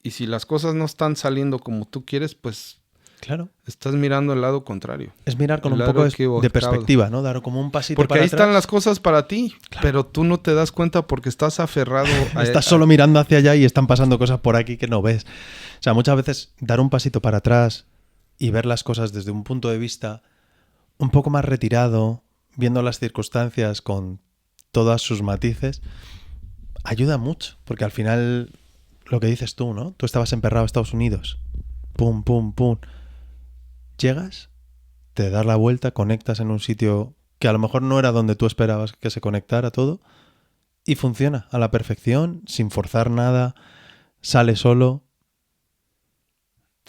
y si las cosas no están saliendo como tú quieres, pues claro, estás mirando el lado contrario. Es mirar con un poco de perspectiva, ¿no? Dar como un pasito porque para ahí atrás. Están las cosas para ti, claro. Pero tú no te das cuenta porque estás aferrado. Estás solo mirando hacia allá y están pasando cosas por aquí que no ves. O sea, muchas veces dar un pasito para atrás y ver las cosas desde un punto de vista un poco más retirado, viendo las circunstancias con todas sus matices, ayuda mucho. Porque al final, lo que dices tú, ¿no? Tú estabas emperrado a Estados Unidos. Pum, pum, pum. Llegas, te das la vuelta, conectas en un sitio que a lo mejor no era donde tú esperabas que se conectara todo y funciona a la perfección, sin forzar nada, sale solo.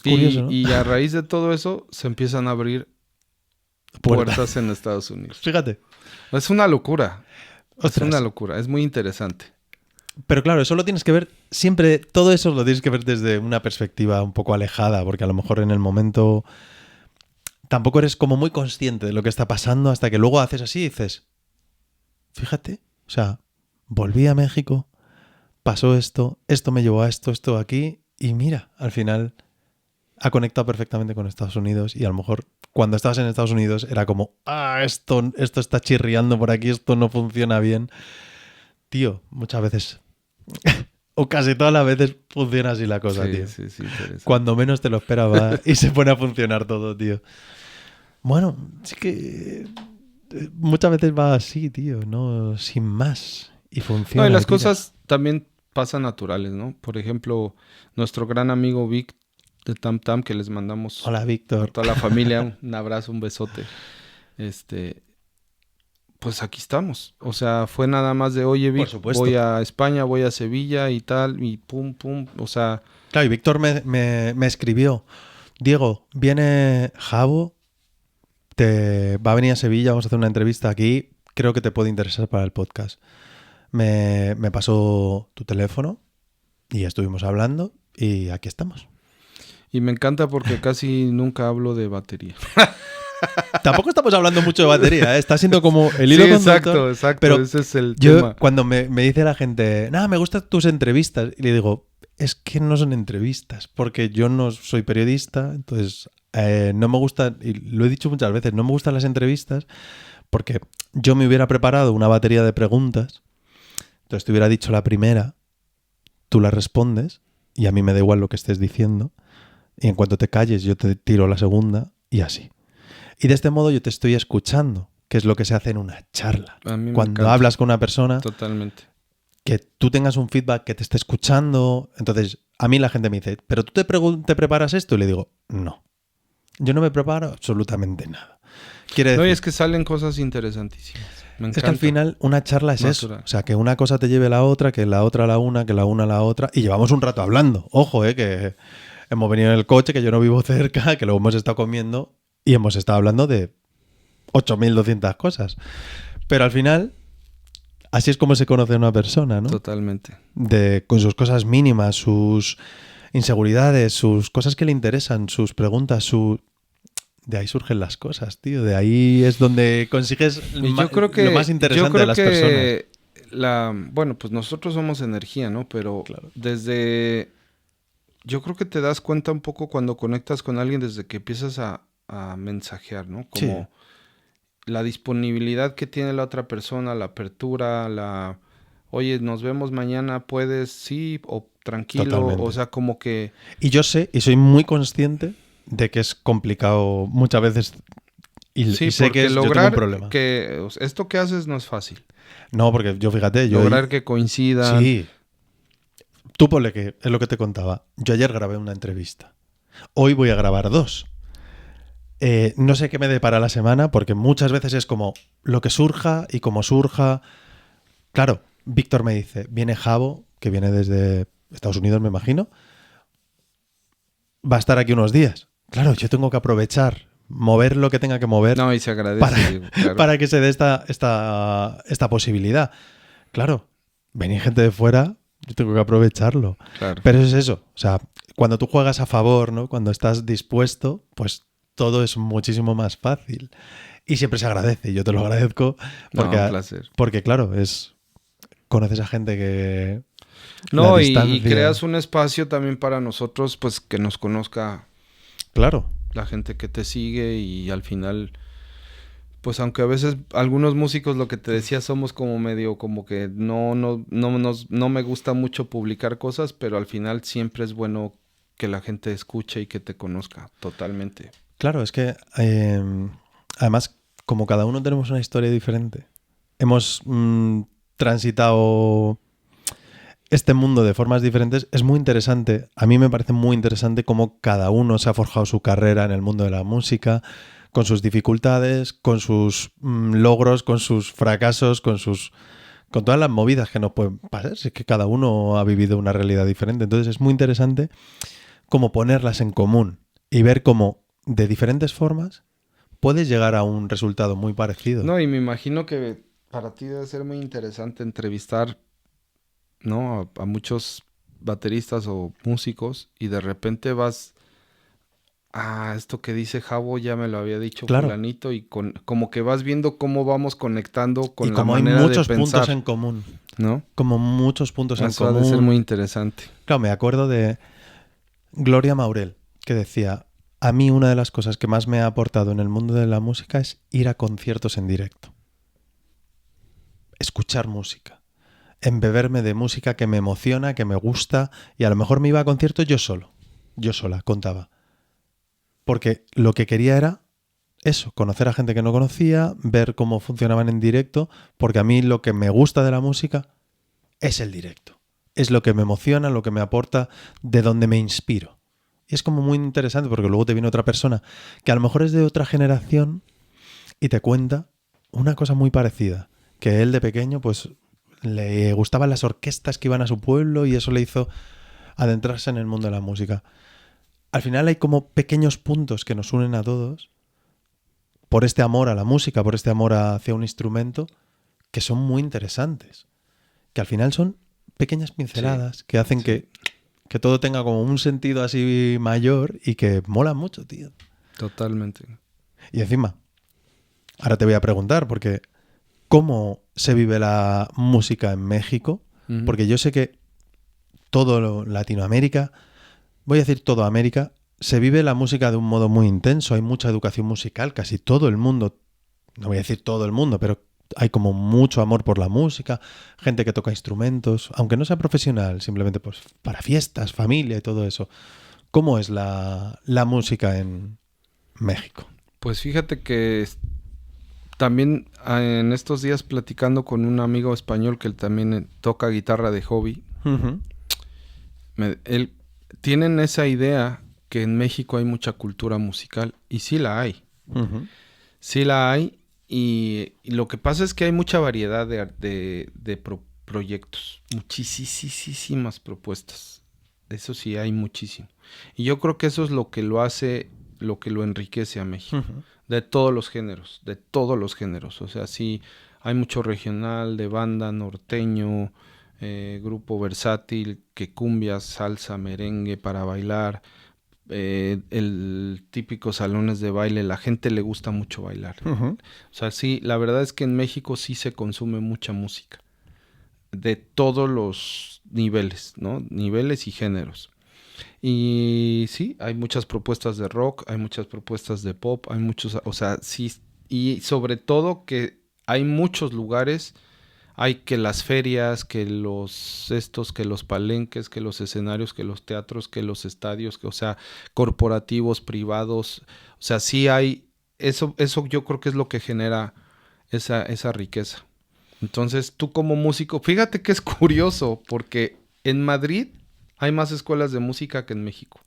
Curioso, ¿no? Y a raíz de todo eso se empiezan a abrir puertas en Estados Unidos. Fíjate. Es una locura. Ostras. Es una locura, es muy interesante. Pero claro, eso lo tienes que ver siempre, todo eso lo tienes que ver desde una perspectiva un poco alejada, porque a lo mejor en el momento tampoco eres como muy consciente de lo que está pasando hasta que luego haces así y dices, fíjate, o sea, volví a México, pasó esto me llevó a esto aquí y mira, al final ha conectado perfectamente con Estados Unidos y a lo mejor cuando estabas en Estados Unidos era como, esto está chirriando por aquí, esto no funciona bien. Tío, muchas veces o casi todas las veces funciona así la cosa, tío. Sí, cuando menos te lo esperaba y se pone a funcionar todo, tío. Bueno, sí que muchas veces va así, tío, no sin más y funciona. No, y las cosas también pasan naturales, ¿no? Por ejemplo, nuestro gran amigo Vic de Tam Tam, que les mandamos hola, Víctor, a toda la familia un abrazo, un besote. Pues aquí estamos. O sea, fue nada más de, oye, Vic, voy a España, voy a Sevilla y tal, y pum, pum, o sea... Claro, y Víctor me escribió, Diego, viene Javo, va a venir a Sevilla, vamos a hacer una entrevista aquí, creo que te puede interesar para el podcast. Me pasó tu teléfono y estuvimos hablando y aquí estamos. Y me encanta porque casi nunca hablo de batería. Tampoco estamos hablando mucho de batería, ¿eh? Está siendo como el hilo conductor. Exacto, pero ese es el tema. Cuando me dice la gente, me gustan tus entrevistas, y le digo, es que no son entrevistas, porque yo no soy periodista, entonces no me gustan, y lo he dicho muchas veces, no me gustan las entrevistas, porque yo me hubiera preparado una batería de preguntas, entonces te hubiera dicho la primera, tú la respondes, y a mí me da igual lo que estés diciendo, Y en cuanto te calles, yo te tiro la segunda y así. Y de este modo yo te estoy escuchando, que es lo que se hace en una charla. A mí me Cuando encanta. hablas con una persona, Totalmente. que tú tengas un feedback, que te esté escuchando. Entonces, a mí la gente me dice, ¿pero tú te preparas esto? Y le digo, no. Yo no me preparo absolutamente nada. Quiere decir, No, y es que salen cosas interesantísimas. Me encanta. es que al final una charla es Natural. eso. O sea, que una cosa te lleve a la otra, que la otra a la una, que la una a la otra. Y llevamos un rato hablando. Ojo, que hemos venido en el coche, que yo no vivo cerca, que luego hemos estado comiendo y hemos estado hablando de 8.200 cosas. Pero al final, así es como se conoce a una persona, ¿no? Totalmente. Con sus cosas mínimas, sus inseguridades, sus cosas que le interesan, sus preguntas, de ahí surgen las cosas, tío. De ahí es donde consigues Y yo creo que, lo más interesante de las personas. Bueno, pues nosotros somos energía, ¿no? Pero Claro. yo creo que te das cuenta un poco cuando conectas con alguien desde que empiezas a mensajear, ¿no? Como Sí. la disponibilidad que tiene la otra persona, la apertura, oye, nos vemos mañana, puedes, sí, o tranquilo, Totalmente. o sea, como que... Y yo sé, y soy muy consciente de que es complicado muchas veces. Y Sí, sé porque que yo tengo un lograr problema. que esto que haces no es fácil. No, porque yo fíjate, Lograr que coincidan. Sí. Tú ponle que es lo que te contaba. Yo ayer grabé una entrevista. Hoy voy a grabar 2. No sé qué me depara la semana, porque muchas veces es como lo que surja y como surja. Claro, Víctor me dice, viene Javo, que viene desde Estados Unidos, me imagino. Va a estar aquí unos días. Claro, yo tengo que aprovechar, mover lo que tenga que mover No, y se agradece. Claro. para que se dé esta posibilidad. Claro, venir gente de fuera, yo tengo que aprovecharlo. Claro. Pero es eso, o sea, cuando tú juegas a favor, ¿no? Cuando estás dispuesto, pues todo es muchísimo más fácil. Y siempre se agradece, yo te lo agradezco. Porque, Un placer. porque claro, conoces a gente que... No, la y distancia... creas un espacio también para nosotros, pues que nos conozca Claro. la gente que te sigue y al final, pues aunque a veces algunos músicos, lo que te decía, somos como medio como que no me gusta mucho publicar cosas, pero al final siempre es bueno que la gente escuche y que te conozca totalmente. Claro, es que además, como cada uno tenemos una historia diferente, hemos transitado este mundo de formas diferentes, es muy interesante. A mí me parece muy interesante cómo cada uno se ha forjado su carrera en el mundo de la música, con sus dificultades, con sus logros, con sus fracasos, con todas las movidas que nos pueden pasar. Es que cada uno ha vivido una realidad diferente. Entonces es muy interesante cómo ponerlas en común y ver cómo de diferentes formas puedes llegar a un resultado muy parecido. No, y me imagino que para ti debe ser muy interesante entrevistar, ¿no? a muchos bateristas o músicos y de repente vas, esto que dice Javo ya me lo había dicho Claro. fulanito y como que vas viendo cómo vamos conectando con y la como hay manera muchos de pensar, puntos en común, ¿no? como muchos puntos en Eso ha común. de ser muy interesante. Claro, me acuerdo de Gloria Maurel, que decía, a mí una de las cosas que más me ha aportado en el mundo de la música es ir a conciertos en directo. Escuchar música. Embeberme de música que me emociona, que me gusta, y a lo mejor me iba a conciertos yo solo. Yo sola, contaba. Porque lo que quería era eso, conocer a gente que no conocía, ver cómo funcionaban en directo, porque a mí lo que me gusta de la música es el directo. Es lo que me emociona, lo que me aporta, de donde me inspiro. Y es como muy interesante porque luego te viene otra persona que a lo mejor es de otra generación y te cuenta una cosa muy parecida. Que él de pequeño pues le gustaban las orquestas que iban a su pueblo y eso le hizo adentrarse en el mundo de la música. Al final hay como pequeños puntos que nos unen a todos por este amor a la música, por este amor hacia un instrumento, que son muy interesantes. Que al final son pequeñas pinceladas que hacen que todo tenga como un sentido así mayor y que mola mucho, tío. Totalmente. Y encima, ahora te voy a preguntar, porque ¿cómo se vive la música en México? Uh-huh. Porque yo sé que todo Latinoamérica, voy a decir toda América, se vive la música de un modo muy intenso. Hay mucha educación musical, casi todo el mundo, no voy a decir todo el mundo, pero hay como mucho amor por la música, gente que toca instrumentos, aunque no sea profesional, simplemente pues para fiestas, familia y todo eso. ¿Cómo es la música en México? Pues fíjate que también en estos días platicando con un amigo español que él también toca guitarra de hobby, Uh-huh. él tienen esa idea que en México hay mucha cultura musical y sí la hay. Uh-huh. Sí la hay y lo que pasa es que hay mucha variedad de proyectos, muchísimas propuestas. Eso sí, hay muchísimo. Y yo creo que eso es lo que lo hace, lo que lo enriquece a México. Uh-huh. De todos los géneros, de todos los géneros. O sea, sí, hay mucho regional, de banda, norteño, grupo versátil, que cumbia, salsa, merengue para bailar. El típico salones de baile, la gente le gusta mucho bailar. Uh-huh. O sea, sí, la verdad es que en México sí se consume mucha música. De todos los niveles, ¿no? Niveles y géneros. Y sí, hay muchas propuestas de rock, hay muchas propuestas de pop, hay muchos, o sea, sí, y sobre todo que hay muchos lugares, hay que las ferias, que que los palenques, que los escenarios, que los teatros, que los estadios, que, o sea, corporativos, privados, o sea, sí hay, eso yo creo que es lo que genera esa riqueza. Entonces, tú como músico, fíjate que es curioso, porque en Madrid hay más escuelas de música que en México.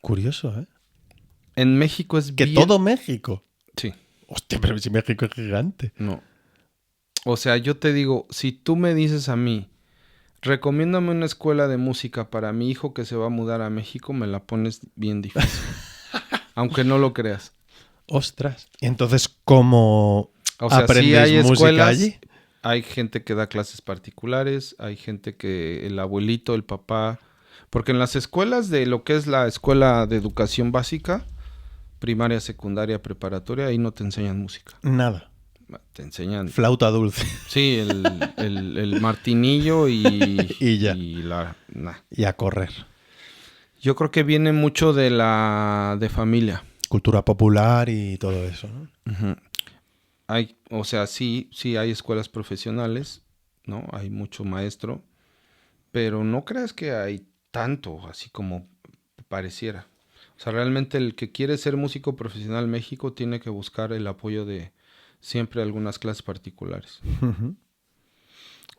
Curioso, ¿eh? En México es Que bien... todo México. Sí, Hostia, pero si México es gigante. no. O sea, yo te digo, si tú me dices a mí, recomiéndame una escuela de música para mi hijo que se va a mudar a México, me la pones bien difícil. Aunque no lo creas. Ostras. Y entonces, ¿cómo O sea, sí aprendes hay música escuelas, allí? hay gente que da clases particulares, hay gente que el abuelito, el papá... Porque en las escuelas de lo que es la escuela de educación básica, primaria, secundaria, preparatoria, ahí no te enseñan música. Nada. Te enseñan, Flauta dulce. sí, el martinillo y, Y ya. y la... nah. Y a correr. Yo creo que viene mucho de familia. Cultura popular y todo eso, ¿no? Ujú. Hay, o sea, sí hay escuelas profesionales, ¿no? Hay mucho maestro, pero no creas que hay tanto, así como pareciera. O sea, realmente el que quiere ser músico profesional en México tiene que buscar el apoyo de siempre algunas clases particulares. Ujú.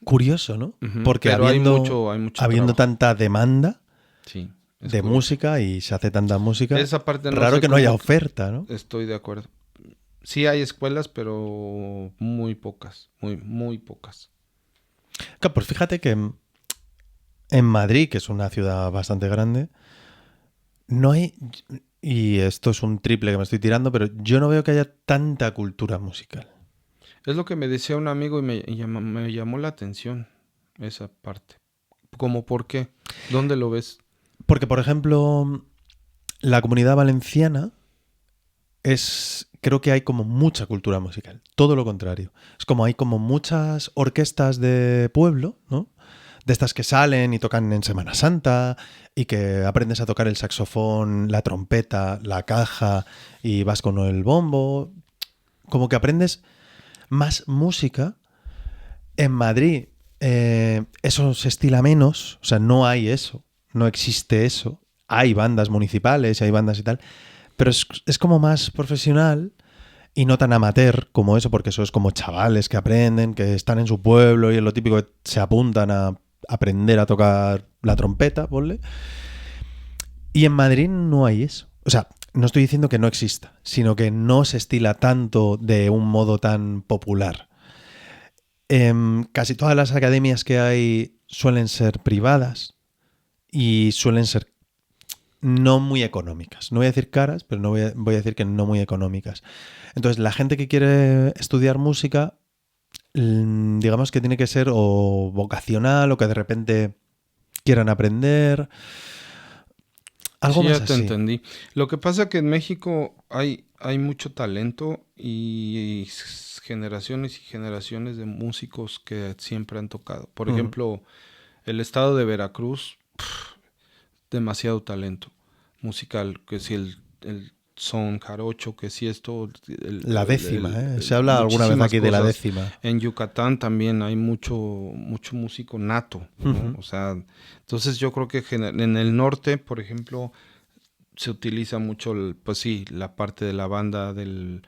Curioso, ¿no? Ujú. Porque Pero hay habiendo mucho trabajo. tanta demanda Sí, es de correcto. música y se hace tanta música, Esa parte no raro sé que no haya cómo oferta, ¿no? estoy de acuerdo. Sí hay escuelas, pero muy pocas, muy pocas. Claro, pues fíjate que en Madrid, que es una ciudad bastante grande, no hay, y esto es un triple que me estoy tirando, pero yo no veo que haya tanta cultura musical. Es lo que me decía un amigo y me llamó la atención esa parte. ¿Cómo por qué? ¿Dónde lo ves? Porque, por ejemplo, la Comunidad Valenciana creo que hay como mucha cultura musical, todo lo contrario. Es como hay como muchas orquestas de pueblo, ¿no? De estas que salen y tocan en Semana Santa y que aprendes a tocar el saxofón, la trompeta, la caja y vas con el bombo. Como que aprendes más música. En Madrid eso se estila menos, o sea, no hay eso, no existe eso. Hay bandas municipales, hay bandas y tal, pero es como más profesional y no tan amateur como eso, porque eso es como chavales que aprenden, que están en su pueblo y es lo típico que se apuntan a aprender a tocar la trompeta, ponle. Y en Madrid no hay eso. O sea, no estoy diciendo que no exista, sino que no se estila tanto de un modo tan popular. Casi todas las academias que hay suelen ser privadas y suelen ser no muy económicas. No voy a decir caras, pero no voy a decir que no muy económicas. Entonces, la gente que quiere estudiar música, digamos que tiene que ser o vocacional o que de repente quieran aprender. Algo Sí, más ya te así. entendí. Lo que pasa es que en México hay mucho talento y generaciones y generaciones de músicos que siempre han tocado. Por ejemplo, el estado de Veracruz, demasiado talento musical, que si son jarocho, que si esto... La décima, se habla alguna vez aquí de la décima. En Yucatán también hay mucho músico nato, ¿no? O sea, entonces yo creo que en el norte, por ejemplo, se utiliza mucho, pues sí, la parte de la banda del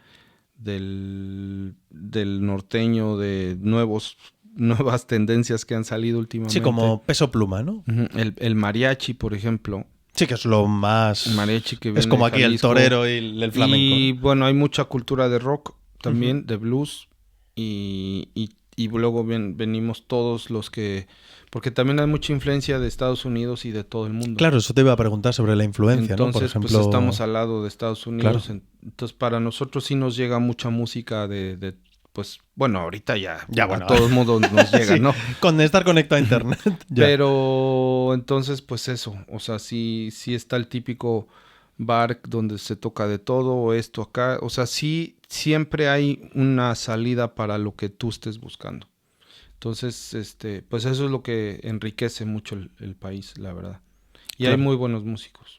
norteño, de nuevas tendencias que han salido últimamente. Sí, como Peso Pluma, ¿no? El mariachi, por ejemplo. Sí, que es lo más... Mariachi que viene es como de aquí Jalisco. el torero y el flamenco. Y bueno, hay mucha cultura de rock también, de blues. Y luego venimos todos los que... Porque también hay mucha influencia de Estados Unidos y de todo el mundo. Claro, eso te iba a preguntar sobre la influencia, entonces, ¿no? Por ejemplo, pues estamos al lado de Estados Unidos. Claro. Entonces, para nosotros sí nos llega mucha música de pues, bueno, ahorita ya bueno, a todo el mundo nos llega, sí, ¿no? Con estar conectado a internet. Ya. Pero entonces, pues eso. O sea, sí está el típico bar donde se toca de todo, o esto acá. O sea, sí, siempre hay una salida para lo que tú estés buscando. Entonces, pues eso es lo que enriquece mucho el país, la verdad. Y claro. hay muy buenos músicos.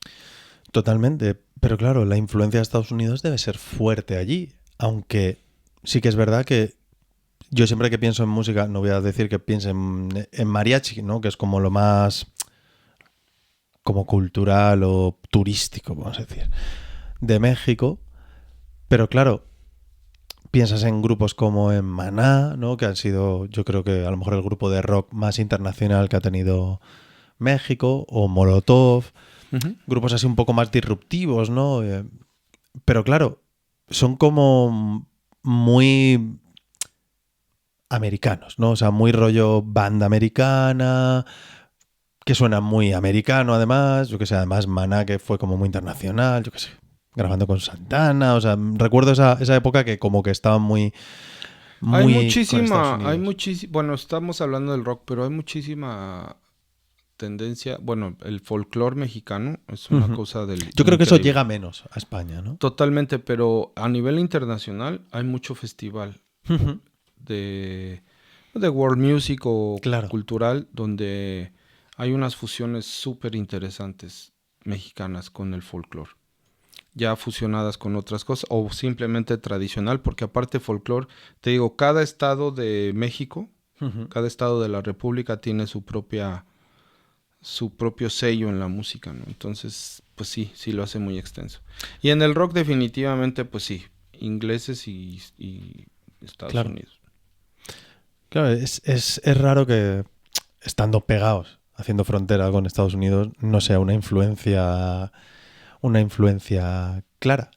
Totalmente. Pero claro, la influencia de Estados Unidos debe ser fuerte allí. Aunque sí que es verdad que yo siempre que pienso en música, no voy a decir que piense en mariachi, ¿no? Que es como lo más como cultural o turístico, vamos a decir, de México. Pero claro, piensas en grupos como en Maná, ¿no? Que han sido, yo creo que a lo mejor el grupo de rock más internacional que ha tenido México, o Molotov, grupos así un poco más disruptivos, ¿no? Pero claro, son como muy americanos, ¿no? O sea, muy rollo banda americana, que suena muy americano además, yo que sé, además Maná, que fue como muy internacional, yo que sé, grabando con Santana, o sea, recuerdo esa época que como que estaban muy hay muchísima, bueno, estamos hablando del rock, pero hay muchísima tendencia, bueno, el folclore mexicano es una cosa del... Yo creo que eso llega menos a España, ¿no? Totalmente, pero a nivel internacional hay mucho festival de world music o cultural, donde hay unas fusiones súper interesantes mexicanas con el folclore, ya fusionadas con otras cosas, o simplemente tradicional, porque aparte folclore, te digo, cada estado de México, cada estado de la República tiene su propio sello en la música, ¿no? Entonces, pues sí lo hace muy extenso. Y en el rock definitivamente, pues sí, ingleses y Estados Unidos. Claro, es raro que estando pegados, haciendo frontera con Estados Unidos, no sea una influencia clara.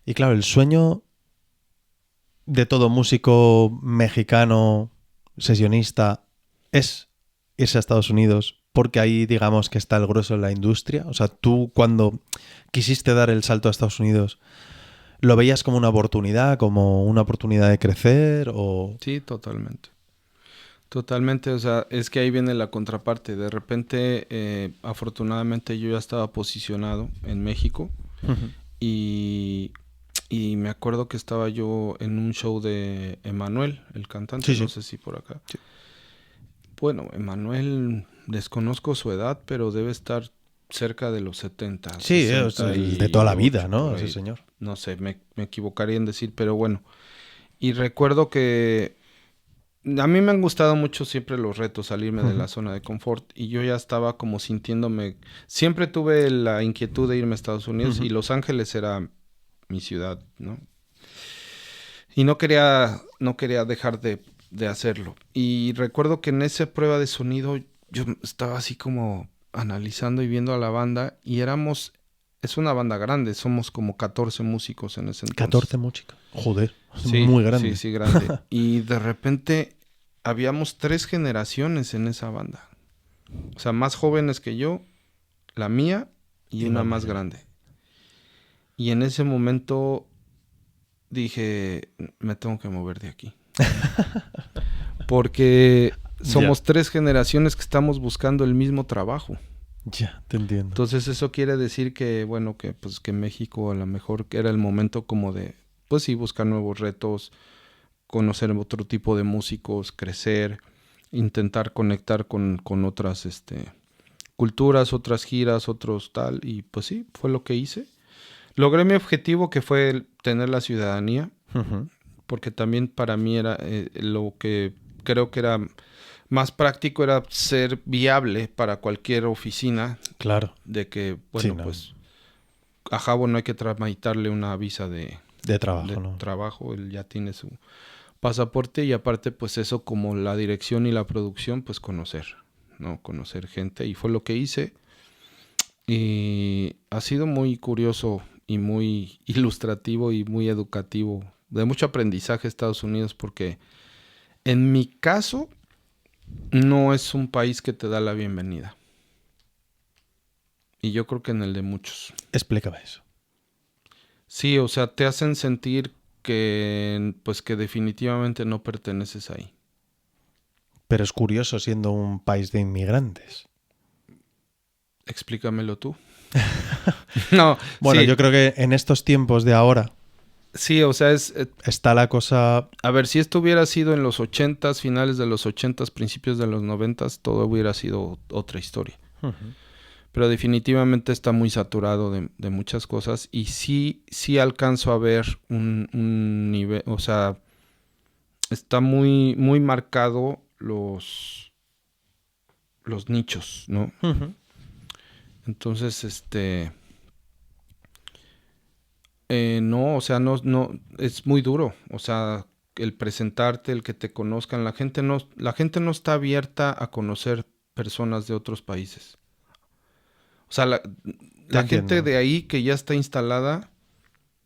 Y claro, el sueño de todo músico mexicano, sesionista, es irse a Estados Unidos, porque ahí digamos que está el grueso de la industria. O sea, tú cuando quisiste dar el salto a Estados Unidos, ¿lo veías como una oportunidad de crecer? O... Sí, totalmente. Totalmente, o sea, es que ahí viene la contraparte. De repente, afortunadamente yo ya estaba posicionado en México y me acuerdo que estaba yo en un show de Emanuel, el cantante, no sé si por acá. Sí. Bueno, Emanuel, desconozco su edad, pero debe estar cerca de los 70. Sí, es de toda la vida, ¿no? Ese señor. No sé, me equivocaría en decir, pero bueno. Y recuerdo que a mí me han gustado mucho siempre los retos, salirme de la zona de confort, y yo ya estaba como sintiéndome, siempre tuve la inquietud de irme a Estados Unidos y Los Ángeles era mi ciudad, ¿no? Y no quería dejar de hacerlo. Y recuerdo que en esa prueba de sonido yo estaba así como analizando y viendo a la banda, y es una banda grande, somos como 14 músicos en ese entonces. 14 músicos, joder, sí, muy grande. Sí, grande. Y de repente habíamos 3 generaciones en esa banda. O sea, más jóvenes que yo, la mía y una más grande. Y en ese momento dije, me tengo que mover de aquí. Porque somos 3 generaciones que estamos buscando el mismo trabajo. Ya, te entiendo. Entonces eso quiere decir que, bueno, que México a lo mejor era el momento como de, pues sí, buscar nuevos retos, conocer otro tipo de músicos, crecer, intentar conectar con otras culturas, otras giras, otros tal, y pues sí, fue lo que hice. Logré mi objetivo, que fue tener la ciudadanía, Ujú. porque también para mí era lo que creo que era más práctico, era ser viable para cualquier oficina, Claro. de que, Sí, bueno, no. pues a Javo no hay que tramitarle una visa De de trabajo, ¿no? trabajo, él ya tiene su pasaporte y aparte pues eso como la dirección y la producción, pues conocer, ¿no? Conocer gente y fue lo que hice y ha sido muy curioso y muy ilustrativo y muy educativo, de mucho aprendizaje Estados Unidos porque en mi caso no es un país que te da la bienvenida y yo creo que en el de muchos. Explícame eso. Sí, o sea, te hacen sentir que pues que definitivamente no perteneces ahí. Pero es curioso siendo un país de inmigrantes. Explícamelo tú. No, Bueno, sí, yo creo que en estos tiempos de ahora sí, o sea, está la cosa... a ver, si esto hubiera sido en los ochentas, finales de los ochentas, principios de los noventas, todo hubiera sido otra historia. Ujú. Pero definitivamente está muy saturado de muchas cosas y sí alcanzo a ver un nivel, o sea, está muy marcado los nichos, ¿no? Ujú. Entonces, no, o sea, no, es muy duro. O sea, el presentarte, el que te conozcan, la gente no está abierta a conocer personas de otros países. O sea, Te la gente entiendo. de ahí que ya está instalada,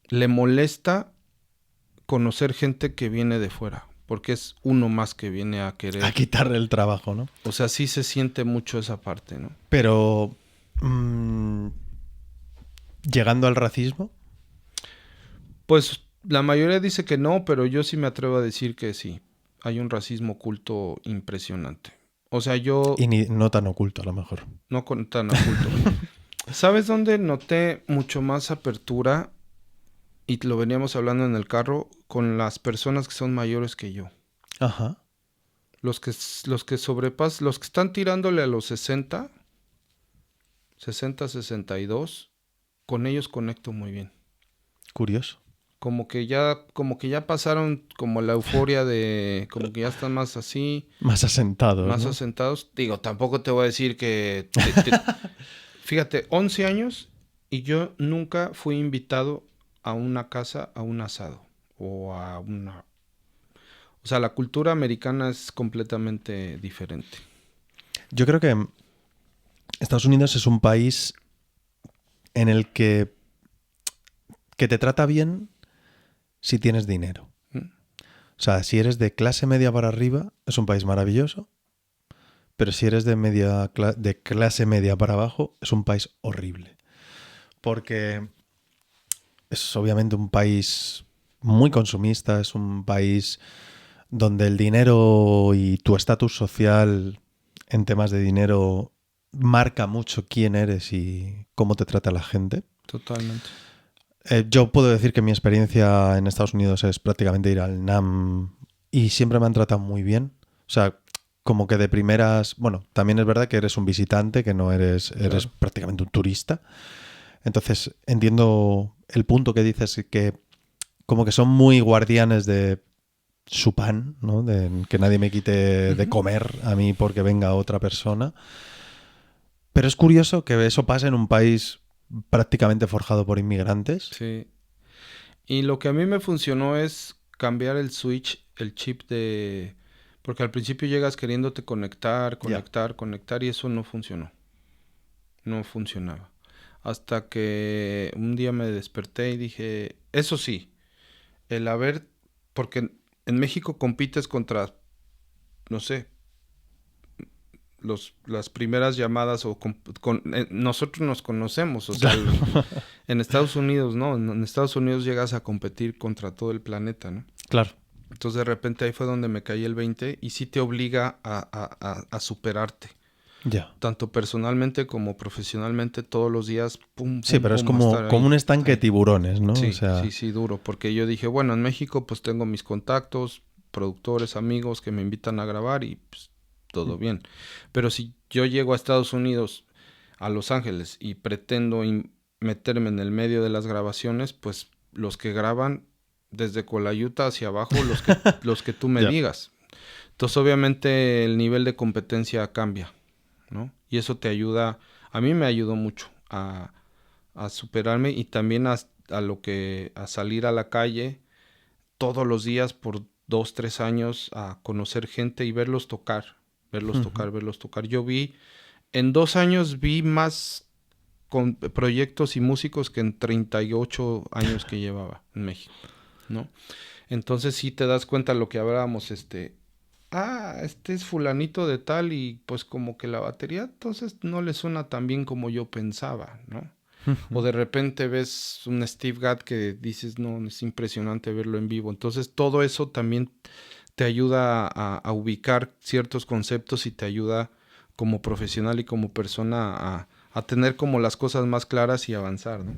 le molesta conocer gente que viene de fuera, porque es uno más que viene a A querer. quitarle el trabajo, ¿no? O sea, sí se siente mucho esa parte, ¿no? Pero... mm, llegando al racismo, Pues la mayoría dice que no, pero yo sí me atrevo a decir que sí. Hay un racismo oculto impresionante. O sea, yo y no tan oculto a lo mejor. no tan oculto. ¿Sabes dónde noté mucho más apertura? Y lo veníamos hablando en el carro con las personas que son mayores que yo. Ajá. Los que sobrepasan, los que están tirándole a los 62, con ellos conecto muy bien. Curioso. Como que ya pasaron como la euforia de, como que ya están más así, Más asentados, más ¿no? asentados. Digo, tampoco te voy a decir que, fíjate, 11 años y yo nunca fui invitado a una casa a un asado o a una... O sea, la cultura americana es completamente diferente. Yo creo que Estados Unidos es un país en el que te trata bien si tienes dinero. ¿Mm? O sea, si eres de clase media para arriba, es un país maravilloso, pero si eres de clase media para abajo, es un país horrible. Porque es obviamente un país muy consumista, es un país donde el dinero y tu estatus social en temas de dinero marca mucho quién eres y cómo te trata la gente. Totalmente. Yo puedo decir que mi experiencia en Estados Unidos es prácticamente ir al NAM y siempre me han tratado muy bien. O sea, como que de primeras, bueno, también es verdad que eres un visitante, que no eres Claro. prácticamente un turista. Entonces, entiendo el punto que dices, que como que son muy guardianes de su pan, ¿no? De que nadie me quite de Ujú. comer a mí porque venga otra persona. Pero es curioso que eso pase en un país prácticamente forjado por inmigrantes. Sí. Y lo que a mí me funcionó es cambiar el switch, el chip de... Porque al principio llegas queriéndote conectar, Ya. conectar, conectar y eso no funcionó. No funcionaba. Hasta que un día me desperté y dije, eso sí, el haber... Porque en México compites contra, no sé, las primeras llamadas o nosotros nos conocemos, o sea, Claro. en Estados Unidos, ¿no? En Estados Unidos llegas a competir contra todo el planeta, ¿no? Claro. Entonces de repente ahí fue donde me caí el 20 y sí te obliga a superarte, Ya. tanto personalmente como profesionalmente todos los días, pum, Sí, pum, pero es pum, a estar como ahí, un estanque de ahí. tiburones, ¿no? O Sí, sí, sea, sí, duro, porque yo dije, bueno, en México pues tengo mis contactos, productores, amigos que me invitan a grabar y pues todo bien. Pero si yo llego a Estados Unidos, a Los Ángeles, y pretendo meterme en el medio de las grabaciones, pues los que graban desde Colayuta hacia abajo, los que tú me digas. Entonces, obviamente, el nivel de competencia cambia, ¿no? Y eso te ayuda, a mí me ayudó mucho a superarme y también a salir a la calle todos los días por 2, 3 años a conocer gente y verlos tocar. Yo en 2 años vi más con proyectos y músicos que en 38 años que llevaba en México, ¿no? Entonces sí te das cuenta lo que hablábamos, este es fulanito de tal y pues como que la batería entonces no le suena tan bien como yo pensaba, ¿no? O de repente ves un Steve Gadd que dices, no, es impresionante verlo en vivo. Entonces todo eso también te ayuda a ubicar ciertos conceptos y te ayuda como profesional y como persona a tener como las cosas más claras y avanzar, ¿no?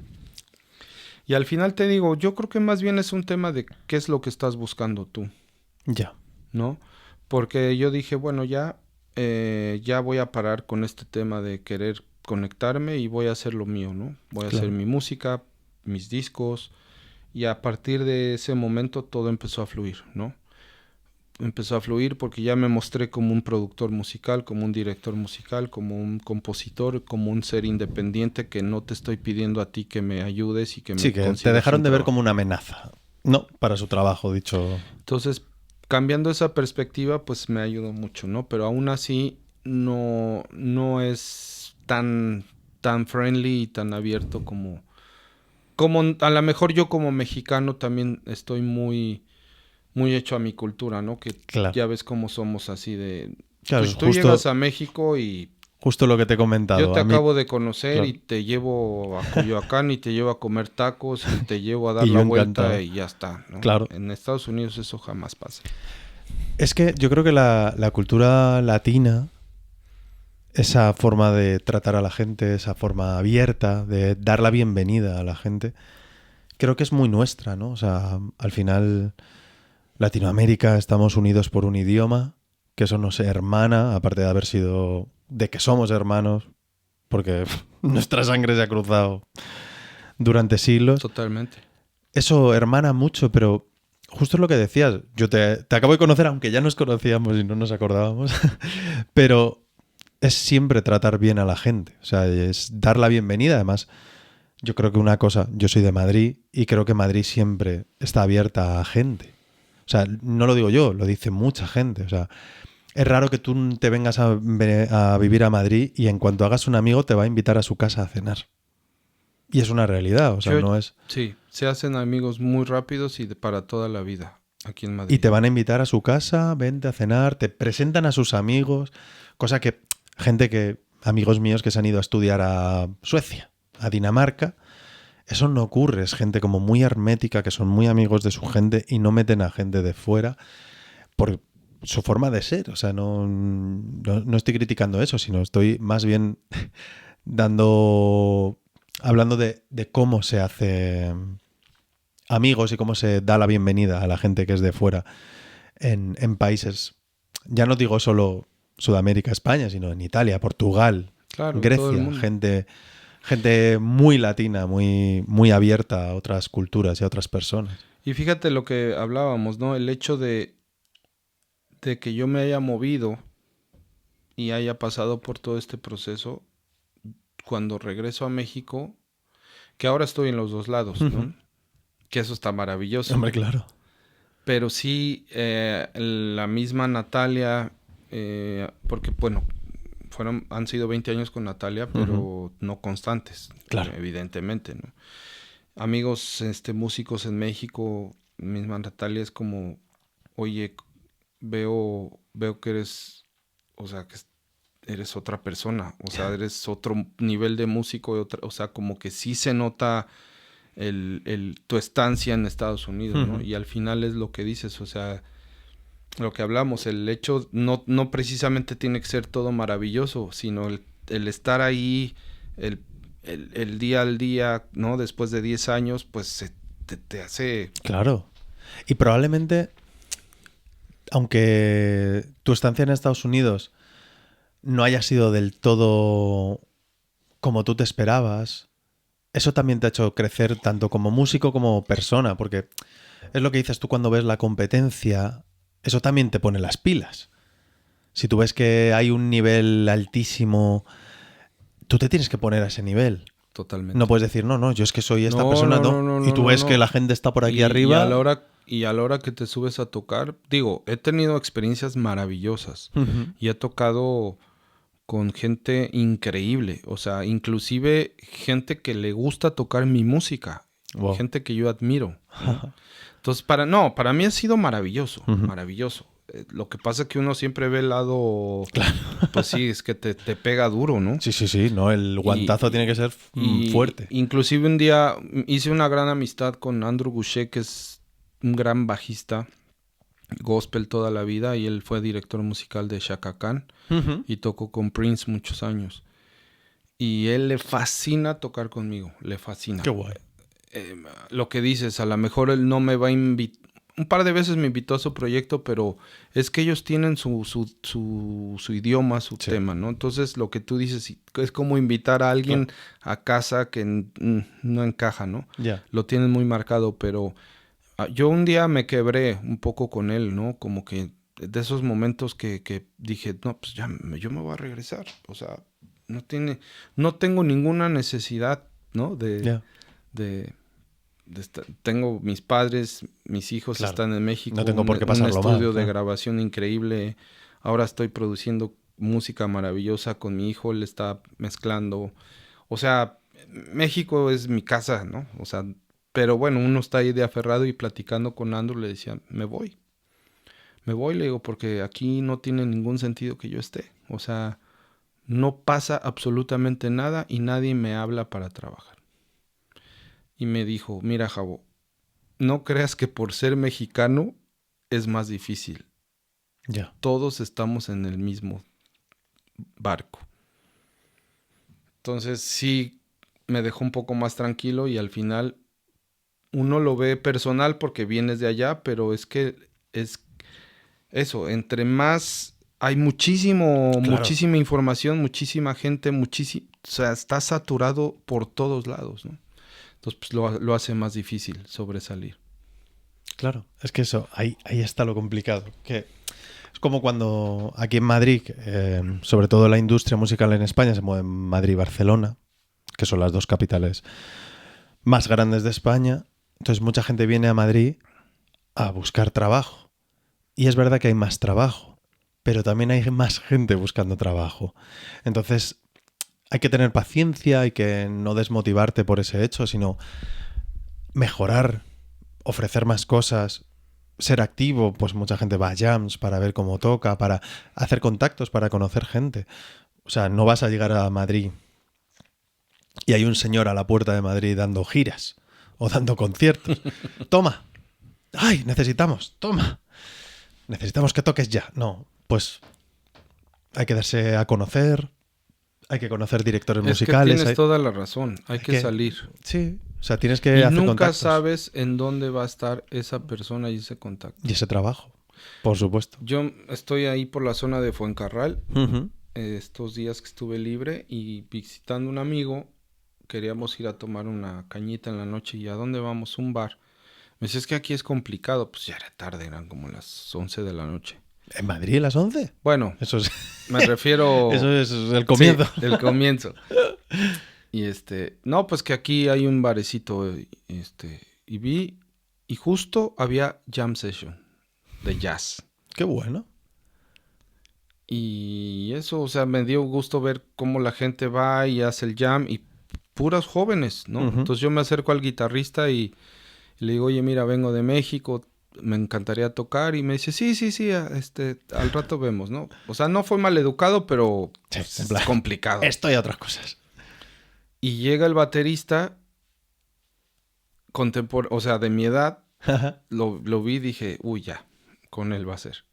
Y al final te digo, yo creo que más bien es un tema de qué es lo que estás buscando tú. Ya. ¿No? Porque yo dije, bueno, ya voy a parar con este tema de querer conectarme y voy a hacer lo mío, ¿no? Voy a hacer mi música, mis discos, y a partir de ese momento todo empezó a fluir, ¿no? Empezó a fluir porque ya me mostré como un productor musical, como un director musical, como un compositor, como un ser independiente que no te estoy pidiendo a ti que me ayudes y que me Sí, que te dejaron de ver como una amenaza. No, para su trabajo, dicho. Entonces, cambiando esa perspectiva, pues me ayudó mucho, ¿no? Pero aún así no es tan friendly y tan abierto como a lo mejor yo como mexicano también estoy muy hecho a mi cultura, ¿no? Que ya ves cómo somos así de... Claro, Pues tú llegas a México y... Justo lo que te he comentado. Yo te acabo de conocer y te llevo a Coyoacán y te llevo a comer tacos y te llevo a dar la vuelta y ya está, ¿no? Claro. En Estados Unidos eso jamás pasa. Es que yo creo que la cultura latina, esa forma de tratar a la gente, esa forma abierta de dar la bienvenida a la gente, creo que es muy nuestra, ¿no? O sea, al final Latinoamérica estamos unidos por un idioma, que eso nos hermana, aparte de haber sido... de que somos hermanos, porque nuestra sangre se ha cruzado durante siglos. Totalmente. Eso hermana mucho, pero justo es lo que decías. Yo te acabo de conocer, aunque ya nos conocíamos y no nos acordábamos, pero es siempre tratar bien a la gente. O sea, es dar la bienvenida. Además, yo creo que una cosa, yo soy de Madrid y creo que Madrid siempre está abierta a gente. O sea, no lo digo yo, lo dice mucha gente. O sea, es raro que tú te vengas a vivir a Madrid y en cuanto hagas un amigo te va a invitar a su casa a cenar. Y es una realidad, o sea, no es... Sí, se hacen amigos muy rápidos y para toda la vida aquí en Madrid. Y te van a invitar a su casa, vente a cenar, te presentan a sus amigos, cosa que amigos míos que se han ido a estudiar a Suecia, a Dinamarca, eso no ocurre, es gente como muy hermética, que son muy amigos de su gente y no meten a gente de fuera por su forma de ser, o sea, no estoy criticando eso, sino estoy más bien hablando de cómo se hace amigos y cómo se da la bienvenida a la gente que es de fuera en países, ya no digo solo Sudamérica, España, sino en Italia, Portugal, Grecia, gente muy latina, muy abierta a otras culturas y a otras personas. Y fíjate lo que hablábamos, ¿no? El hecho de que yo me haya movido y haya pasado por todo este proceso, cuando regreso a México, que ahora estoy en los dos lados, ¿no? Que eso está maravilloso. Hombre, claro. Pero sí, la misma Natalia, porque bueno, han sido 20 años con Natalia, pero no constantes, claro. Evidentemente, ¿no? Amigos, músicos en México, misma Natalia es como, oye, veo que eres, o sea, que eres otra persona, o sea, eres otro nivel de músico, o sea, como que sí se nota tu estancia en Estados Unidos, ¿no? Y al final es lo que dices, o sea, lo que hablamos, el hecho no precisamente tiene que ser todo maravilloso, sino el estar ahí, el día al día, ¿no? Después de 10 años, pues te hace... Claro. Y probablemente, aunque tu estancia en Estados Unidos no haya sido del todo como tú te esperabas, eso también te ha hecho crecer tanto como músico como persona, porque es lo que dices tú cuando ves la competencia, eso también te pone las pilas. Si tú ves que hay un nivel altísimo, tú te tienes que poner a ese nivel. Totalmente. No puedes decir, no, yo es que soy esta No, persona, no, no. no, Y tú no, ves no. que la gente está por aquí Y arriba. a la hora que te subes a tocar, digo, he tenido experiencias maravillosas y he tocado con gente increíble, o sea, inclusive gente que le gusta tocar mi música, Wow. gente que yo admiro, ¿no? Entonces, para mí ha sido maravilloso, maravilloso. Lo que pasa es que uno siempre ve el lado, pues sí, es que te pega duro, ¿no? Sí, no, el guantazo tiene que ser fuerte. Inclusive un día hice una gran amistad con Andrew Boucher, que es un gran bajista, gospel toda la vida, y él fue director musical de Chaka Khan y tocó con Prince muchos años. Y él le fascina tocar conmigo, le fascina. Qué guay. Lo que dices, a lo mejor él no me va a invitar. Un par de veces me invitó a su proyecto, pero es que ellos tienen su idioma, su tema, ¿no? Entonces, lo que tú dices es como invitar a alguien a casa que no encaja, ¿no? Yeah. Lo tienen muy marcado, pero yo un día me quebré un poco con él, ¿no? Como que de esos momentos que dije, no, pues ya yo me voy a regresar. O sea, no tengo ninguna necesidad, ¿no? Tengo mis padres, mis hijos están en México. No tengo por qué pasarlo un estudio mal, de grabación increíble. Ahora estoy produciendo música maravillosa con mi hijo. Él está mezclando. O sea, México es mi casa, ¿no? O sea, pero bueno, uno está ahí de aferrado y platicando con Andrew le decía, me voy, le digo, porque aquí no tiene ningún sentido que yo esté. O sea, no pasa absolutamente nada y nadie me habla para trabajar. Y me dijo, mira, Jabo, no creas que por ser mexicano es más difícil. Yeah. Todos estamos en el mismo barco. Entonces sí me dejó un poco más tranquilo y al final uno lo ve personal porque vienes de allá, pero es que es eso, entre más hay muchísima información, muchísima gente, o sea, está saturado por todos lados, ¿no? Entonces pues, lo hace más difícil sobresalir. Claro, es que eso, ahí está lo complicado. Que es como cuando aquí en Madrid, sobre todo la industria musical en España se mueve en Madrid y Barcelona, que son las dos capitales más grandes de España. Entonces mucha gente viene a Madrid a buscar trabajo. Y es verdad que hay más trabajo, pero también hay más gente buscando trabajo. Entonces hay que tener paciencia, hay que no desmotivarte por ese hecho, sino mejorar, ofrecer más cosas, ser activo. Pues mucha gente va a jams para ver cómo toca, para hacer contactos, para conocer gente. O sea, no vas a llegar a Madrid y hay un señor a la puerta de Madrid dando giras o dando conciertos. Toma. Ay, necesitamos. Toma. Necesitamos que toques ya. No, pues hay que darse a conocer. Hay que conocer directores musicales. Que tienes toda la razón. Hay que salir. Sí. O sea, tienes que y hacer nunca contactos. Sabes en dónde va a estar esa persona y ese contacto. Y ese trabajo, por supuesto. Yo estoy ahí por la zona de Fuencarral. Uh-huh. Estos días que estuve libre y visitando un amigo, queríamos ir a tomar una cañita en la noche. ¿Y a dónde vamos? Un bar. Me dice, es que aquí es complicado. Pues ya era tarde, eran como las 11 de la noche. ¿En Madrid las 11? Bueno, eso es... me refiero... Eso es el comienzo. Sí, el comienzo. Y no, pues que aquí hay un barecito, y vi, y justo había jam session de jazz. Qué bueno. Y eso, o sea, me dio gusto ver cómo la gente va y hace el jam y puras jóvenes, ¿no? Uh-huh. Entonces yo me acerco al guitarrista y le digo, oye, mira, vengo de México, me encantaría tocar. Y me dice, sí, al rato vemos, ¿no? O sea, no fue maleducado, pero sí, es complicado. Esto y otras cosas. Y llega el baterista, o sea, de mi edad, lo vi y dije, uy, ya, con él va a ser.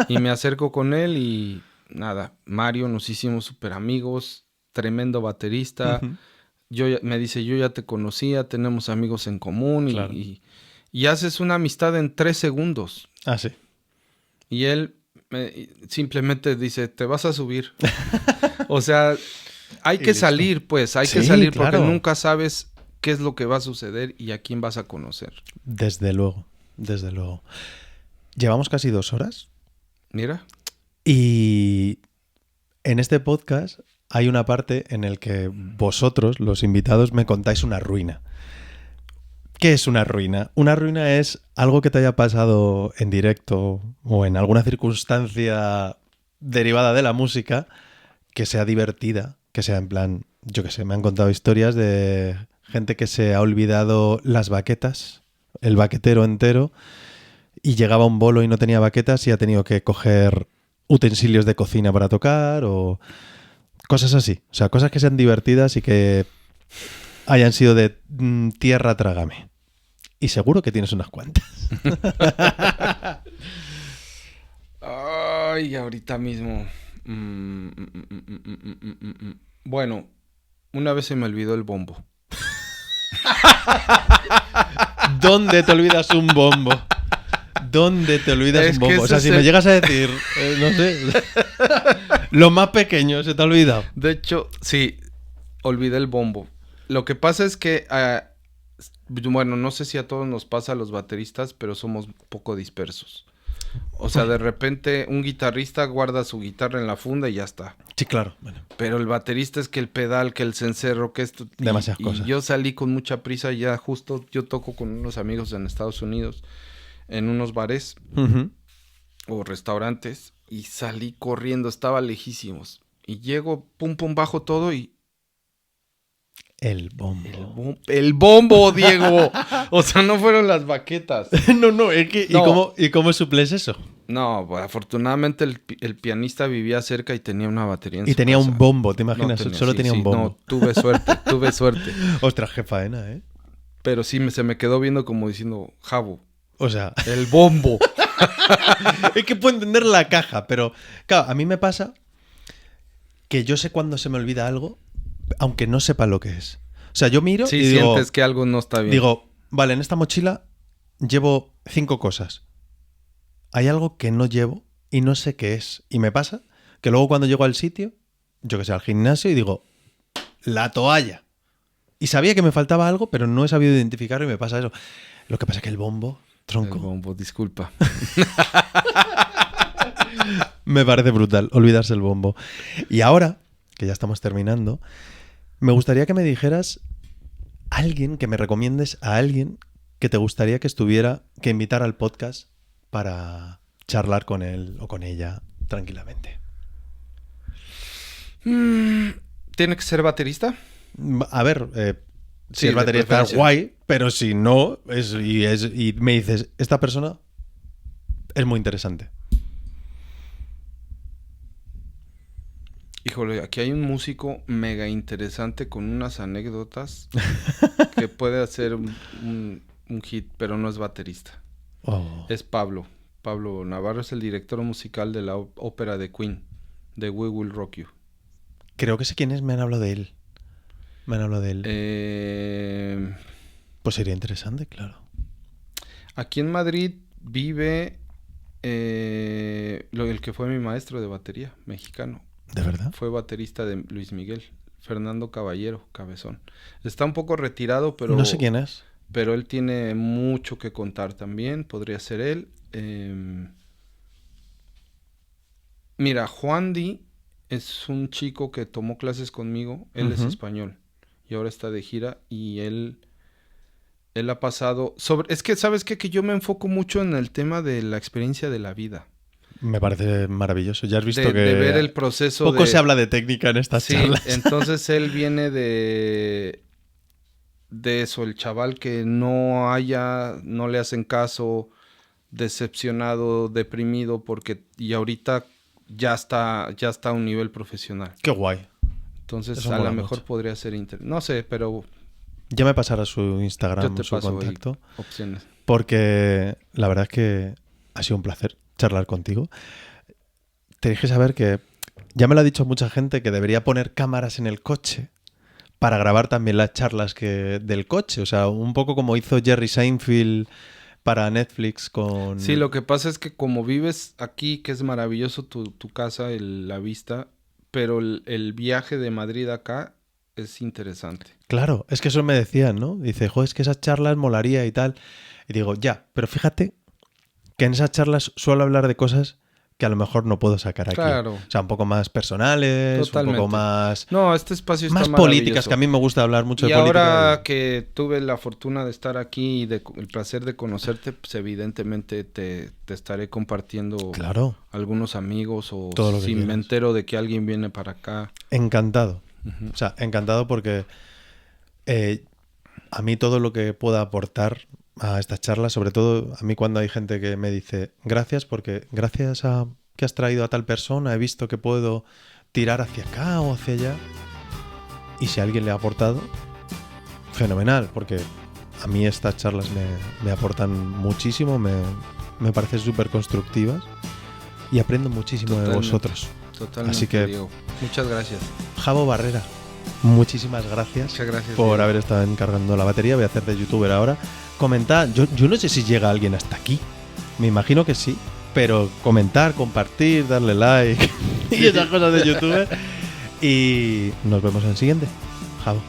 Y me acerco con él y nada, Mario, nos hicimos súper amigos, tremendo baterista. Uh-huh. Me dice, yo ya te conocía, tenemos amigos en común. Claro. Y haces una amistad en 3 segundos. Ah, sí. Y él simplemente dice, te vas a subir. O sea, hay que listo. salir, pues, hay que Sí, salir claro. porque nunca sabes qué es lo que va a suceder y a quién vas a conocer. Desde luego, desde luego. Llevamos casi 2 horas Mira. y en este podcast hay una parte en la que vosotros, los invitados, me contáis una ruina. ¿Qué es una ruina? Una ruina es algo que te haya pasado en directo o en alguna circunstancia derivada de la música que sea divertida, que sea en plan, yo qué sé, me han contado historias de gente que se ha olvidado las baquetas, el baquetero entero, y llegaba a un bolo y no tenía baquetas y ha tenido que coger utensilios de cocina para tocar o cosas así. O sea, cosas que sean divertidas y que hayan sido de tierra trágame. Y seguro que tienes unas cuantas. Ay, ahorita mismo. Bueno, una vez se me olvidó el bombo. ¿Dónde te olvidas un bombo? ¿Dónde te olvidas Es un que bombo? O sea, ese si es me el- llegas a decir, no sé, lo más pequeño se te ha olvidado. De hecho, sí, olvidé el bombo. Lo que pasa es que, bueno, no sé si a todos nos pasa a los bateristas, pero somos un poco dispersos. O sea, de repente un guitarrista guarda su guitarra en la funda y ya está. Sí, claro. Bueno, Pero el baterista es que el pedal, que el cencerro, que esto... Demasiadas y cosas. yo salí con mucha prisa ya justo, yo toco con unos amigos en Estados Unidos, en unos bares o restaurantes, y salí corriendo, estaba lejísimos. Y llego, pum, pum, bajo todo y... el bombo. El bombo, Diego. O sea, no fueron las baquetas. No, es que... No. ¿Y cómo suples eso? No, pues, afortunadamente el pianista vivía cerca y tenía una batería en Y su tenía casa. un bombo, ¿te No imaginas? tenía, Solo sí, tenía sí, un bombo. No, tuve suerte. Ostras, qué faena, ¿eh? Pero sí, se me quedó viendo como diciendo, Jabo, O sea, el bombo. es que puedo entender la caja, pero claro, a mí me pasa que yo sé cuando se me olvida algo, aunque no sepa lo que es. O sea, yo miro Sí, y digo, sientes que algo no está bien. vale, en esta mochila llevo 5 cosas. Hay algo que no llevo y no sé qué es. Y me pasa que luego cuando llego al sitio, yo que sé, al gimnasio, y digo, la toalla. Y sabía que me faltaba algo, pero no he sabido identificarlo y me pasa eso. Lo que pasa es que el bombo, tronco, El bombo, disculpa. me parece brutal olvidarse el bombo. Y ahora, que ya estamos terminando, me gustaría que me dijeras alguien, que me recomiendes a alguien que te gustaría que estuviera, que invitara al podcast para charlar con él o con ella tranquilamente. ¿Tiene que ser baterista? A ver, si Sí, el de batería está preferencia. guay, pero si no, y me dices, esta persona es muy interesante. Híjole, aquí hay un músico mega interesante con unas anécdotas que puede hacer un hit, pero no es baterista. Oh. Es Pablo. Pablo Navarro es el director musical de la ópera de Queen, de We Will Rock You. Creo que sé quién es, me han hablado de él. Pues sería interesante, claro. Aquí en Madrid vive el que fue mi maestro de batería, mexicano. ¿De verdad? Fue baterista de Luis Miguel, Fernando Caballero, Cabezón. Está un poco retirado, pero... No sé quién es. Pero él tiene mucho que contar también, podría ser él. Mira, Juan Di es un chico que tomó clases conmigo, él es español y ahora está de gira y él ha pasado sobre... Es que, ¿sabes qué? Que yo me enfoco mucho en el tema de la experiencia de la vida. Me parece maravilloso. Ya has visto De que ver el proceso poco de... se habla de técnica en estas Sí, charlas. entonces él viene de eso, el chaval que no le hacen caso, decepcionado, deprimido, y ahorita ya está a un nivel profesional. Qué guay. Entonces Eso a mola lo mejor mucho. podría ser no sé, pero Ya me pasará su yo Instagram, te su paso ahí contacto, opciones. porque la verdad es que ha sido un placer charlar contigo. Te dije saber que ya me lo ha dicho mucha gente que debería poner cámaras en el coche para grabar también las charlas del coche. O sea, un poco como hizo Jerry Seinfeld para Netflix con... Sí, lo que pasa es que como vives aquí, que es maravilloso tu casa, la vista, pero el viaje de Madrid acá es interesante. Claro, es que eso me decían, ¿no? Dice, joder, es que esas charlas molaría y tal. Y digo, ya, pero fíjate que en esas charlas suelo hablar de cosas que a lo mejor no puedo sacar aquí. Claro. O sea, un poco más personales, Totalmente. un poco más... No, este espacio está más maravilloso. políticas, que a mí me gusta hablar mucho y de política. ahora que tuve la fortuna de estar aquí y el placer de conocerte, pues evidentemente te estaré compartiendo Claro. algunos amigos o Todo lo que si me quieras. entero de que alguien viene para acá. Encantado. Ujú. O sea, encantado porque a mí todo lo que pueda aportar a estas charlas, sobre todo a mí cuando hay gente que me dice gracias porque gracias a que has traído a tal persona he visto que puedo tirar hacia acá o hacia allá. Y si a alguien le ha aportado, fenomenal, porque a mí estas charlas me aportan muchísimo, me parecen súper constructivas y aprendo muchísimo de vosotros. Totalmente, Así que, Diego. Muchas gracias. Javo Barrera, muchísimas gracias, Muchas gracias por Diego. haber estado encargando la batería. Voy a hacer de youtuber ahora. Comentar, yo no sé si llega alguien hasta aquí, me imagino que sí, pero comentar, compartir, darle like y esas cosas de youtuber. Y nos vemos en el siguiente. Javo.